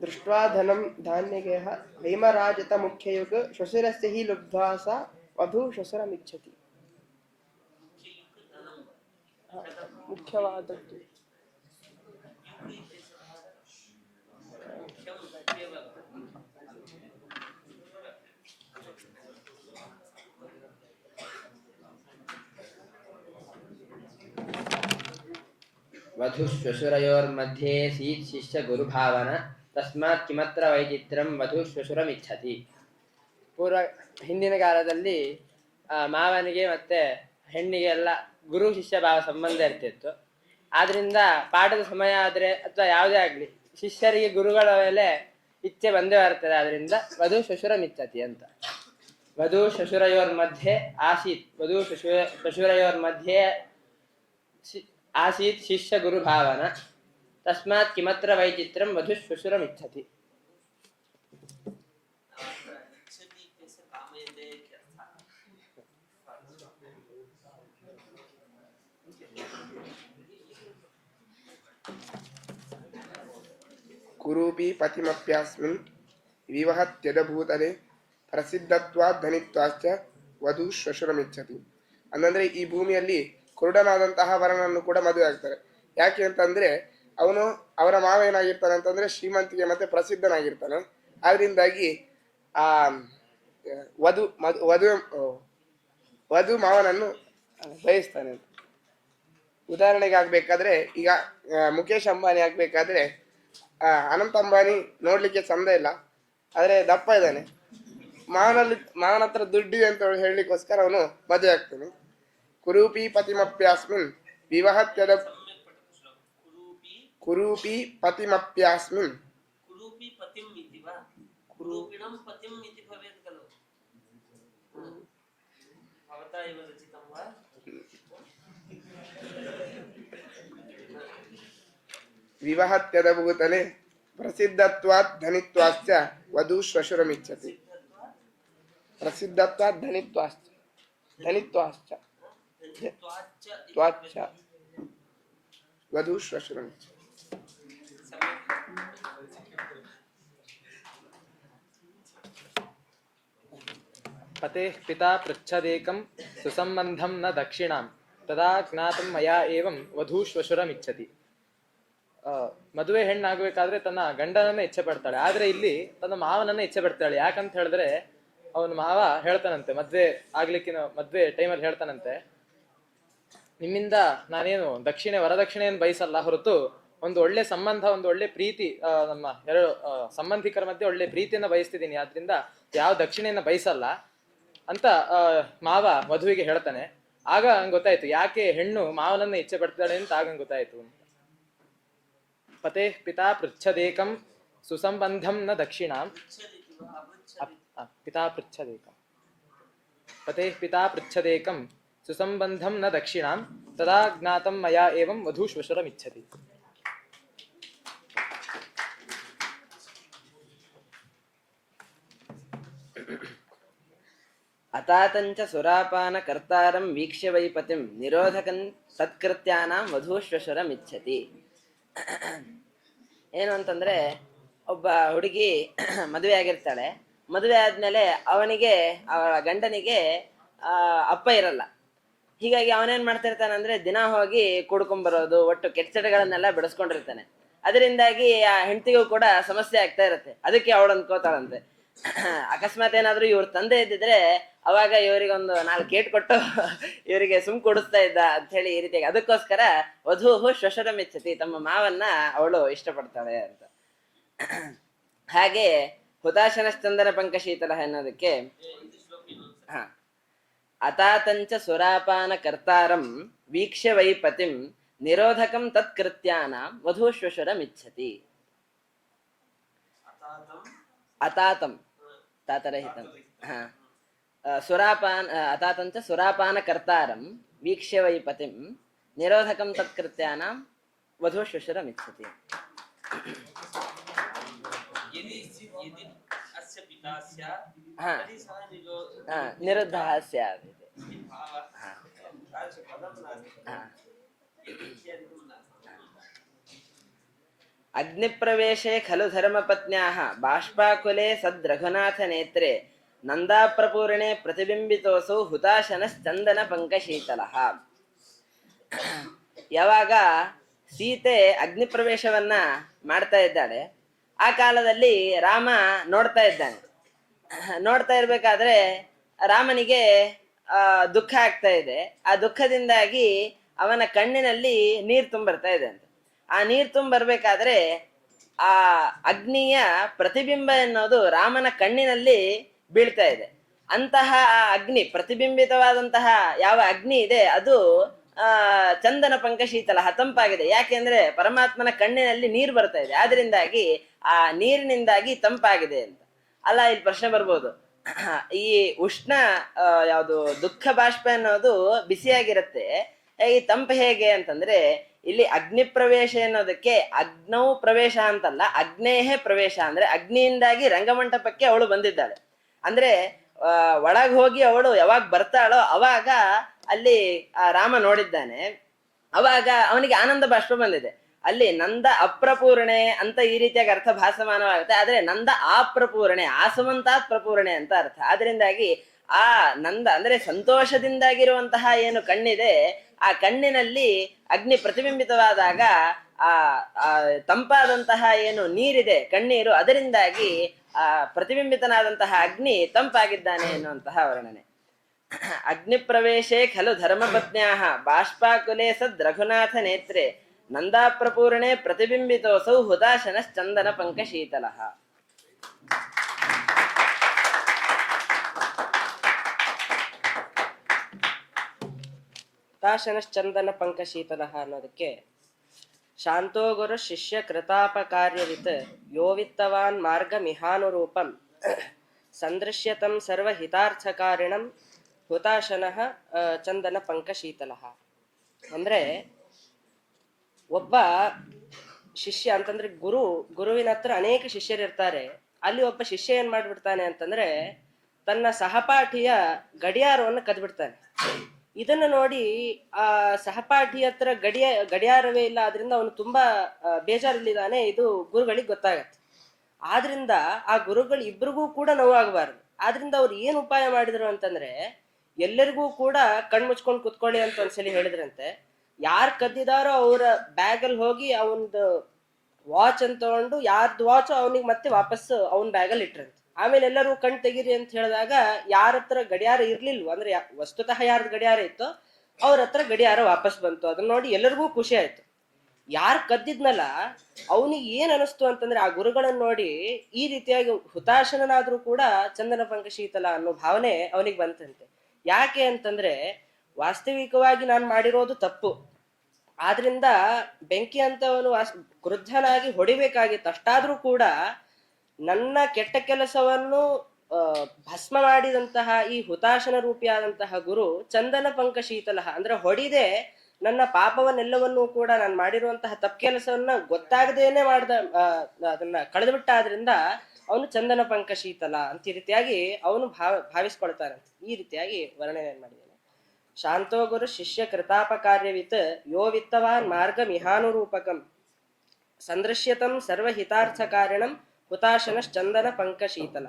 दृष्ट्वा धनं धान्यगेह हैमराजत मुख्ययुक् श्वशुरस्य हि लुब्ध्वा सा वधू श्वशुरमिच्छति. ಮುಖ್ಯವಾದದ್ದು ವಧುಶ್ವಶುರಯೋರ್मध्ये सीत् शिष्य गुरुभावना तस्मात् किमत्र वैचित्रं ವಧುಶ್ವಶುರಮಿಚ್ಛತಿ. ಪೂರ್ವ ಹಿಂದಿನ ಕಾಲದಲ್ಲಿ ಮಾವನಿಗೆ ಮತ್ತೆ ಹೆಣ್ಣಿಗೆ ಎಲ್ಲ ಗುರು ಶಿಷ್ಯ ಭಾವ ಸಂಬಂಧ ಇರ್ತಿತ್ತು. ಆದ್ರಿಂದ ಪಾಠದ ಸಮಯ ಆದರೆ ಅಥವಾ ಯಾವುದೇ ಆಗಲಿ ಶಿಷ್ಯರಿಗೆ ಗುರುಗಳ ಮೇಲೆ ಇಚ್ಛೆ ಬಂದೇ ಬರ್ತದೆ. ಆದ್ರಿಂದ ವಧು ಶ್ವಶುರಮಿಚ್ಛತಿ ಅಂತ. ವಧು ಶ್ವಶುರಯೋರ್ ಮಧ್ಯೆ ಆಸೀತ್ ವಧು ಶ್ವಶುರಯೋರ್ ಮಧ್ಯೆ ಆಸೀತ್ ಶಿಷ್ಯ ಗುರು ಭಾವನ ತಸ್ಮಾತ್ ಕಿಮತ್ರ ವೈಚಿತ್ರಂ ವಧು ಶ್ವಶುರಮಿಚ್ಛತಿ. ಕುರೂಪಿ ಪತಿಮಪ್ಯಾಸ್ಮಿನ್ ವಿವಹತ್ಯದಭೂತಲೆ ಪ್ರಸಿದ್ಧತ್ವಾದ್ ಧನಿತ್ವಾಶ್ಚ ವಧು ಶ್ವಶುರಮಿಚ್ಛತಿ. ಅನ್ನಂದ್ರೆ ಈ ಭೂಮಿಯಲ್ಲಿ ಕುರುಡನಾದಂತಹ ವರನನ್ನು ಕೂಡ ಮದುವೆ ಆಗ್ತಾರೆ. ಯಾಕೆ ಅಂತಂದ್ರೆ ಅವನು ಅವರ ಮಾವ ಏನಾಗಿರ್ತಾನೆ ಅಂತಂದ್ರೆ ಶ್ರೀಮಂತಿಗೆ ಮತ್ತೆ ಪ್ರಸಿದ್ಧನಾಗಿರ್ತಾನೆ. ಆದ್ರಿಂದಾಗಿ ಆ ವಧು ಮಾವನನ್ನು ಬಯಸ್ತಾನೆ. ಉದಾಹರಣೆಗೆ ಆಗ್ಬೇಕಾದ್ರೆ ಈಗ ಮುಖೇಶ್ ಅಂಬಾನಿ ಆಗ್ಬೇಕಾದ್ರೆ ಅನಂತ್ ಅಂಬಾನಿ ನೋಡ್ಲಿಕ್ಕೆ ಚಂದ ಇಲ್ಲ, ಆದ್ರೆ ದಪ್ಪ ಇದ್ದಾನೆ. ಮಾವನ ಹತ್ರ ದುಡ್ಡಿದೆ ಅಂತ ಹೇಳಲಿಕ್ಕೋಸ್ಕರ ಅವನು ಮದುವೆ ಆಗ್ತಾನೆ. ಕುರೂಪಿ ಪತಿಮಪ್ಯಾಸ್ಮಿನ್ ವಿವಾಹತ್ಯದ ಕುರೂಪಿ ಪತಿಮಪ್ಯಾಸ್ಮಿನ್ ವಿವಾಹತ್ಯದಭೂತಲೆ ಪ್ರಸಿದ್ಧತ್ವಾತ್ ಧನಿತ್ವಾಶ್ಚ ವಧು ಶ್ವಶುರಮಿಚ್ಛತಿ. ಪ್ರಸಿದ್ಧತ್ವಾತ್ ಧನಿತ್ವಾಶ್ಚ ಧನಿತ್ವಾಶ್ಚ ತ್ವಾಚ್ಚ ವಧು ಶ್ವಶುರಮಿಚ್ಛತಿ. पतेः पिता पृच्छदेकं सुसंबंधं न दक्षिणां तदा ज्ञातं मया एवं ವಧೂಶ್ವಶುರಮಿಚ್ಛತಿ. ಮದುವೆ ಹೆಣ್ಣಾಗಬೇಕಾದ್ರೆ ತನ್ನ ಗಂಡನನ್ನೇ ಇಚ್ಛೆ ಪಡ್ತಾಳೆ, ಆದ್ರೆ ಇಲ್ಲಿ ತನ್ನ ಮಾವನನ್ನೇ ಇಚ್ಛೆ ಪಡ್ತಾಳೆ. ಯಾಕಂತ ಹೇಳಿದ್ರೆ ಅವನ ಮಾವ ಹೇಳ್ತಾನಂತೆ, ಮದ್ವೆ ಟೈಮಲ್ಲಿ ಹೇಳ್ತಾನಂತೆ, ನಿಮ್ಮಿಂದ ನಾನೇನು ವರದಕ್ಷಿಣೆಯನ್ನು ಬಯಸಲ್ಲ ಹೊರತು ಒಂದು ಒಳ್ಳೆ ಸಂಬಂಧ, ಒಂದು ಒಳ್ಳೆ ಪ್ರೀತಿ, ನಮ್ಮ ಎರಡು ಸಂಬಂಧಿಕರ ಮಧ್ಯೆ ಒಳ್ಳೆ ಪ್ರೀತಿಯನ್ನ ಬಯಸ್ತಿದ್ದೀನಿ, ಆದ್ರಿಂದ ಯಾವ ದಕ್ಷಿಣೆಯನ್ನ ಬಯಸಲ್ಲ ಅಂತ ಮಾವ ವಧುವಿಗೆ ಹೇಳ್ತಾನೆ. ಆಗ ಹಂಗೆ ಗೊತ್ತಾಯ್ತು ಯಾಕೆ ಹೆಣ್ಣು ಮಾವನನ್ನ ಇಚ್ಛೆ ಪಡ್ತಾಳೆ ಅಂತ. ಆಗ ಗೊತ್ತಾಯ್ತು. ಪತೇಃ ಪಿತಾ ಪೃಚ್ಛದೇಕಂ ಸುಸಂಬಂಧಂ ನ ದಕ್ಷಿಣಾಂ. ಪಿತಾ ಪೃಚ್ಛದೇಕಂ ಪತೇಃ ಪಿತಾ ಪೃಚ್ಛದೇಕಂ ಸುಸಂಬಂಧಂ ನ ದಕ್ಷಿಣಾಂ ತದಾ ಜ್ಞಾತಂ ಮಯಾ ಏವಂ ವಧೂಶ್ವಶುರಮಿಚ್ಛತಿ. ಅತಾತಂಚ ಸುರಾಪಾನ ಕರ್ತಾರಂ ವೀಕ್ಷ್ಯ ವೈಪತಿಂ ನಿರೋಧಕನ್ ಸತ್ಕೃತ್ಯಾನಾಂ ವಧೂಶ್ವಶುರಮಿಚ್ಛತಿ. ಏನು ಅಂತಂದ್ರೆ, ಒಬ್ಬ ಹುಡುಗಿ ಮದುವೆ ಆಗಿರ್ತಾಳೆ. ಮದುವೆ ಆದ್ಮೇಲೆ ಅವನಿಗೆ, ಅವಳ ಗಂಡನಿಗೆ ಅಪ್ಪ ಇರಲ್ಲ. ಹೀಗಾಗಿ ಅವನೇನ್ ಮಾಡ್ತಿರ್ತಾನಂದ್ರೆ ದಿನ ಹೋಗಿ ಕುಡ್ಕೊಂಡ್ಬರೋದು, ಒಟ್ಟು ಕೆಟ್ಟಚಟಗಳನ್ನೆಲ್ಲ ಬೆಳೆಸ್ಕೊಂಡಿರ್ತಾನೆ. ಅದರಿಂದಾಗಿ ಆ ಹೆಂಡತಿಗೂ ಕೂಡ ಸಮಸ್ಯೆ ಆಗ್ತಾ ಇರುತ್ತೆ. ಅದಕ್ಕೆ ಅವಳು ಅಂದ್ಕೋತಾಳಂತೆ, ಅಕಸ್ಮಾತ್ ಏನಾದ್ರು ಇವ್ರ ತಂದೆ ಇದ್ದಿದ್ರೆ ಅವಾಗ ಇವರಿಗೊಂದು 4 ಏಟ್ ಕೊಟ್ಟು ಇವರಿಗೆ ಕೊಡಿಸ್ತಾ ಇದ್ದ ಅಂತ ಹೇಳಿ ಈ ರೀತಿಯಾಗಿ. ಅದಕ್ಕೋಸ್ಕರ ವಧೂ ಶ್ವಶುರಮಿಚ್ಛತಿ, ತಮ್ಮ ಮಾವನ್ನ ಅವಳು ಇಷ್ಟಪಡ್ತಾಳೆ ಅಂತ. ಹಾಗೆ ಹುತಾಶನಶ್ಚಂದನ ಪಂಕಶೀತಲ ಅನ್ನೋದಕ್ಕೆ ಅತಾತಂಚ ಸುರಾಪಾನ ಕರ್ತಾರಂ ವೀಕ್ಷ್ಯ ವೈಪತಿಂ ನಿರೋಧಕಂ ತತ್ಕೃತ್ಯಾನಾಂ ವಧೂಶ್ವಶುರಮಿಚ್ಛತಿ. ಅತಾತಂ ತಾತರಹಿತಂ ಅತಾತಂಚ ಸುರಾಪಾನ ಕರ್ತಾರಂ ವೀಕ್ಷ್ಯ ವೈಪತಿಂ ನಿರೋಧಕಂ ತತ್ಕೃತ್ಯಾನಾಂ ವಧೂಶ್ವಶುರಮಿಚ್ಛತಿ. ನಿರುದ್ಧ ಸ್ಯಾತ್. ಅಗ್ನಿಪ್ರವೇಶೆ ಖಲು ಧರ್ಮಪತ್ನ್ಯಾಃ ಬಾಷ್ಪಾಕುಲೆ ಸದ್ರಘುನಾಥ ನೇತ್ರೆ ನಂದಾಪ್ರಪೂರ್ಣೆ ಪ್ರತಿಬಿಂಬಿತೋಸೌ ಹುತಾಶನಶ್ಚಂದನ ಪಂಕಶೀತಲಃ. ಯಾವಾಗ ಸೀತೆ ಅಗ್ನಿಪ್ರವೇಶವನ್ನ ಮಾಡ್ತಾ ಇದ್ದಾಳೆ, ಆ ಕಾಲದಲ್ಲಿ ರಾಮ ನೋಡ್ತಾ ಇದ್ದಾನೆ. ನೋಡ್ತಾ ಇರ್ಬೇಕಾದ್ರೆ ರಾಮನಿಗೆ ದುಃಖ ಆಗ್ತಾ ಇದೆ. ಆ ದುಃಖದಿಂದಾಗಿ ಅವನ ಕಣ್ಣಿನಲ್ಲಿ ನೀರು ತುಂಬಿರ್ತಾ ಇದೆ ಅಂತ. ಆ ನೀರು ತುಂಬರ್ಬೇಕಾದ್ರೆ ಆ ಅಗ್ನಿಯ ಪ್ರತಿಬಿಂಬ ಎನ್ನುವುದು ರಾಮನ ಕಣ್ಣಿನಲ್ಲಿ ಬೀಳ್ತಾ ಇದೆ. ಅಂತಹ ಆ ಅಗ್ನಿ, ಪ್ರತಿಬಿಂಬಿತವಾದಂತಹ ಯಾವ ಅಗ್ನಿ ಇದೆ ಅದು ಚಂದನ ಪಂಕಶೀತಲ, ತಂಪಾಗಿದೆ. ಯಾಕೆಂದ್ರೆ ಪರಮಾತ್ಮನ ಕಣ್ಣಿನಲ್ಲಿ ನೀರು ಬರ್ತಾ ಇದೆ, ಆದ್ರಿಂದಾಗಿ ಆ ನೀರಿನಿಂದಾಗಿ ತಂಪಾಗಿದೆ ಅಂತ. ಅಲ್ಲ, ಇಲ್ಲಿ ಪ್ರಶ್ನೆ ಬರ್ಬೋದು, ಈ ಉಷ್ಣ ಯಾವುದು ದುಃಖ ಬಾಷ್ಪ ಅನ್ನೋದು ಬಿಸಿಯಾಗಿರುತ್ತೆ, ಈ ತಂಪು ಹೇಗೆ ಅಂತಂದ್ರೆ, ಇಲ್ಲಿ ಅಗ್ನಿ ಪ್ರವೇಶ ಅನ್ನೋದಕ್ಕೆ ಅಗ್ನೌ ಪ್ರವೇಶ ಅಂತಲ್ಲ, ಅಗ್ನೇಹೇ ಪ್ರವೇಶ. ಅಂದ್ರೆ ಅಗ್ನಿಯಿಂದಾಗಿ ರಂಗಮಂಟಪಕ್ಕೆ ಅವಳು ಬಂದಿದ್ದಾಳೆ. ಅಂದ್ರೆ ಒಳಗ್ ಹೋಗಿ ಅವಳು ಯಾವಾಗ ಬರ್ತಾಳೋ ಅವಾಗ ಅಲ್ಲಿ ರಾಮ ನೋಡಿದ್ದಾನೆ. ಅವಾಗ ಅವನಿಗೆ ಆನಂದ ಬಾಷ್ಪ ಬಂದಿದೆ. ಅಲ್ಲಿ ನಂದ ಅಪ್ರಪೂರ್ಣೆ ಅಂತ ಈ ರೀತಿಯಾಗಿ ಅರ್ಥ ಭಾಸಮಾನವಾಗುತ್ತೆ. ಆದ್ರೆ ನಂದ ಆಪ್ರಪೂರ್ಣೆ, ಆಸಮಂತಾತ್ ಪ್ರಪೂರ್ಣೆ ಅಂತ ಅರ್ಥ. ಆದ್ರಿಂದಾಗಿ ಆ ನಂದ ಅಂದ್ರೆ ಸಂತೋಷದಿಂದಾಗಿರುವಂತಹ ಏನು ಕಣ್ಣಿದೆ, ಆ ಕಣ್ಣಿನಲ್ಲಿ ಅಗ್ನಿ ಪ್ರತಿಬಿಂಬಿತವಾದಾಗ ಆ ತಂಪಾದಂತಹ ಏನು ನೀರಿದೆ, ಕಣ್ಣೀರು, ಅದರಿಂದಾಗಿ ಆ ಪ್ರತಿಬಿಂಬಿತನಾದಂತಹ ಅಗ್ನಿ ತಂಪಾಗಿದ್ದಾನೆ ಎನ್ನುವಂತಹ ವರ್ಣನೆ. ಅಗ್ನಿ ಪ್ರವೇಶೆ ಖಲು ಧರ್ಮಪತ್ನ್ಯಾಃ ಬಾಷ್ಪಾಕುಲೆ ಸದ್ ರಘುನಾಥ ನೇತ್ರೆ ನಂದಾಪ್ರಪೂರ್ಣೆ ಪ್ರತಿಬಿಂಬಿತೋಸೌ ಹುತಾಶನಶ್ಚಂದನ ಪಂಕಶೀತಲಃ. ಹುತಾಶನಶ್ಚಂದನ ಪಂಕಶೀತಲ ಅನ್ನೋದಕ್ಕೆ ಶಾಂತೋ ಗುರು ಶಿಷ್ಯ ಕೃತಾಪಕಾರ್ಯವಿತ್ ಯೋವಿತ್ತವಾನ್ ಮಾರ್ಗ ಮಿಹಾನುರೂಪಂ ಸಂದೃಶ್ಯತಂ ಸರ್ವ ಹಿತಾರ್ಥಕಾರಿಣಂ ಹುತಾಶನಃ ಚಂದನ ಪಂಕಶೀತಲ. ಅಂದ್ರೆ ಒಬ್ಬ ಶಿಷ್ಯ ಅಂತಂದ್ರೆ ಗುರುವಿನ ಹತ್ರ ಅನೇಕ ಶಿಷ್ಯರಿರ್ತಾರೆ. ಅಲ್ಲಿ ಒಬ್ಬ ಶಿಷ್ಯ ಏನ್ ಮಾಡ್ಬಿಡ್ತಾನೆ ಅಂತಂದ್ರೆ ತನ್ನ ಸಹಪಾಠಿಯ ಗಡಿಯಾರವನ್ನು ಕದ್ಬಿಡ್ತಾನೆ. ಇದನ್ನ ನೋಡಿ ಆ ಸಹಪಾಠಿ ಹತ್ರ ಗಡಿಯಾರವೇ ಇಲ್ಲ, ಆದ್ರಿಂದ ಅವನು ತುಂಬಾ ಬೇಜಾರಲ್ಲಿದ್ದಾನೆ. ಇದು ಗುರುಗಳಿಗೆ ಗೊತ್ತಾಗತ್ತೆ. ಆದ್ರಿಂದ ಆ ಗುರುಗಳು ಇಬ್ರಿಗೂ ಕೂಡ ನೋವಾಗಬಾರ್ದು. ಆದ್ರಿಂದ ಅವ್ರು ಏನ್ ಉಪಾಯ ಮಾಡಿದ್ರು ಅಂತಂದ್ರೆ ಎಲ್ಲರಿಗೂ ಕೂಡ ಕಣ್ಮುಚ್ಕೊಂಡು ಕುತ್ಕೊಳ್ಳಿ ಅಂತ ಒಂದ್ಸಲಿ ಹೇಳಿದ್ರಂತೆ. ಯಾರು ಕದ್ದಿದಾರೋ ಅವರ ಬ್ಯಾಗಲ್ಲಿ ಹೋಗಿ ಅವನದು ವಾಚ್ ಅಂತ ತಗೊಂಡು ಯಾರ್ದು ವಾಚ್ ಅವನಿಗೆ ಮತ್ತೆ ವಾಪಸ್ ಅವನ ಬ್ಯಾಗಲ್ಲಿ ಇಟ್ರಂತೆ. ಆಮೇಲೆ ಎಲ್ಲರೂ ಕಣ್ ತೆಗೀರಿ ಅಂತ ಹೇಳಿದಾಗ ಯಾರ ಹತ್ರ ಗಡಿಯಾರ ಇರ್ಲಿಲ್ವೋ, ಅಂದ್ರೆ ವಸ್ತುತಃ ಯಾರ್ದು ಗಡಿಯಾರ ಇತ್ತೋ ಅವ್ರ ಹತ್ರ ಗಡಿಯಾರ ವಾಪಸ್ ಬಂತು. ಅದನ್ನ ನೋಡಿ ಎಲ್ಲರಿಗೂ ಖುಷಿ ಆಯ್ತು. ಯಾರು ಕದ್ದಿದ್ನಲ್ಲ ಅವನಿಗೆ ಏನ್ ಅನಿಸ್ತು ಅಂತಂದ್ರೆ ಆ ಗುರುಗಳನ್ನ ನೋಡಿ ಈ ರೀತಿಯಾಗಿ ಹುತಾಶನಾದ್ರೂ ಕೂಡ ಚಂದನ ಪಂಕಶೀತಲ ಅನ್ನೋ ಭಾವನೆ ಅವನಿಗೆ ಬಂತಂತೆ. ಯಾಕೆ ಅಂತಂದ್ರೆ ವಾಸ್ತವಿಕವಾಗಿ ನಾನು ಮಾಡಿರೋದು ತಪ್ಪು, ಆದ್ರಿಂದ ಬೆಂಕಿ ಅಂತವನು ಕ್ರುದ್ಧನಾಗಿ ಹೊಡಿಬೇಕಾಗಿತ್ತು. ಅಷ್ಟಾದ್ರೂ ಕೂಡ ನನ್ನ ಕೆಟ್ಟ ಕೆಲಸವನ್ನು ಭಸ್ಮ ಮಾಡಿದಂತಹ ಈ ಹುತಾಶನ ರೂಪಿಯಾದಂತಹ ಗುರು ಚಂದನ ಪಂಕಶೀತಲ ಅಂದ್ರೆ ಹೊಡಿದೆ ನನ್ನ ಪಾಪವನ್ನೆಲ್ಲವನ್ನೂ ಕೂಡ ನಾನು ಮಾಡಿರುವಂತಹ ತಪ್ಪು ಕೆಲಸವನ್ನ ಗೊತ್ತಾಗದೇನೆ ಅದನ್ನ ಕಳೆದುಬಿಟ್ಟ. ಆದ್ರಿಂದ ಅವನು ಚಂದನ ಪಂಕಶೀತಲ ಅಂತ ಈ ರೀತಿಯಾಗಿ ಅವನು ಭಾವಿಸ್ಕೊಳ್ತಾನೆ. ಈ ರೀತಿಯಾಗಿ ವರ್ಣನೆ ಮಾಡಿದ್ದಾನೆ. ಶಾಂತೋ ಗುರು ಶಿಷ್ಯ ಕೃತಾಪಕಾರ್ಯವಿತ್ ಯೋ ವಿತ್ತವಾನ್ ಮಾರ್ಗ ಮಿಹಾನುರೂಪಕಂ ಸಂದೃಶ್ಯತಂ ಸರ್ವಹಿತಾರ್ಥಕಾರಿಣಂ ಹುತಾಶನಶ್ಚಂದನ ಪಂಕಶೀತಲ.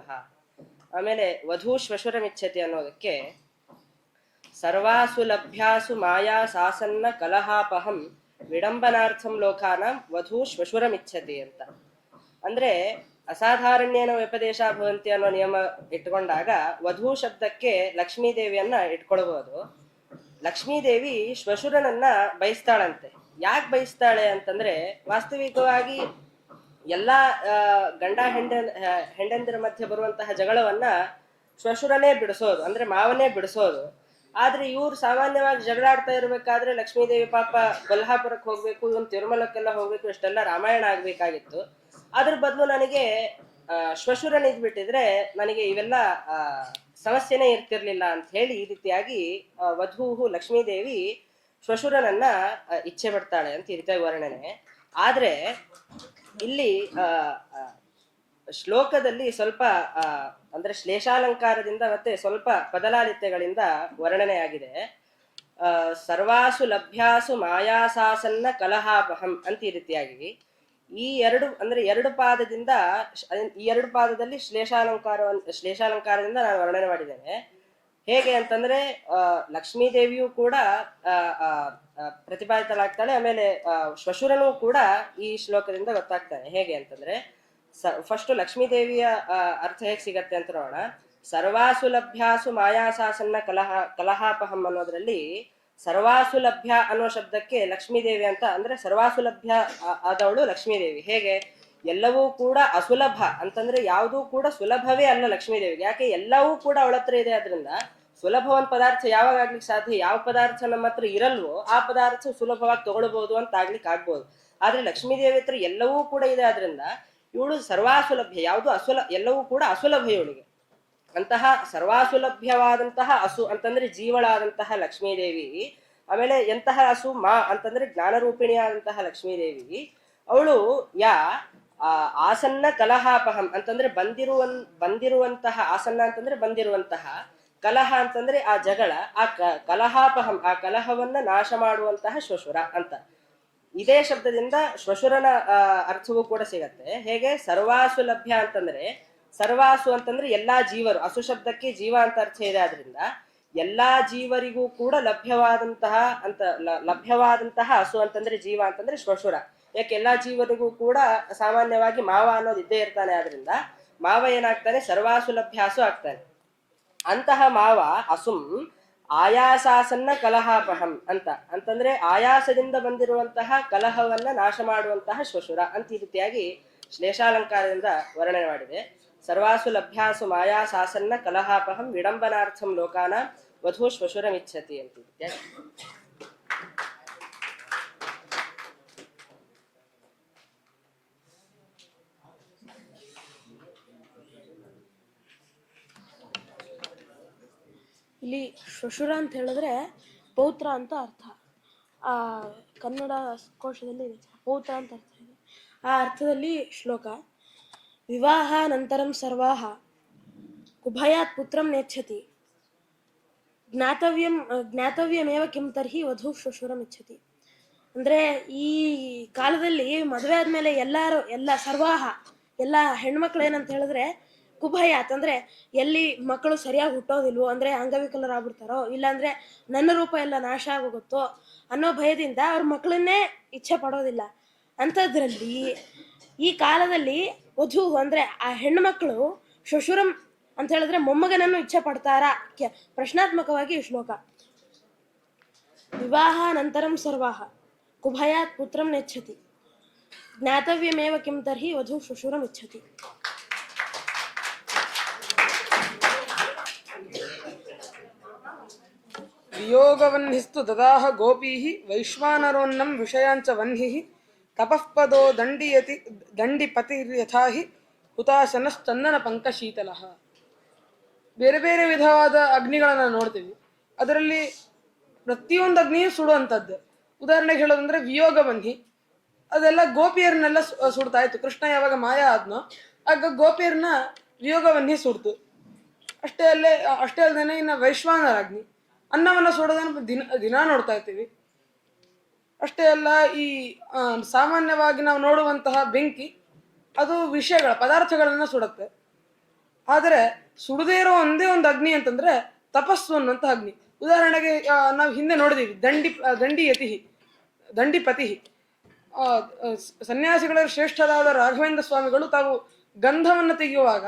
ಆಮೇಲೆ ವಧೂ ಶ್ವಶುರಮಿಚ್ಛತಿ ಅನ್ನೋದಕ್ಕೆ ಸರ್ವಾಸು ಲಭ್ಯಾಸು ಮಾಯಾ ಸಾಸನ್ನ ಕಲಹಾಪಹಂ ವಿಡಂಬನಾರ್ಥಂ ಲೋಕಾನಾಂ ವಧೂ ಶ್ವಶುರಮಿಚ್ಛತಿ ಅಂತ. ಅಂದ್ರೆ ಅಸಾಧಾರಣ್ಯೇನ ವ್ಯಪದೇಶ ಭವಂತಿ ಅನ್ನೋ ನಿಯಮ ಇಟ್ಕೊಂಡಾಗ ವಧೂ ಶಬ್ದಕ್ಕೆ ಲಕ್ಷ್ಮೀದೇವಿಯನ್ನ ಇಟ್ಕೊಳ್ಬಹುದು. ಲಕ್ಷ್ಮೀದೇವಿ ಶ್ವಶುರನನ್ನ ಬಯಸ್ತಾಳಂತೆ. ಯಾಕೆ ಬಯಸ್ತಾಳೆ ಅಂತಂದ್ರೆ ವಾಸ್ತವಿಕವಾಗಿ ಎಲ್ಲಾ ಗಂಡ ಹೆಂಡಂದಿರ ಮಧ್ಯೆ ಬರುವಂತಹ ಜಗಳವನ್ನ ಶ್ವಶುರನೇ ಬಿಡಿಸೋದು, ಅಂದ್ರೆ ಮಾವನೇ ಬಿಡಿಸೋದು. ಆದ್ರೆ ಇವ್ರು ಸಾಮಾನ್ಯವಾಗಿ ಜಗಳಾಡ್ತಾ ಇರ್ಬೇಕಾದ್ರೆ ಲಕ್ಷ್ಮೀದೇವಿ ಪಾಪ ಕೊಲ್ಹಾಪುರಕ್ಕೆ ಹೋಗ್ಬೇಕು, ಇವನ್ ತಿರುಮಲಕ್ಕೆಲ್ಲ ಹೋಗ್ಬೇಕು, ಇಷ್ಟೆಲ್ಲ ರಾಮಾಯಣ ಆಗ್ಬೇಕಾಗಿತ್ತು. ಅದ್ರ ಬದಲು ನನಗೆ ಶ್ವಶುರನ್ ಇದ್ಬಿಟ್ಟಿದ್ರೆ ನನಗೆ ಇವೆಲ್ಲ ಸಮಸ್ಯೆನೇ ಇರ್ತಿರ್ಲಿಲ್ಲ ಅಂತ ಹೇಳಿ ಈ ರೀತಿಯಾಗಿ ವಧೂ ಲಕ್ಷ್ಮೀದೇವಿ ಶ್ವಶುರನನ್ನ ಇಚ್ಛೆ ಪಡ್ತಾಳೆ ಅಂತ ಈ ರೀತಿಯಾಗಿ ವರ್ಣನೆ. ಆದ್ರೆ ಇಲ್ಲಿ ಶ್ಲೋಕದಲ್ಲಿ ಸ್ವಲ್ಪ ಅಂದ್ರೆ ಶ್ಲೇಷಾಲಂಕಾರದಿಂದ ಮತ್ತೆ ಸ್ವಲ್ಪ ಪದಲಾಲಿತ್ಯಗಳಿಂದ ವರ್ಣನೆ ಆಗಿದೆ. ಸರ್ವಾಸು ಲಭ್ಯಾಸು ಮಾಯಾಸಾಸನ್ನ ಕಲಹಾಪಹಂ ಅಂತ ಈ ರೀತಿಯಾಗಿ ಈ ಎರಡು ಪಾದದಿಂದ ಈ ಎರಡು ಪಾದದಲ್ಲಿ ಶ್ಲೇಷಾಲಂಕಾರದಿಂದ ನಾನು ವರ್ಣನೆ ಮಾಡಿದ್ದೇನೆ. ಹೇಗೆ ಅಂತಂದ್ರೆ ಲಕ್ಷ್ಮೀದೇವಿಯು ಕೂಡ ಪ್ರತಿಪಾದಿತಳಾಗ್ತಾಳೆ. ಆಮೇಲೆ ಶ್ವಶುರನೂ ಕೂಡ ಈ ಶ್ಲೋಕದಿಂದ ಗೊತ್ತಾಗ್ತಾನೆ. ಹೇಗೆ ಅಂತಂದ್ರೆ ಫಸ್ಟ್ ಲಕ್ಷ್ಮೀದೇವಿಯ ಅರ್ಥ ಹೇಗೆ ಸಿಗತ್ತೆ ಅಂತ ನೋಡೋಣ. ಸರ್ವಾಸು ಲಭ್ಯಾಸು ಮಾಯಾಸಾಸನ್ನ ಕಲಹಾಪಹಂ ಅನ್ನೋದ್ರಲ್ಲಿ ಸರ್ವಾಸು ಲಭ್ಯ ಅನ್ನೋ ಶಬ್ದಕ್ಕೆ ಲಕ್ಷ್ಮೀದೇವಿ ಅಂತ ಅಂದ್ರೆ ಸರ್ವಾಸು ಲಭ್ಯ ಆದವಳು ಲಕ್ಷ್ಮೀದೇವಿ. ಹೇಗೆ ಎಲ್ಲವೂ ಕೂಡ ಅಸುಲಭ ಅಂತಂದ್ರೆ ಯಾವುದೂ ಕೂಡ ಸುಲಭವೇ ಅಲ್ಲ ಲಕ್ಷ್ಮೀದೇವಿಗೆ. ಯಾಕೆ ಎಲ್ಲವೂ ಕೂಡ ಅವಳ ಹತ್ರ ಇದೆ. ಆದ್ರಿಂದ ಸುಲಭವಾದ ಪದಾರ್ಥ ಯಾವಾಗ ಆಗ್ಲಿಕ್ಕೆ ಸಾಧ್ಯ? ಯಾವ ಪದಾರ್ಥ ನಮ್ಮ ಹತ್ರ ಇರಲ್ವೋ ಆ ಪದಾರ್ಥ ಸುಲಭವಾಗಿ ತಗೊಳ್ಬಹುದು ಅಂತ ಆಗ್ಲಿಕ್ಕೆ ಆಗ್ಬೋದು. ಆದ್ರೆ ಲಕ್ಷ್ಮೀದೇವಿ ಹತ್ರ ಎಲ್ಲವೂ ಕೂಡ ಇದೆ. ಆದ್ರಿಂದ ಇವಳು ಸರ್ವಾಸುಲಭ್ಯ, ಯಾವುದು ಎಲ್ಲವೂ ಕೂಡ ಅಸುಲಭ ಇವಳಿಗೆ. ಅಂತಹ ಸರ್ವಾಸುಲಭ್ಯವಾದಂತಹ ಹಸು ಅಂತಂದ್ರೆ ಜೀವಳಾದಂತಹ ಲಕ್ಷ್ಮೀದೇವಿ. ಆಮೇಲೆ ಎಂತಹ ಹಸು ಅಂತಂದ್ರೆ ಜ್ಞಾನರೂಪಿಣಿಯಾದಂತಹ ಲಕ್ಷ್ಮೀದೇವಿ. ಅವಳು ಆಸನ್ನ ಕಲಹಾಪಹಂ ಅಂತಂದ್ರೆ ಬಂದಿರುವಂತಹ ಆಸನ್ನ ಅಂತಂದ್ರೆ ಬಂದಿರುವಂತಹ, ಕಲಹ ಅಂತಂದ್ರೆ ಆ ಜಗಳ, ಆ ಕಲಹಾಪಹಂ ಆ ಕಲಹವನ್ನ ನಾಶ ಮಾಡುವಂತಹ ಶ್ವಶುರ ಅಂತ. ಇದೇ ಶಬ್ದದಿಂದ ಶ್ವಶುರನ ಅರ್ಥವೂ ಕೂಡ ಸಿಗತ್ತೆ. ಹೇಗೆ ಸರ್ವಾಸು ಲಭ್ಯ ಅಂತಂದ್ರೆ ಸರ್ವಾಸು ಅಂತಂದ್ರೆ ಎಲ್ಲಾ ಜೀವರು, ಹಸು ಶಬ್ದಕ್ಕೆ ಜೀವ ಅಂತ ಅರ್ಥ ಇದೆ. ಆದ್ರಿಂದ ಎಲ್ಲಾ ಜೀವರಿಗೂ ಕೂಡ ಲಭ್ಯವಾದಂತಹ ಹಸು ಅಂತಂದ್ರೆ ಜೀವ ಅಂತಂದ್ರೆ ಶ್ವಶುರ. ಯಾಕೆ ಎಲ್ಲಾ ಜೀವರಿಗೂ ಕೂಡ ಸಾಮಾನ್ಯವಾಗಿ ಮಾವ ಅನ್ನೋದು ಇದ್ದೇ ಇರ್ತಾನೆ. ಆದ್ರಿಂದ ಮಾವ ಏನಾಗ್ತಾನೆ? ಸರ್ವಾಸು ಲಭ್ಯ ಹಸು ಆಗ್ತಾನೆ. ಅಂತಹ ಮಾವ ಹಸುಂ ಆಯಾಸಾಸನ್ನ ಕಲಹಾಪಹಂ ಅಂತಂದ್ರೆ ಆಯಾಸದಿಂದ ಬಂದಿರುವಂತಹ ಕಲಹವನ್ನ ನಾಶ ಮಾಡುವಂತಹ ಶ್ವಶುರ ಅಂತ ಈ ರೀತಿಯಾಗಿ ಶ್ಲೇಷಾಲಂಕಾರದಿಂದ ವರ್ಣನೆ ಮಾಡಿದೆ. ಸರ್ವಾಸು ಲಭ್ಯಾಸು ಮಾಯಾಸಾಸನ್ನ ಕಲಹಾಪಹಂ ವಿಡಂಬನಾರ್ಥಂ ಲೋಕಾನ ವಧೂ ಶ್ವಶುರಮಿಚ್ಛತಿ ಅಂತ. ಇಲ್ಲಿ ಶ್ವಶುರ ಅಂತ ಹೇಳಿದ್ರೆ ಪೌತ್ರ ಅಂತ ಅರ್ಥ. ಆ ಕನ್ನಡ ಕೋಶದಲ್ಲಿ ಇದೆ, ಪೌತ್ರ ಅಂತ ಅರ್ಥ ಇದೆ. ಆ ಅರ್ಥದಲ್ಲಿ ಶ್ಲೋಕ. ವಿವಾಹ ನಂತರಂ ಸರ್ವಾಹ ಉಭಯಾತ್ ಪುತ್ರಂ ನೆಚ್ಛತಿ ಜ್ಞಾತವ್ಯಮೇವ ಕಿಂ ತರ್ಹಿ ವಧು ಶ್ವಶುರಂ ಇಚ್ಛತಿ. ಅಂದರೆ ಈ ಕಾಲದಲ್ಲಿ ಮದುವೆ ಆದಮೇಲೆ ಎಲ್ಲ ಸರ್ವಾಹ ಎಲ್ಲ ಹೆಣ್ಮಕ್ಳು ಏನಂತ ಹೇಳಿದ್ರೆ ಕುಭಯಾತ್ ಅಂದರೆ ಎಲ್ಲಿ ಮಕ್ಕಳು ಸರಿಯಾಗಿ ಹುಟ್ಟೋದಿಲ್ವೋ, ಅಂದರೆ ಅಂಗವಿಕಲರಾಗ್ಬಿಡ್ತಾರೋ, ಇಲ್ಲಾಂದರೆ ನನ್ನ ರೂಪ ಎಲ್ಲ ನಾಶ ಆಗೋಗುತ್ತೋ ಅನ್ನೋ ಭಯದಿಂದ ಅವ್ರ ಮಕ್ಕಳನ್ನೇ ಇಚ್ಛೆ ಪಡೋದಿಲ್ಲ. ಅಂಥದ್ರಲ್ಲಿ ಈ ಕಾಲದಲ್ಲಿ ವಧು ಅಂದರೆ ಆ ಹೆಣ್ಣುಮಕ್ಕಳು ಶ್ವಶುರಂ ಅಂತ ಹೇಳಿದ್ರೆ ಮೊಮ್ಮಗನನ್ನು ಇಚ್ಛೆ ಪಡ್ತಾರಾ ಪ್ರಶ್ನಾತ್ಮಕವಾಗಿ ಈ ಶ್ಲೋಕ. ವಿವಾಹ ನಂತರಂ ಸರ್ವಾಹ ಕುಭಯಾತ್ ಪುತ್ರಂ ನೆಚ್ಛತಿ ಜ್ಞಾತವ್ಯಮೇವ ಕಿಂ ತರ್ಹಿ ವಧು ಶ್ವಶುರಂ ಇಚ್ಛತಿ. ವಿಯೋಗವನ್ನಿಸ್ತು ದದಾಹ ಗೋಪೀಃ ವೈಶ್ವಾನರೋನ್ನಂ ವಿಷಯಾಂಚ ವನ್ಹಿಃ ತಪಃಪದೋ ದಂಡಿಪತಿರ್ಯಥಾ ಹಿ ಹುತಾಶನಶ್ಚಂದನ ಪಂಕಶೀತಲಃ. ಬೇರೆ ಬೇರೆ ವಿಧವಾದ ಅಗ್ನಿಗಳನ್ನು ನೋಡ್ತೀವಿ. ಅದರಲ್ಲಿ ಪ್ರತಿಯೊಂದು ಅಗ್ನಿಯೂ ಸುಡುವಂಥದ್ದು. ಉದಾಹರಣೆಗೆ ಹೇಳೋದಂದ್ರೆ ವಿಯೋಗವನ್ಹಿ, ಅದೆಲ್ಲ ಗೋಪಿಯರನ್ನೆಲ್ಲ ಸುಡ್ತಾ ಇತ್ತು. ಕೃಷ್ಣ ಯಾವಾಗ ಮಾಯ ಆದ್ನೋ ಆಗ ಗೋಪಿಯರನ್ನ ವಿಯೋಗವನ್ಹಿ ಸುಡ್ತು. ಅಷ್ಟೇ ಅಲ್ಲದೇನೆ ಇನ್ನು ವೈಶ್ವಾನರ ಅಗ್ನಿ, ಅನ್ನವನ್ನು ಸುಡೋದನ್ನು ದಿನ ನೋಡ್ತಾ ಇರ್ತೀವಿ. ಅಷ್ಟೇ ಅಲ್ಲ, ಈ ಸಾಮಾನ್ಯವಾಗಿ ನಾವು ನೋಡುವಂತಹ ಬೆಂಕಿ ಅದು ವಿಷಯಗಳ ಪದಾರ್ಥಗಳನ್ನು ಸುಡುತ್ತೆ. ಆದರೆ ಸುಡದೇ ಇರೋ ಒಂದೇ ಒಂದು ಅಗ್ನಿ ಅಂತಂದ್ರೆ ತಪಸ್ಸು ಅನ್ನುವಂಥ ಅಗ್ನಿ. ಉದಾಹರಣೆಗೆ ನಾವು ಹಿಂದೆ ನೋಡಿದೀವಿ ದಂಡಿಪತಿ ಸನ್ಯಾಸಿಗಳ ಶ್ರೇಷ್ಠರಾದ ರಾಘವೇಂದ್ರ ಸ್ವಾಮಿಗಳು ತಾವು ಗಂಧವನ್ನು ತೆಗೆಯುವಾಗ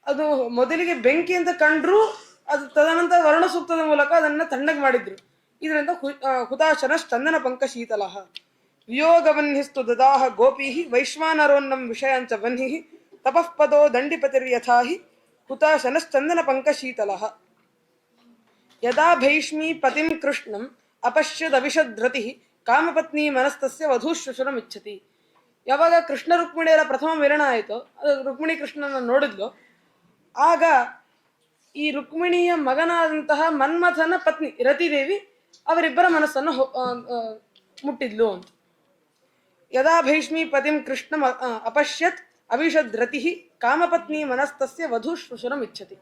ಅದು ಮೊದಲಿಗೆ ಬೆಂಕಿ ಅಂತ ಕಂಡ್ರು, ಅದು ತದನಂತರ ವರ್ಣ ಸೂಕ್ತದ ಮೂಲಕ ಅದನ್ನ ತಣ್ಣಗೆ ಮಾಡಿದ್ರು. ಇದರಿಂದ ಹುತಾಶನ ಚಂದನ ಪಂಕ ಶೀತಲ. ವಿಯೋಗವನ್ನಿಸ್ತು ದದಾಹ ಗೋಪೀಃ ವೈಶ್ವಾನರೋನ್ನಂ ವಿಷಯಾಂಚ ವನ್ಹಿಃ ತಪಃಪದೋ ದಂಡಿಪತಿರ್ಯಥಾಹಿ ಹುತಾಶನಶ್ಚಂದನ ಪಂಕ ಶೀತಲ. ಯದಾ ಭೈಷ್ಮೀ ಪತಿಂ ಕೃಷ್ಣಂ ಅಪಶ್ಯದವಿಷದ್ರತಿ ಕಾಮಪತ್ನಿ ಮನಸ್ತಸ್ಯ ವಧೂಶ್ವಶುರಂ ಇಚ್ಛತಿ. ಯಾವಾಗ ಕೃಷ್ಣ ರುಕ್ಮಿಣಿಯರ ಪ್ರಥಮ ಮಿಲನ ಆಯಿತು, ರುಕ್ಮಿಣಿ ಕೃಷ್ಣನ ನೋಡಿದ್ಲು, ಆಗ ಈ ರುಕ್ಮಿಣಿಯ ಮಗನಾದಂತಹ ಮನ್ಮಥನ ಪತ್ನಿ ರತಿದೇವಿ ಅವರಿಬ್ಬರ ಮನಸ್ಸನ್ನು ಮುಟ್ಟಿದ್ಲು ಅಂತ. ಯದಾ ಭೈಷ್ಮೀ ಪತಿಂ ಕೃಷ್ಣಂ ಅಪಶ್ಯತ್ ಅವಿಷದ್ರತಿ ಕಾಮಪತ್ನಿ ಮನಸ್ತಸ್ಯ ವಧೂಶ್ವಶುರಂ ಇಚ್ಛತಿ.